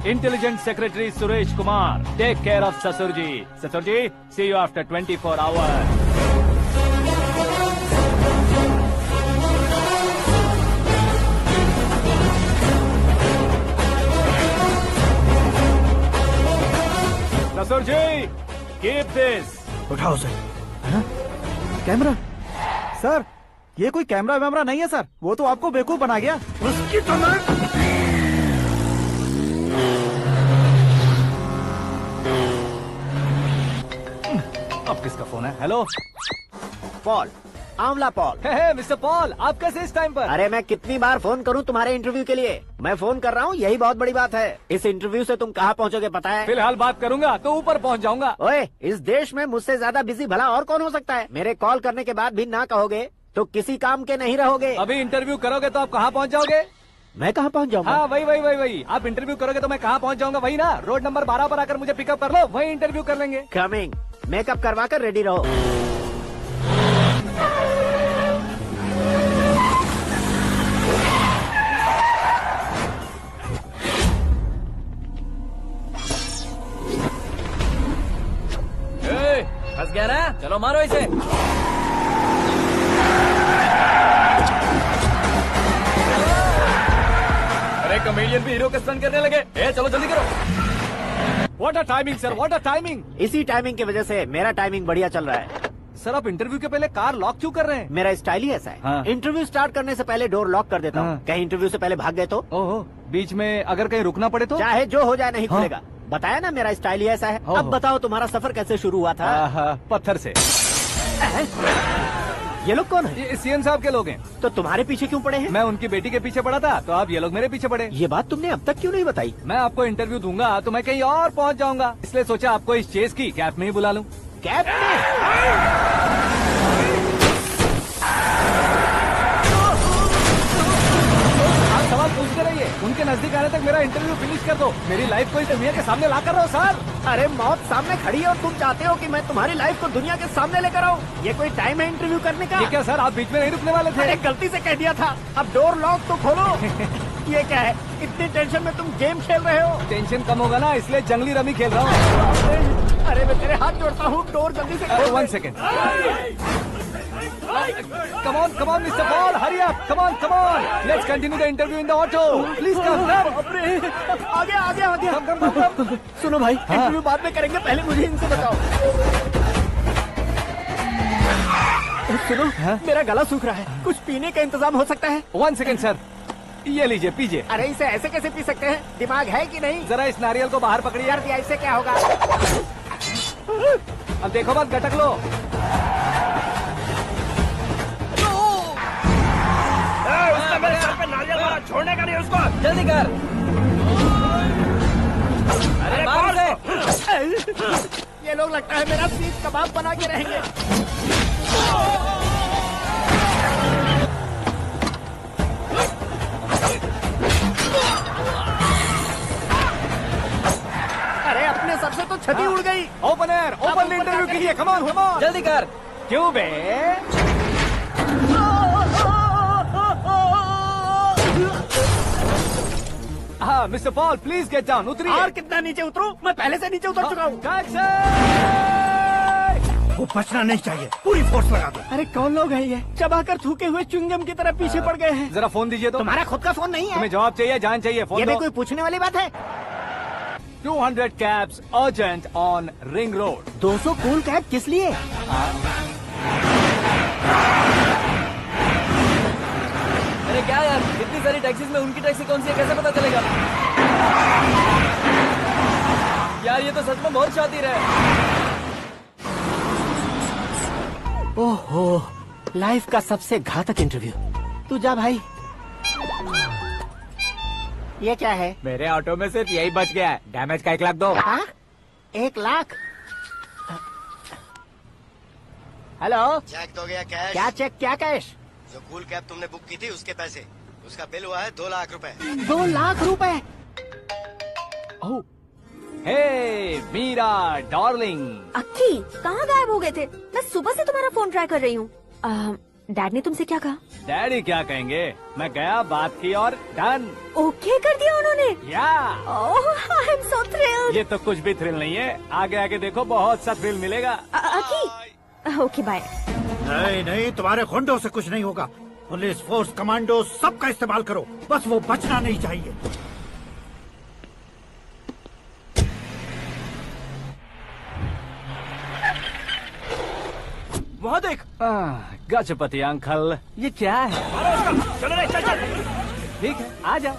Speaker 1: Intelligent secretary Suresh Kumar, take care of ससुर जी। ससुर जी, सी यू आफ्टर 24 आवर्स। ससुर जी, कीप दिस।
Speaker 13: उठाओ सर।
Speaker 2: कैमरा? सर, ये कोई कैमरा वैमरा नहीं है सर, वो तो आपको बेवकूफ बना गया।
Speaker 13: उसकी तो मैं...
Speaker 1: अब किसका फोन है? हेलो
Speaker 9: पॉल, आंवला पॉल।
Speaker 1: मिस्टर पॉल, आप कैसे इस टाइम पर?
Speaker 9: अरे मैं कितनी बार फोन करूं तुम्हारे इंटरव्यू के लिए? मैं फोन कर रहा हूं, यही बहुत बड़ी बात है। इस इंटरव्यू से तुम कहां पहुंचोगे पता है?
Speaker 1: फिलहाल बात करूंगा तो ऊपर पहुंच जाऊंगा।
Speaker 9: ओए, इस देश में मुझसे ज्यादा बिजी भला और कौन हो सकता है? मेरे कॉल करने के बाद भी ना कहोगे तो किसी काम के नहीं रहोगे।
Speaker 1: अभी इंटरव्यू करोगे तो आप कहाँ पहुँच जाओगे?
Speaker 9: मैं कहाँ पहुँच जाऊंगा?
Speaker 1: हाँ वही। आप इंटरव्यू करोगे तो मैं कहाँ पहुँच जाऊंगा? वही ना, रोड नंबर 12 पर आकर मुझे पिकअप कर लो, वही इंटरव्यू कर लेंगे।
Speaker 9: कमिंग। मेकअप करवा कर रेडी रहो।
Speaker 3: फंस गया ना, चलो मारो इसे। अरे कॉमेडियन भी हीरो के स्टंट करने लगे। चलो जल्दी करो।
Speaker 1: What a timing sir, what a timing.
Speaker 9: इसी टाइमिंग की वजह से मेरा टाइमिंग बढ़िया चल रहा है।
Speaker 1: सर आप इंटरव्यू के पहले कार लॉक क्यों कर रहे हैं?
Speaker 9: मेरा स्टाइल ही ऐसा है।
Speaker 1: हाँ।
Speaker 9: इंटरव्यू स्टार्ट करने से पहले डोर लॉक कर देता हूँ। कहीं इंटरव्यू से पहले भाग गए तो?
Speaker 1: ओहो, बीच में अगर कहीं रुकना पड़े तो?
Speaker 9: चाहे जो हो जाए नहीं खुलेगा। बताया ना मेरा स्टाइल ही ऐसा है। अब बताओ तुम्हारा सफर कैसे शुरू हुआ था?
Speaker 1: पत्थर से।
Speaker 9: ये लोग कौन है?
Speaker 1: ये सीएम साहब के लोग हैं।
Speaker 9: तो तुम्हारे पीछे क्यों पड़े हैं?
Speaker 1: मैं उनकी बेटी के पीछे पड़ा था, तो आप ये लोग मेरे पीछे पड़े।
Speaker 9: ये बात तुमने अब तक क्यों नहीं बताई?
Speaker 1: मैं आपको इंटरव्यू दूंगा तो मैं कहीं और पहुंच जाऊंगा, इसलिए सोचा आपको इस चेस की कैब में ही बुला लूं।
Speaker 9: कैब में?
Speaker 1: आप सवाल पूछते रहिए, उनके नजदीक आने तक मेरा इंटरव्यू फिनिश कर दो। मेरी लाइफ को इस दुनिया के सामने ला कर रहो सर।
Speaker 9: अरे मौत सामने खड़ी है और तुम चाहते हो कि मैं तुम्हारी लाइफ को दुनिया के सामने लेकर आऊं? ये कोई टाइम है इंटरव्यू करने का?
Speaker 1: ये क्या सर, आप बीच में नहीं रुकने वाले थे?
Speaker 9: अरे गलती से कह दिया था। अब डोर लॉक तो खोलो। ये क्या है, इतनी टेंशन में तुम गेम खेल रहे हो?
Speaker 1: टेंशन कम होगा ना, इसलिए जंगली रमी खेल रहा हूँ।
Speaker 9: अरे मैं तेरे हाथ जोड़ता हूँ, डोर जल्दी से खोल।
Speaker 1: 1 second. Come on, Mr. Paul, hurry up. Come on. Let's continue the interview in the auto. Please come.
Speaker 9: आगे।
Speaker 1: Come.
Speaker 9: सुनो भाई, इंटरव्यू बाद में करेंगे, पहले मुझे इनसे बताओ। सुनो, मेरा गला सूख रहा है, कुछ पीने का इंतजाम हो सकता है?
Speaker 1: 1 सेकेंड सर, ये लीजिए पीजिए।
Speaker 9: अरे इसे ऐसे कैसे पी सकते हैं? दिमाग है कि नहीं?
Speaker 1: जरा इस नारियल को बाहर पकड़िए।
Speaker 9: यार दिया, इससे क्या होगा?
Speaker 1: अब देखो मत, गटक लो।
Speaker 3: उसने मेरे सर पे नारियल मारा, छोड़ने का नहीं उसको। जल्दी कर। अरे मार दे।
Speaker 9: ये लोग लगता है मेरा सीख कबाब बना के रहेंगे। अरे अपने सर से तो छती उड़ गई।
Speaker 1: ओपन इंटरव्यू कीजिए। कम ऑन
Speaker 3: जल्दी कर।
Speaker 1: क्यों बे? हाँ mister Paul, please get down. उतरिए।
Speaker 9: और कितना नीचे उतरूं? मैं पहले से नीचे उतर चुका हूँ।
Speaker 13: वो बचना नहीं चाहिए, पूरी फोर्स लगा दो।
Speaker 9: अरे कौन लोग हैं ये? चबाकर थूके हुए च्युइंगम की तरह पीछे पड़ गए हैं।
Speaker 1: जरा फोन दीजिए तो।
Speaker 9: तुम्हारा खुद का फोन नहीं है?
Speaker 1: तुम्हें जवाब चाहिए, जान चाहिए, फोन
Speaker 9: ये भी
Speaker 1: दो।
Speaker 9: कोई पूछने वाली बात है?
Speaker 1: 200 cabs urgent on Ring Road.
Speaker 9: 200 cool cab किस लिए?
Speaker 3: अरे क्या यार, इतनी सारी टैक्सीज में उनकी टैक्सी कौन सी है, कैसे पता चलेगा? यार ये तो सच में बहुत शातिर है।
Speaker 9: ओहो, लाइफ का सबसे घातक इंटरव्यू। तू जा भाई। ये क्या है?
Speaker 4: मेरे ऑटो में सिर्फ यही बच गया है, डैमेज का 1 लाख दो।
Speaker 9: 1 लाख? हेलो,
Speaker 12: चेक तो गया कैश?
Speaker 9: क्या चेक, क्या कैश?
Speaker 12: जो कूल कैब तुमने बुक की थी उसके पैसे, उसका बिल हुआ है 2 लाख रुपए।
Speaker 9: 2 लाख रुपए?
Speaker 1: हे मीरा डार्लिंग।
Speaker 7: अक्की, कहाँ गायब हो गए थे? मैं सुबह से तुम्हारा फोन ट्राई कर रही हूँ। डैड ने तुमसे क्या कहा?
Speaker 1: डैडी क्या कहेंगे, मैं गया, बात की और डन।
Speaker 7: ओके कर दिया उन्होंने?
Speaker 1: या।
Speaker 7: ओह, आई एम सो थ्रिल्ड।
Speaker 1: ये तो कुछ भी थ्रिल नहीं है, आगे आगे देखो बहुत सा थ्रिल मिलेगा।
Speaker 7: अक्की, ओके बाय।
Speaker 13: नहीं, तुम्हारे गुंडों से कुछ नहीं होगा। पुलिस फोर्स, कमांडो, सबका इस्तेमाल करो, बस वो बचना नहीं चाहिए।
Speaker 1: वहाँ देख। गजपति अंकल, ये क्या है?
Speaker 3: चलो रे, चल।
Speaker 1: ठीक है, आ जा।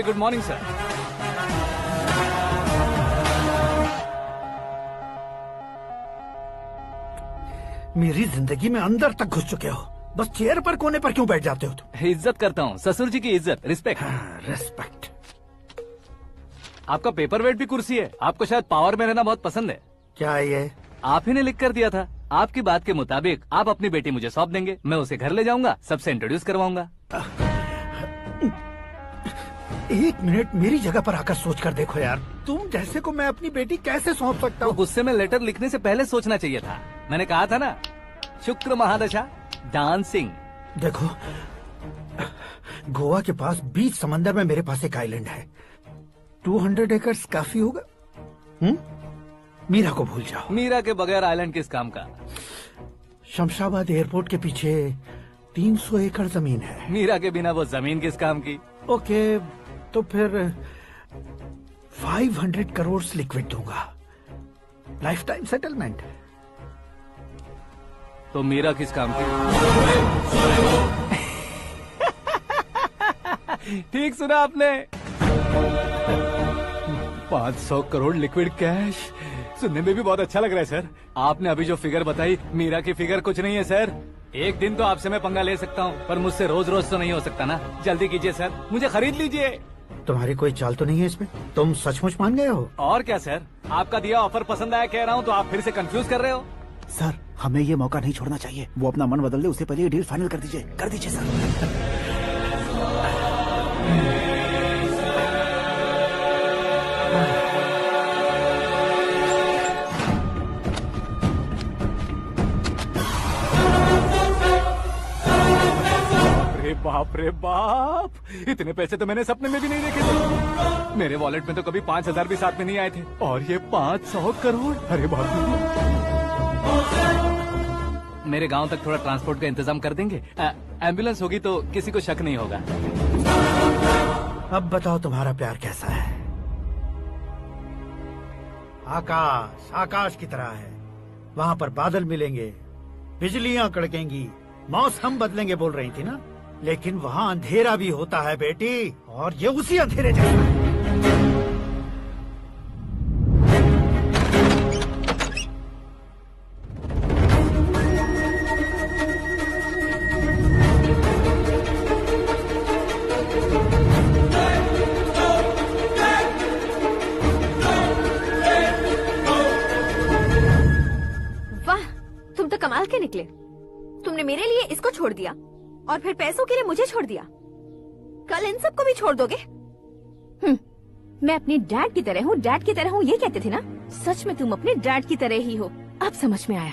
Speaker 1: Very good morning sir.
Speaker 13: मेरी जिंदगी में अंदर तक घुस चुके हो, बस चेयर पर कोने पर क्यों बैठ जाते हो तुम?
Speaker 1: इज्जत करता हूँ, ससुर जी की इज्जत, रिस्पेक्ट।
Speaker 13: रेस्पेक्ट।
Speaker 1: आपका पेपर वेट भी कुर्सी है। आपको शायद पावर में रहना बहुत पसंद है।
Speaker 13: क्या ये?
Speaker 1: आप ही ने लिख कर दिया था। आपकी बात के मुताबिक आप अपनी बेटी मुझे सौंप देंगे, मैं उसे घर ले जाऊंगा, सबसे इंट्रोड्यूस करवाऊंगा।
Speaker 13: एक मिनट मेरी जगह पर आकर सोच कर देखो यार, तुम जैसे को मैं अपनी बेटी कैसे सौंप सकता हूँ?
Speaker 1: गुस्से में लेटर लिखने से पहले सोचना चाहिए था। मैंने कहा था ना, शुक्र महादशा डांसिंग।
Speaker 13: देखो, गोवा के पास बीच समंदर में मेरे पास एक आइलैंड है, 200 एकर्स काफी होगा। मीरा को भूल जाओ।
Speaker 1: मीरा के बगैर आइलैंड किस काम का?
Speaker 13: शमशाबाद एयरपोर्ट के पीछे 300 एकड़ जमीन है।
Speaker 1: मीरा के बिना वो जमीन किस काम की?
Speaker 13: ओके, तो फिर 500 करोड़ लिक्विड दूंगा, लाइफ टाइम सेटलमेंट।
Speaker 1: तो मीरा किस काम की? ठीक सुना आपने, 500 करोड़ लिक्विड कैश। सुनने में भी बहुत अच्छा लग रहा है सर। आपने अभी जो फिगर बताई, मीरा की फिगर कुछ नहीं है सर। एक दिन तो आपसे मैं पंगा ले सकता हूँ, पर मुझसे रोज रोज तो नहीं हो सकता ना। जल्दी कीजिए सर, मुझे खरीद लीजिए।
Speaker 13: तुम्हारी कोई चाल तो नहीं है इसमें? तुम सचमुच मान गए हो?
Speaker 1: और क्या सर, आपका दिया ऑफर पसंद आया कह रहा हूँ, तो आप फिर से कंफ्यूज कर रहे हो।
Speaker 2: सर, हमें ये मौका नहीं छोड़ना चाहिए। वो अपना मन बदल दे, उससे पहले ये डील फाइनल कर दीजिए। कर दीजिए सर।
Speaker 1: बाप रे बाप, इतने पैसे तो मैंने सपने में भी नहीं देखे थे। मेरे वॉलेट में तो कभी 5000 भी साथ में नहीं आए थे, और ये 500 करोड़। अरे बाप रे। मेरे गांव तक थोड़ा ट्रांसपोर्ट का इंतजाम कर देंगे? एम्बुलेंस होगी तो किसी को शक नहीं होगा।
Speaker 13: अब बताओ तुम्हारा प्यार कैसा है? आकाश आकाश की तरह है, वहाँ पर बादल मिलेंगे, बिजलियां कड़केंगी, मौसम बदलेंगे बोल रही थी ना। लेकिन वहाँ अंधेरा भी होता है बेटी, और ये उसी अंधेरे जैसा है।
Speaker 7: वाह, तुम तो कमाल के निकले। तुमने मेरे लिए इसको छोड़ दिया और फिर पैसों के लिए मुझे छोड़ दिया। कल इन सबको भी छोड़ दोगे?
Speaker 6: मैं अपने डैड की तरह हूँ, डैड की तरह हूँ, ये कहते थे ना। सच में तुम अपने डैड की तरह ही हो, अब समझ में आया।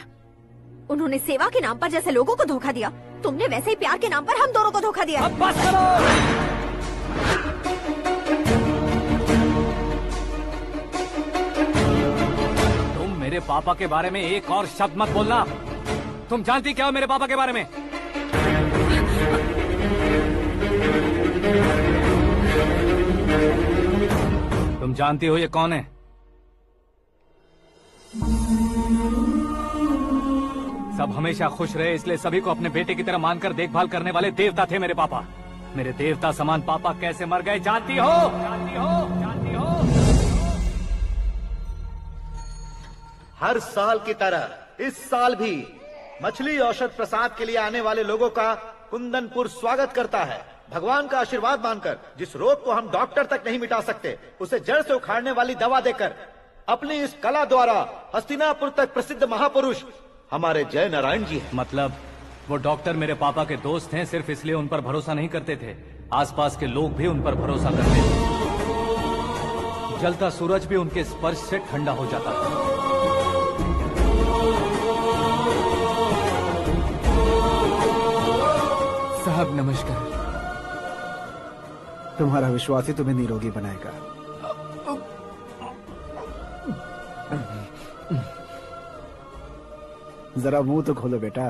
Speaker 7: उन्होंने सेवा के नाम पर जैसे लोगों को धोखा दिया, तुमने वैसे ही प्यार के नाम पर हम दोनों को धोखा दिया।
Speaker 1: अब बस करो। तुम मेरे पापा के बारे में एक और शब्द मत बोलना। तुम जानती क्या हो मेरे पापा के बारे में? तुम जानती हो ये कौन है? सब हमेशा खुश रहे, इसलिए सभी को अपने बेटे की तरह मानकर देखभाल करने वाले देवता थे मेरे पापा। मेरे देवता समान पापा कैसे मर गए जानती हो? जानती हो? जानती हो?
Speaker 5: हर साल की तरह इस साल भी मछली औषध प्रसाद के लिए आने वाले लोगों का कुंदनपुर स्वागत करता है। भगवान का आशीर्वाद मानकर जिस रोग को हम डॉक्टर तक नहीं मिटा सकते, उसे जड़ से उखाड़ने वाली दवा देकर अपनी इस कला द्वारा हस्तिनापुर तक प्रसिद्ध महापुरुष हमारे जय नारायण जी हैं।
Speaker 1: मतलब वो डॉक्टर मेरे पापा के दोस्त हैं, सिर्फ इसलिए उन पर भरोसा नहीं करते थे, आसपास के लोग भी उन पर भरोसा करते थे। जलता सूरज भी उनके स्पर्श से ठंडा हो जाता था।
Speaker 2: साहब नमस्कार। तुम्हारा विश्वास ही तुम्हें निरोगी बनाएगा। जरा मुंह तो खोलो बेटा।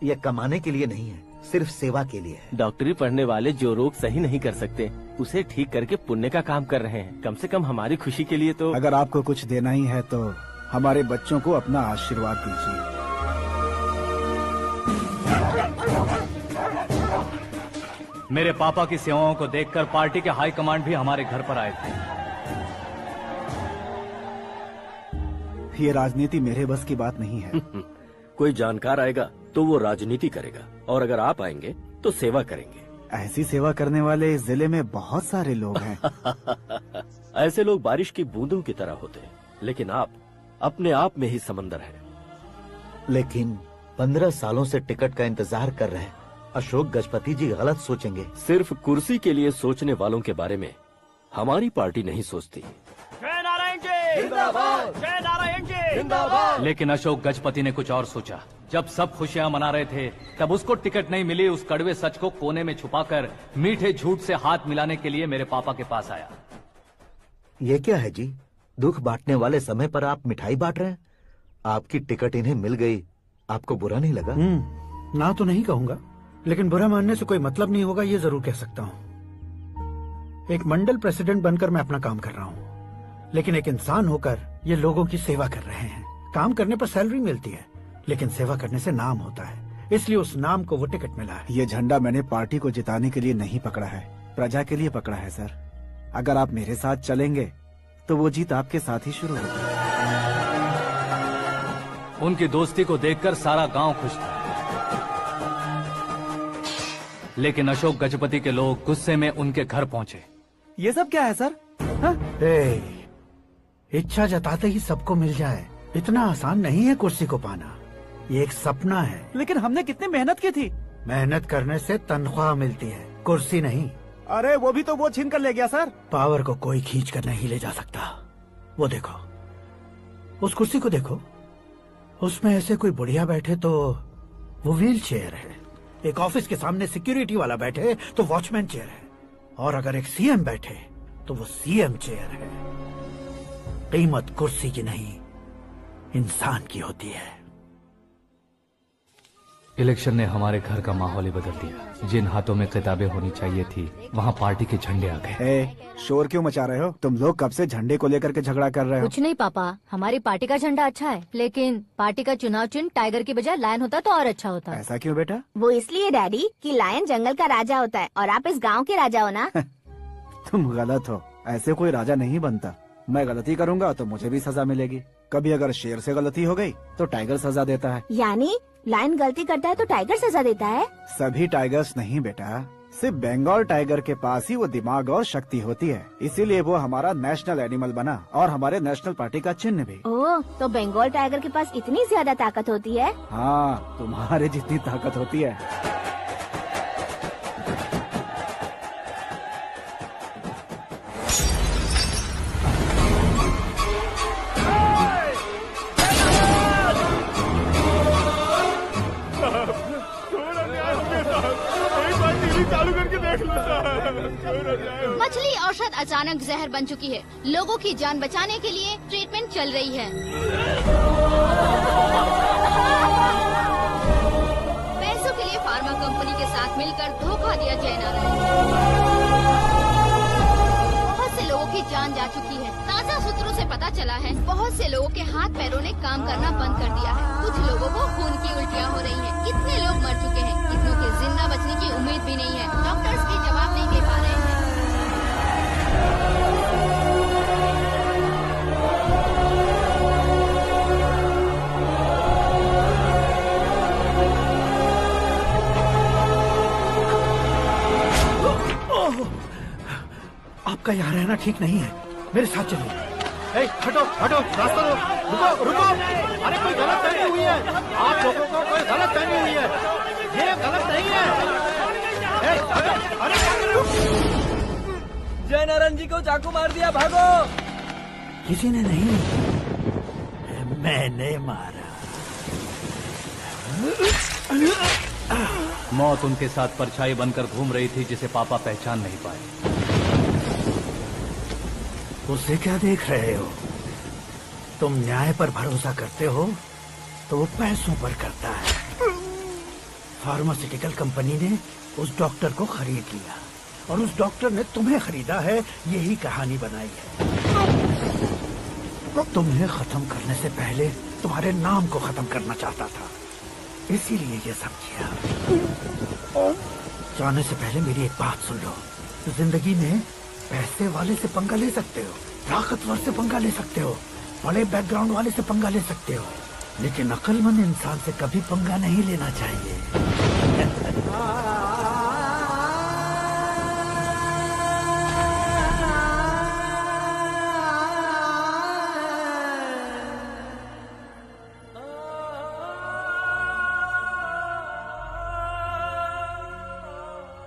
Speaker 5: यह कमाने के लिए नहीं है, सिर्फ सेवा के लिए है।
Speaker 10: डॉक्टरी पढ़ने वाले जो रोग सही नहीं कर सकते, उसे ठीक करके पुण्य का काम कर रहे हैं। कम से कम हमारी खुशी के लिए तो।
Speaker 2: अगर आपको कुछ देना ही है तो हमारे बच्चों को अपना आशीर्वाद दीजिए।
Speaker 1: मेरे पापा की सेवाओं को देखकर पार्टी के हाई कमांड भी हमारे घर पर आए थे।
Speaker 2: ये राजनीति मेरे बस की बात नहीं है।
Speaker 11: कोई जानकार आएगा तो वो राजनीति करेगा, और अगर आप आएंगे तो सेवा करेंगे।
Speaker 2: ऐसी सेवा करने वाले इस जिले में बहुत सारे लोग हैं।
Speaker 11: ऐसे लोग बारिश की बूंदों की तरह होते हैं, लेकिन आप अपने आप में ही समंदर हैं।
Speaker 5: लेकिन 15 सालों से टिकट का इंतजार कर रहे हैं। अशोक गजपति जी गलत सोचेंगे।
Speaker 11: सिर्फ कुर्सी के लिए सोचने वालों के बारे में हमारी पार्टी नहीं सोचती।
Speaker 4: जय नारायण जी जिंदाबाद, जय नारायण जी जिंदाबाद।
Speaker 1: लेकिन अशोक गजपति ने कुछ और सोचा। जब सब खुशियां मना रहे थे तब उसको टिकट नहीं मिली। उस कड़वे सच को कोने में छुपाकर मीठे झूठ से हाथ मिलाने के लिए मेरे पापा के पास आया।
Speaker 5: ये क्या है जी? दुख बांटने वाले समय पर आप मिठाई बांट रहे हैं। आपकी टिकट इन्हें मिल गई, आपको बुरा नहीं लगा?
Speaker 13: ना तो नहीं कहूंगा, लेकिन बुरा मानने से कोई मतलब नहीं होगा, ये जरूर कह सकता हूँ। एक मंडल प्रेसिडेंट बनकर मैं अपना काम कर रहा हूँ, लेकिन एक इंसान होकर ये लोगों की सेवा कर रहे हैं। काम करने पर सैलरी मिलती है, लेकिन सेवा करने से नाम होता है, इसलिए उस नाम को वो टिकट मिला है।
Speaker 2: ये झंडा मैंने पार्टी को जिताने के लिए नहीं पकड़ा है, प्रजा के लिए पकड़ा है सर। अगर आप मेरे साथ चलेंगे तो वो जीत आपके साथ ही शुरू होगी।
Speaker 1: उनकी दोस्ती को देखकर सारा गांव खुश था, लेकिन अशोक गजपति के लोग गुस्से में उनके घर पहुंचे।
Speaker 2: ये सब क्या है सर?
Speaker 13: इच्छा जताते ही सबको मिल जाए, इतना आसान नहीं है कुर्सी को पाना। ये एक सपना है।
Speaker 2: लेकिन हमने कितनी मेहनत की थी।
Speaker 13: मेहनत करने से तनख्वाह मिलती है, कुर्सी नहीं।
Speaker 2: अरे वो भी तो वो छीन कर ले गया सर।
Speaker 13: पावर को कोई खींच कर नहीं ले जा सकता। वो देखो, उस कुर्सी को देखो, उसमें ऐसे कोई बुढ़िया बैठे तो वो व्हील चेयर है। एक ऑफिस के सामने सिक्योरिटी वाला बैठे तो वॉचमैन चेयर है, और अगर एक सीएम बैठे तो वो सीएम चेयर है। कीमत कुर्सी की नहीं, इंसान की होती है।
Speaker 1: इलेक्शन ने हमारे घर का माहौल ही बदल दिया। जिन हाथों में किताबें होनी चाहिए थी, वहाँ पार्टी के झंडे आ गए।
Speaker 2: शोर क्यों मचा रहे हो? तुम लोग कब से झंडे को लेकर के झगड़ा कर रहे हो?
Speaker 7: कुछ नहीं पापा, हमारी पार्टी का झंडा अच्छा है, लेकिन पार्टी का चुनाव चिन्ह टाइगर की बजाय लायन होता तो और अच्छा होता।
Speaker 2: ऐसा क्यों बेटा?
Speaker 6: वो इसलिए डैडी कि लायन जंगल का राजा होता है और आप इस गांव के राजा हो ना।
Speaker 2: तुम गलत हो, ऐसे कोई राजा नहीं बनता। मैं गलती करूंगा तो मुझे भी सजा मिलेगी। कभी अगर शेर से गलती हो गई तो टाइगर सजा देता है।
Speaker 6: यानी लायन गलती करता है तो टाइगर सजा देता है?
Speaker 2: सभी टाइगर्स नहीं बेटा, सिर्फ बंगाल टाइगर के पास ही वो दिमाग और शक्ति होती है, इसीलिए वो हमारा नेशनल एनिमल बना और हमारे नेशनल पार्टी का चिन्ह भी।
Speaker 6: ओह, तो बंगाल टाइगर के पास इतनी ज्यादा ताकत होती है?
Speaker 2: हाँ, तुम्हारे जितनी ताकत होती है।
Speaker 15: मछली औषध अचानक जहर बन चुकी है। लोगों की जान बचाने के लिए ट्रीटमेंट चल रही है। पैसों के लिए फार्मा कंपनी के साथ मिलकर धोखा दिया जय नारायण। बहुत से लोगों की जान जा चुकी है। ताज़ा सूत्रों से पता चला है बहुत से लोगों के हाथ पैरों ने काम करना बंद कर दिया है। कुछ लोगों को खून की उल्टियाँ हो रही हैं। कितने लोग मर चुके हैं, कितनों के जिंदा बचने की उम्मीद भी नहीं है। डॉक्टर्स भी जवाब नहीं दे पा रहे हैं।
Speaker 13: आपका यहाँ रहना ठीक नहीं है, मेरे साथ चलिए। हटो हटो, रास्ता दो, रुको रुको। अरे कोई गलत फहमी हुई है, आप लोगों को कोई गलत फहमी हुई है, ये गलत नहीं है। हटो, अरे
Speaker 3: जय नारायण जी को चाकू मार दिया, भागो।
Speaker 13: किसी ने नहीं, मैंने मारा।
Speaker 1: मौत उनके साथ परछाई बनकर घूम रही थी, जिसे पापा पहचान नहीं पाए।
Speaker 13: उसे क्या देख रहे हो? तुम न्याय पर भरोसा करते हो तो वो पैसों पर करता है। फार्मास्यूटिकल कंपनी ने उस डॉक्टर को खरीद लिया और उस डॉक्टर ने तुम्हें खरीदा है, यही कहानी बनाई है। तुम्हें खत्म करने से पहले तुम्हारे नाम को खत्म करना चाहता था, इसीलिए ये सब किया। जाने से पहले मेरी एक बात सुन लो। जिंदगी में पैसे वाले से पंगा ले सकते हो, ताकतवर से पंगा ले सकते हो, बड़े बैकग्राउंड वाले से पंगा ले सकते हो, लेकिन अक्लमंद इंसान से कभी पंगा नहीं लेना चाहिए।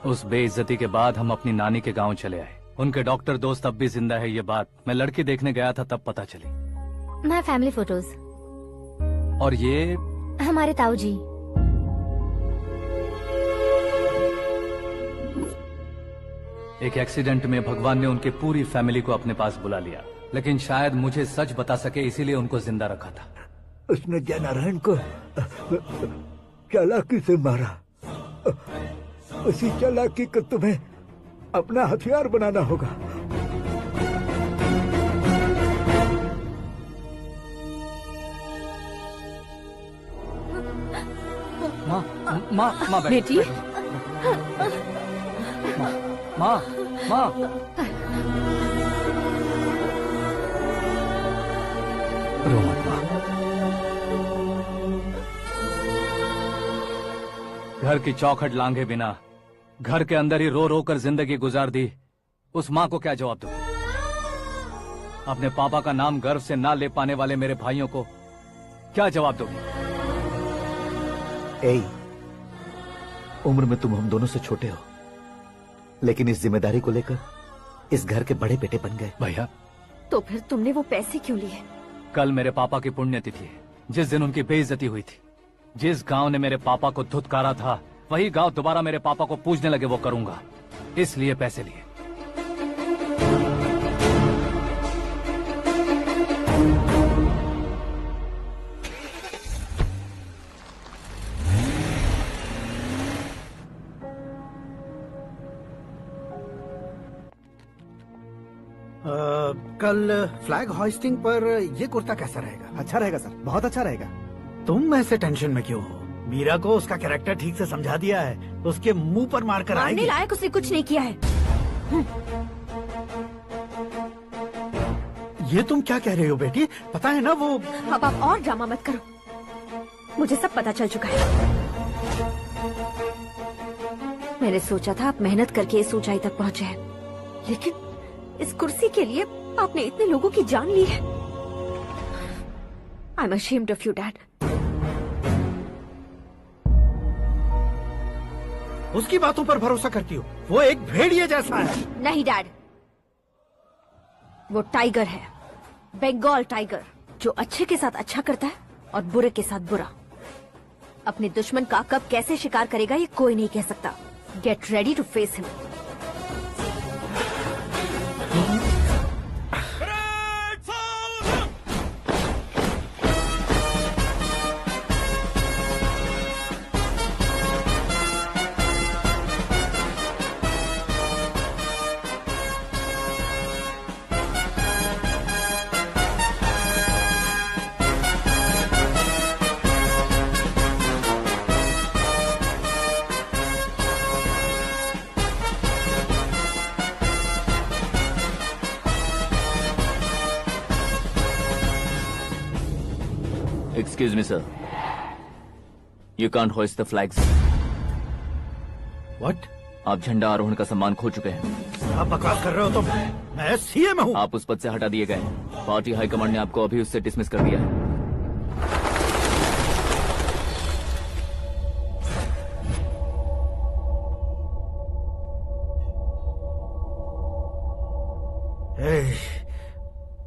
Speaker 1: उस बेइज्जती के बाद हम अपनी नानी के गांव चले आए। उनके डॉक्टर दोस्त अब भी जिंदा है, ये बात मैं लड़की देखने गया था तब पता चली।
Speaker 7: मैं फैमिली फोटोज।
Speaker 1: और ये
Speaker 7: हमारे ताऊ जी।
Speaker 1: एक एक्सीडेंट में भगवान ने उनकी पूरी फैमिली को अपने पास बुला लिया, लेकिन शायद मुझे सच बता सके इसीलिए उनको जिंदा रखा था।
Speaker 5: उसने जयनारायण को चालाकी से मारा। उसी चालाकी को तुम्हें अपना हथियार बनाना होगा।
Speaker 1: माँ
Speaker 6: बेटी।
Speaker 1: माँ रो मत माँ। घर की चौखट लांघे बिना घर के अंदर ही रो रो कर जिंदगी गुजार दी, उस माँ को क्या जवाब दूं? अपने पापा का नाम गर्व से ना ले पाने वाले मेरे भाइयों को क्या जवाब दोगी?
Speaker 5: उम्र में तुम हम दोनों से छोटे हो, लेकिन इस जिम्मेदारी को लेकर इस घर के बड़े बेटे बन गए।
Speaker 1: भैया,
Speaker 6: तो फिर तुमने वो पैसे क्यों लिए?
Speaker 1: कल मेरे पापा की पुण्यतिथि है, जिस दिन उनकी बेइज्जती हुई थी। जिस गांव ने मेरे पापा को धुतकारा था, वही गांव दोबारा मेरे पापा को पूजने लगे वो करूंगा, इसलिए पैसे लिए।
Speaker 13: कल फ्लैग होइस्टिंग पर ये कुर्ता कैसा रहेगा?
Speaker 2: अच्छा रहेगा सर, बहुत अच्छा रहेगा।
Speaker 13: तुम ऐसे टेंशन में क्यों हो? मीरा को उसका कैरेक्टर ठीक से समझा दिया है, उसके मुंह पर मारकर आएगी।
Speaker 6: मारने लायक उसने कुछ नहीं किया है।
Speaker 13: ये तुम क्या कह रहे हो बेटी? पता है ना वो।
Speaker 6: अब आप और ड्रामा मत करो, मुझे सब पता चल चुका है। मैंने सोचा था आप मेहनत करके इस ऊंचाई तक पहुंचे हैं, लेकिन इस कुर्सी के लिए आपने इतने लोगों की जान ली है। I am ashamed of you dad.
Speaker 13: उसकी बातों पर भरोसा करती हो? वो एक भेड़िए जैसा है।
Speaker 6: नहीं डैड, वो टाइगर है, बंगाल टाइगर, जो अच्छे के साथ अच्छा करता है और बुरे के साथ बुरा। अपने दुश्मन का कब कैसे शिकार करेगा ये कोई नहीं कह सकता। Get ready to face him.
Speaker 3: Excuse me, sir. You can't hoist the flags.
Speaker 13: What?
Speaker 3: आप झंडा आरोहण का सम्मान खो चुके हैं।
Speaker 13: आप बकवास कर रहे हो तुम? मैं सीएम हूँ।
Speaker 3: आप उस पद से हटा दिए गए। पार्टी हाईकमांड ने आपको अभी उससे डिसमिस कर दिया है।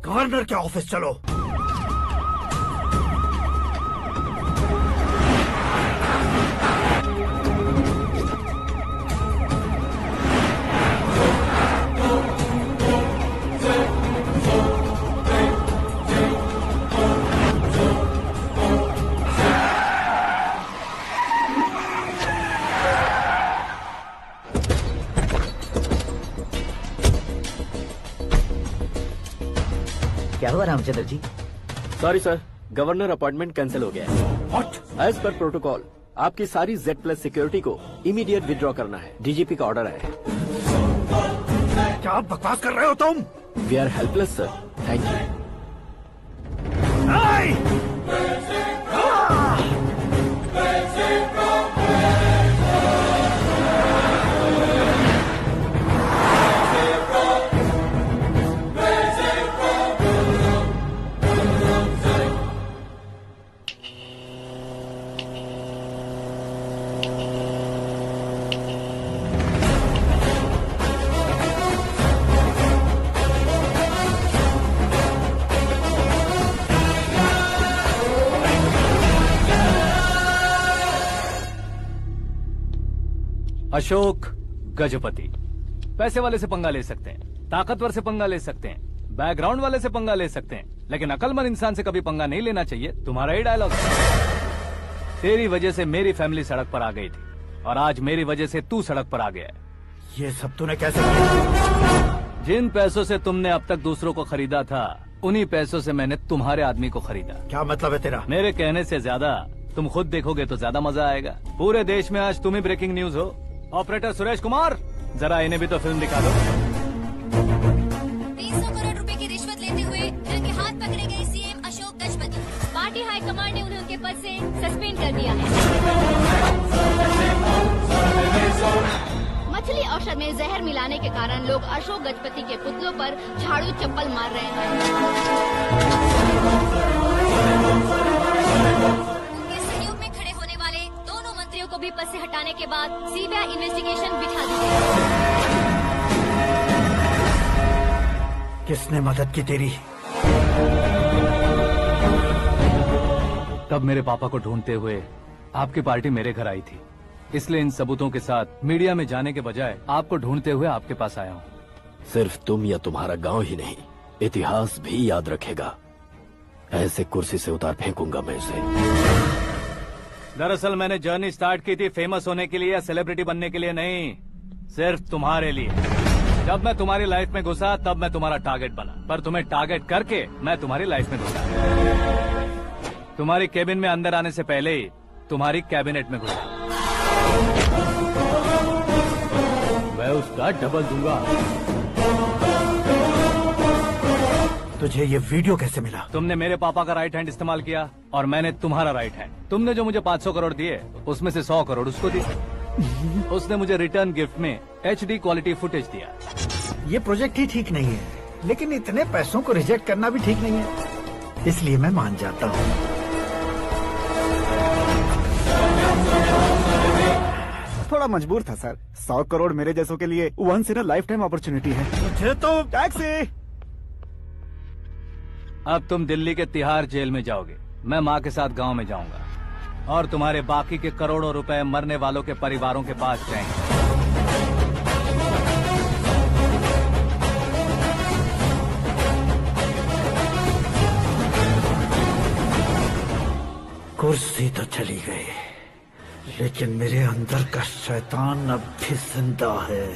Speaker 13: गवर्नर के ऑफिस चलो।
Speaker 9: क्या हुआ Ramchandra ji?
Speaker 11: Sorry sir, governor appointment cancel हो गया है।
Speaker 13: What?
Speaker 11: एज पर प्रोटोकॉल आपकी सारी Z+ सिक्योरिटी को इमीडिएट विड्रॉ करना है। डीजीपी का ऑर्डर है।
Speaker 13: क्या बकवास कर रहे हो तुम?
Speaker 11: We are helpless sir. Thank you.
Speaker 1: Ashok Gajapati पैसे वाले से पंगा ले सकते हैं, ताकतवर से पंगा ले सकते हैं, बैकग्राउंड वाले से पंगा ले सकते हैं, लेकिन अकलमंद इंसान से कभी पंगा नहीं लेना चाहिए। तुम्हारा ही डायलॉग। तेरी वजह से मेरी फैमिली सड़क पर आ गई थी और आज मेरी वजह से तू सड़क पर आ गया है।
Speaker 13: ये सब तूने कैसे किया?
Speaker 1: जिन पैसों से तुमने अब तक दूसरों को खरीदा था, उन्हीं पैसों से मैंने तुम्हारे आदमी को खरीदा।
Speaker 13: क्या मतलब है तेरा?
Speaker 1: मेरे कहने से ज्यादा तुम खुद देखोगे तो ज्यादा मजा आएगा। पूरे देश में आज तुम ही ब्रेकिंग न्यूज हो। ऑपरेटर सुरेश कुमार, जरा इन्हें भी तो फिल्म दिखा दो।
Speaker 7: 300 करोड़ रुपए की रिश्वत लेते हुए रंगे हाथ पकड़े गए CM Ashok Gajapati. Party high command ने उन्हें उनके पद से सस्पेंड कर दिया है।
Speaker 15: मछली औषध में जहर मिलाने के कारण लोग अशोक गजपति के पुतलों पर झाड़ू चप्पल मार रहे हैं।
Speaker 7: उनके सहयोग में खड़े होने वाले दोनों मंत्रियों को भी पद से हटाने के बाद सीबीआई इन्वेस्टिगेशन बिठा दी गई।
Speaker 13: किसने मदद की तेरी?
Speaker 1: तब मेरे पापा को ढूंढते हुए आपकी पार्टी मेरे घर आई थी, इसलिए इन सबूतों के साथ मीडिया में जाने के बजाय आपको ढूंढते हुए आपके पास आया हूँ।
Speaker 11: सिर्फ तुम या तुम्हारा गांव ही नहीं, इतिहास भी याद रखेगा। ऐसे कुर्सी से उतार फेंकूंगा मैं उसे।
Speaker 1: दरअसल मैंने जर्नी स्टार्ट की थी फेमस होने के लिए या सेलिब्रिटी बनने के लिए नहीं, सिर्फ तुम्हारे लिए। जब मैं तुम्हारी लाइफ में घुसा तब मैं तुम्हारा टारगेट बना, पर तुम्हें टारगेट करके मैं तुम्हारी लाइफ में घुसा। तुम्हारी केबिन में अंदर आने से पहले ही तुम्हारी कैबिनेट में घुसा।
Speaker 10: मैं उसका डबल दूंगा।
Speaker 13: तुझे ये वीडियो कैसे मिला?
Speaker 1: तुमने मेरे पापा का राइट हैंड इस्तेमाल किया और मैंने तुम्हारा राइट हैंड। तुमने जो मुझे 500 करोड़ दिए, उसमें से 100 करोड़ उसको दिए। उसने मुझे रिटर्न गिफ्ट में HD क्वालिटी फुटेज दिया।
Speaker 13: ये प्रोजेक्ट ही ठीक नहीं है, लेकिन इतने पैसों को रिजेक्ट करना भी ठीक नहीं है, इसलिए मैं मान जाता हूँ।
Speaker 2: थोड़ा मजबूर था सर। 100 करोड़ मेरे जैसों के लिए once in a lifetime opportunity है।
Speaker 13: मुझे तो
Speaker 2: टैक्सी।
Speaker 1: अब तुम दिल्ली के तिहाड़ जेल में जाओगे, मैं माँ के साथ गांव में जाऊंगा और तुम्हारे बाकी के करोड़ों रुपए मरने वालों के परिवारों के पास जाएंगे।
Speaker 13: कुर्सी तो चली गई, लेकिन मेरे अंदर का शैतान अब भी जिंदा है।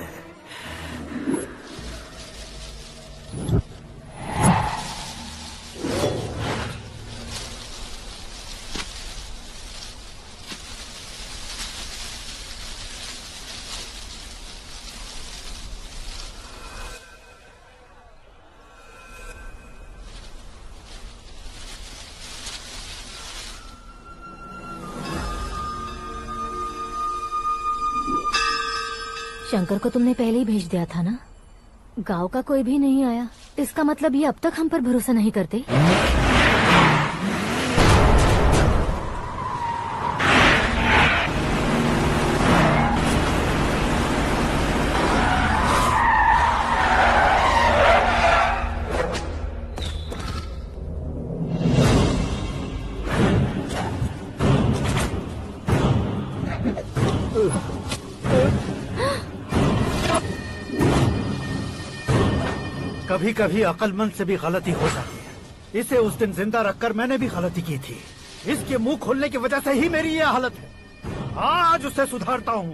Speaker 7: शंकर को तुमने पहले ही भेज दिया था ना? गांव का कोई भी नहीं आया, इसका मतलब ये अब तक हम पर भरोसा नहीं करते।
Speaker 13: कभी कभी अक्लमंद से भी गलती हो जाती है। इसे उस दिन जिंदा रखकर मैंने भी गलती की थी। इसके मुंह खोलने की वजह से ही मेरी ये हालत है। आज उसे सुधारता हूँ।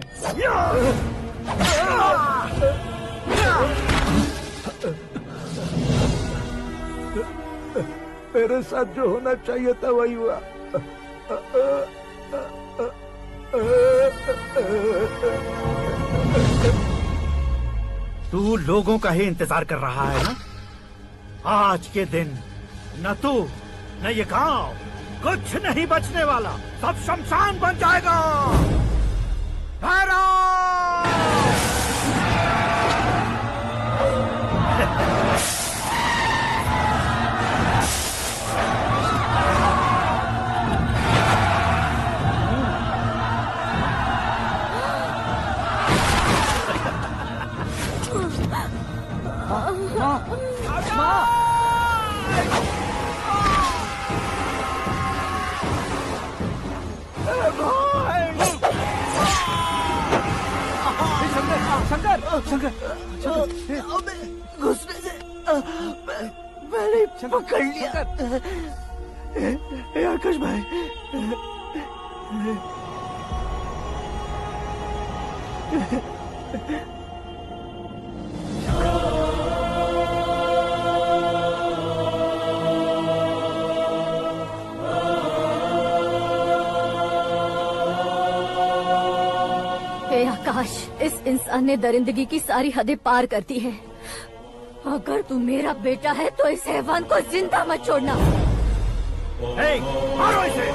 Speaker 13: मेरे साथ जो होना चाहिए था वही हुआ। तू लोगों का ही इंतजार कर रहा है ना? आज के दिन न तू न ये गांव कुछ नहीं बचने वाला, सब शमशान बन जाएगा।
Speaker 14: घुसने से मैंने पकड़ लिया। आकाश भाई,
Speaker 7: हे आकाश, इस इंसान ने दरिंदगी की सारी हदें पार कर दी है। अगर तू मेरा बेटा है तो इस हैवान को जिंदा मत छोड़ना।
Speaker 13: मारो इसे।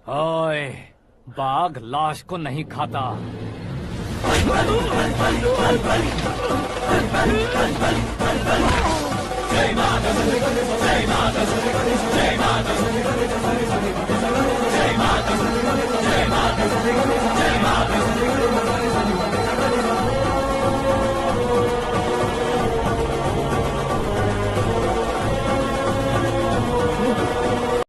Speaker 1: ओए, बाघ लाश को नहीं खाता।
Speaker 14: जय माता, जय माता, जय माता, जय माता।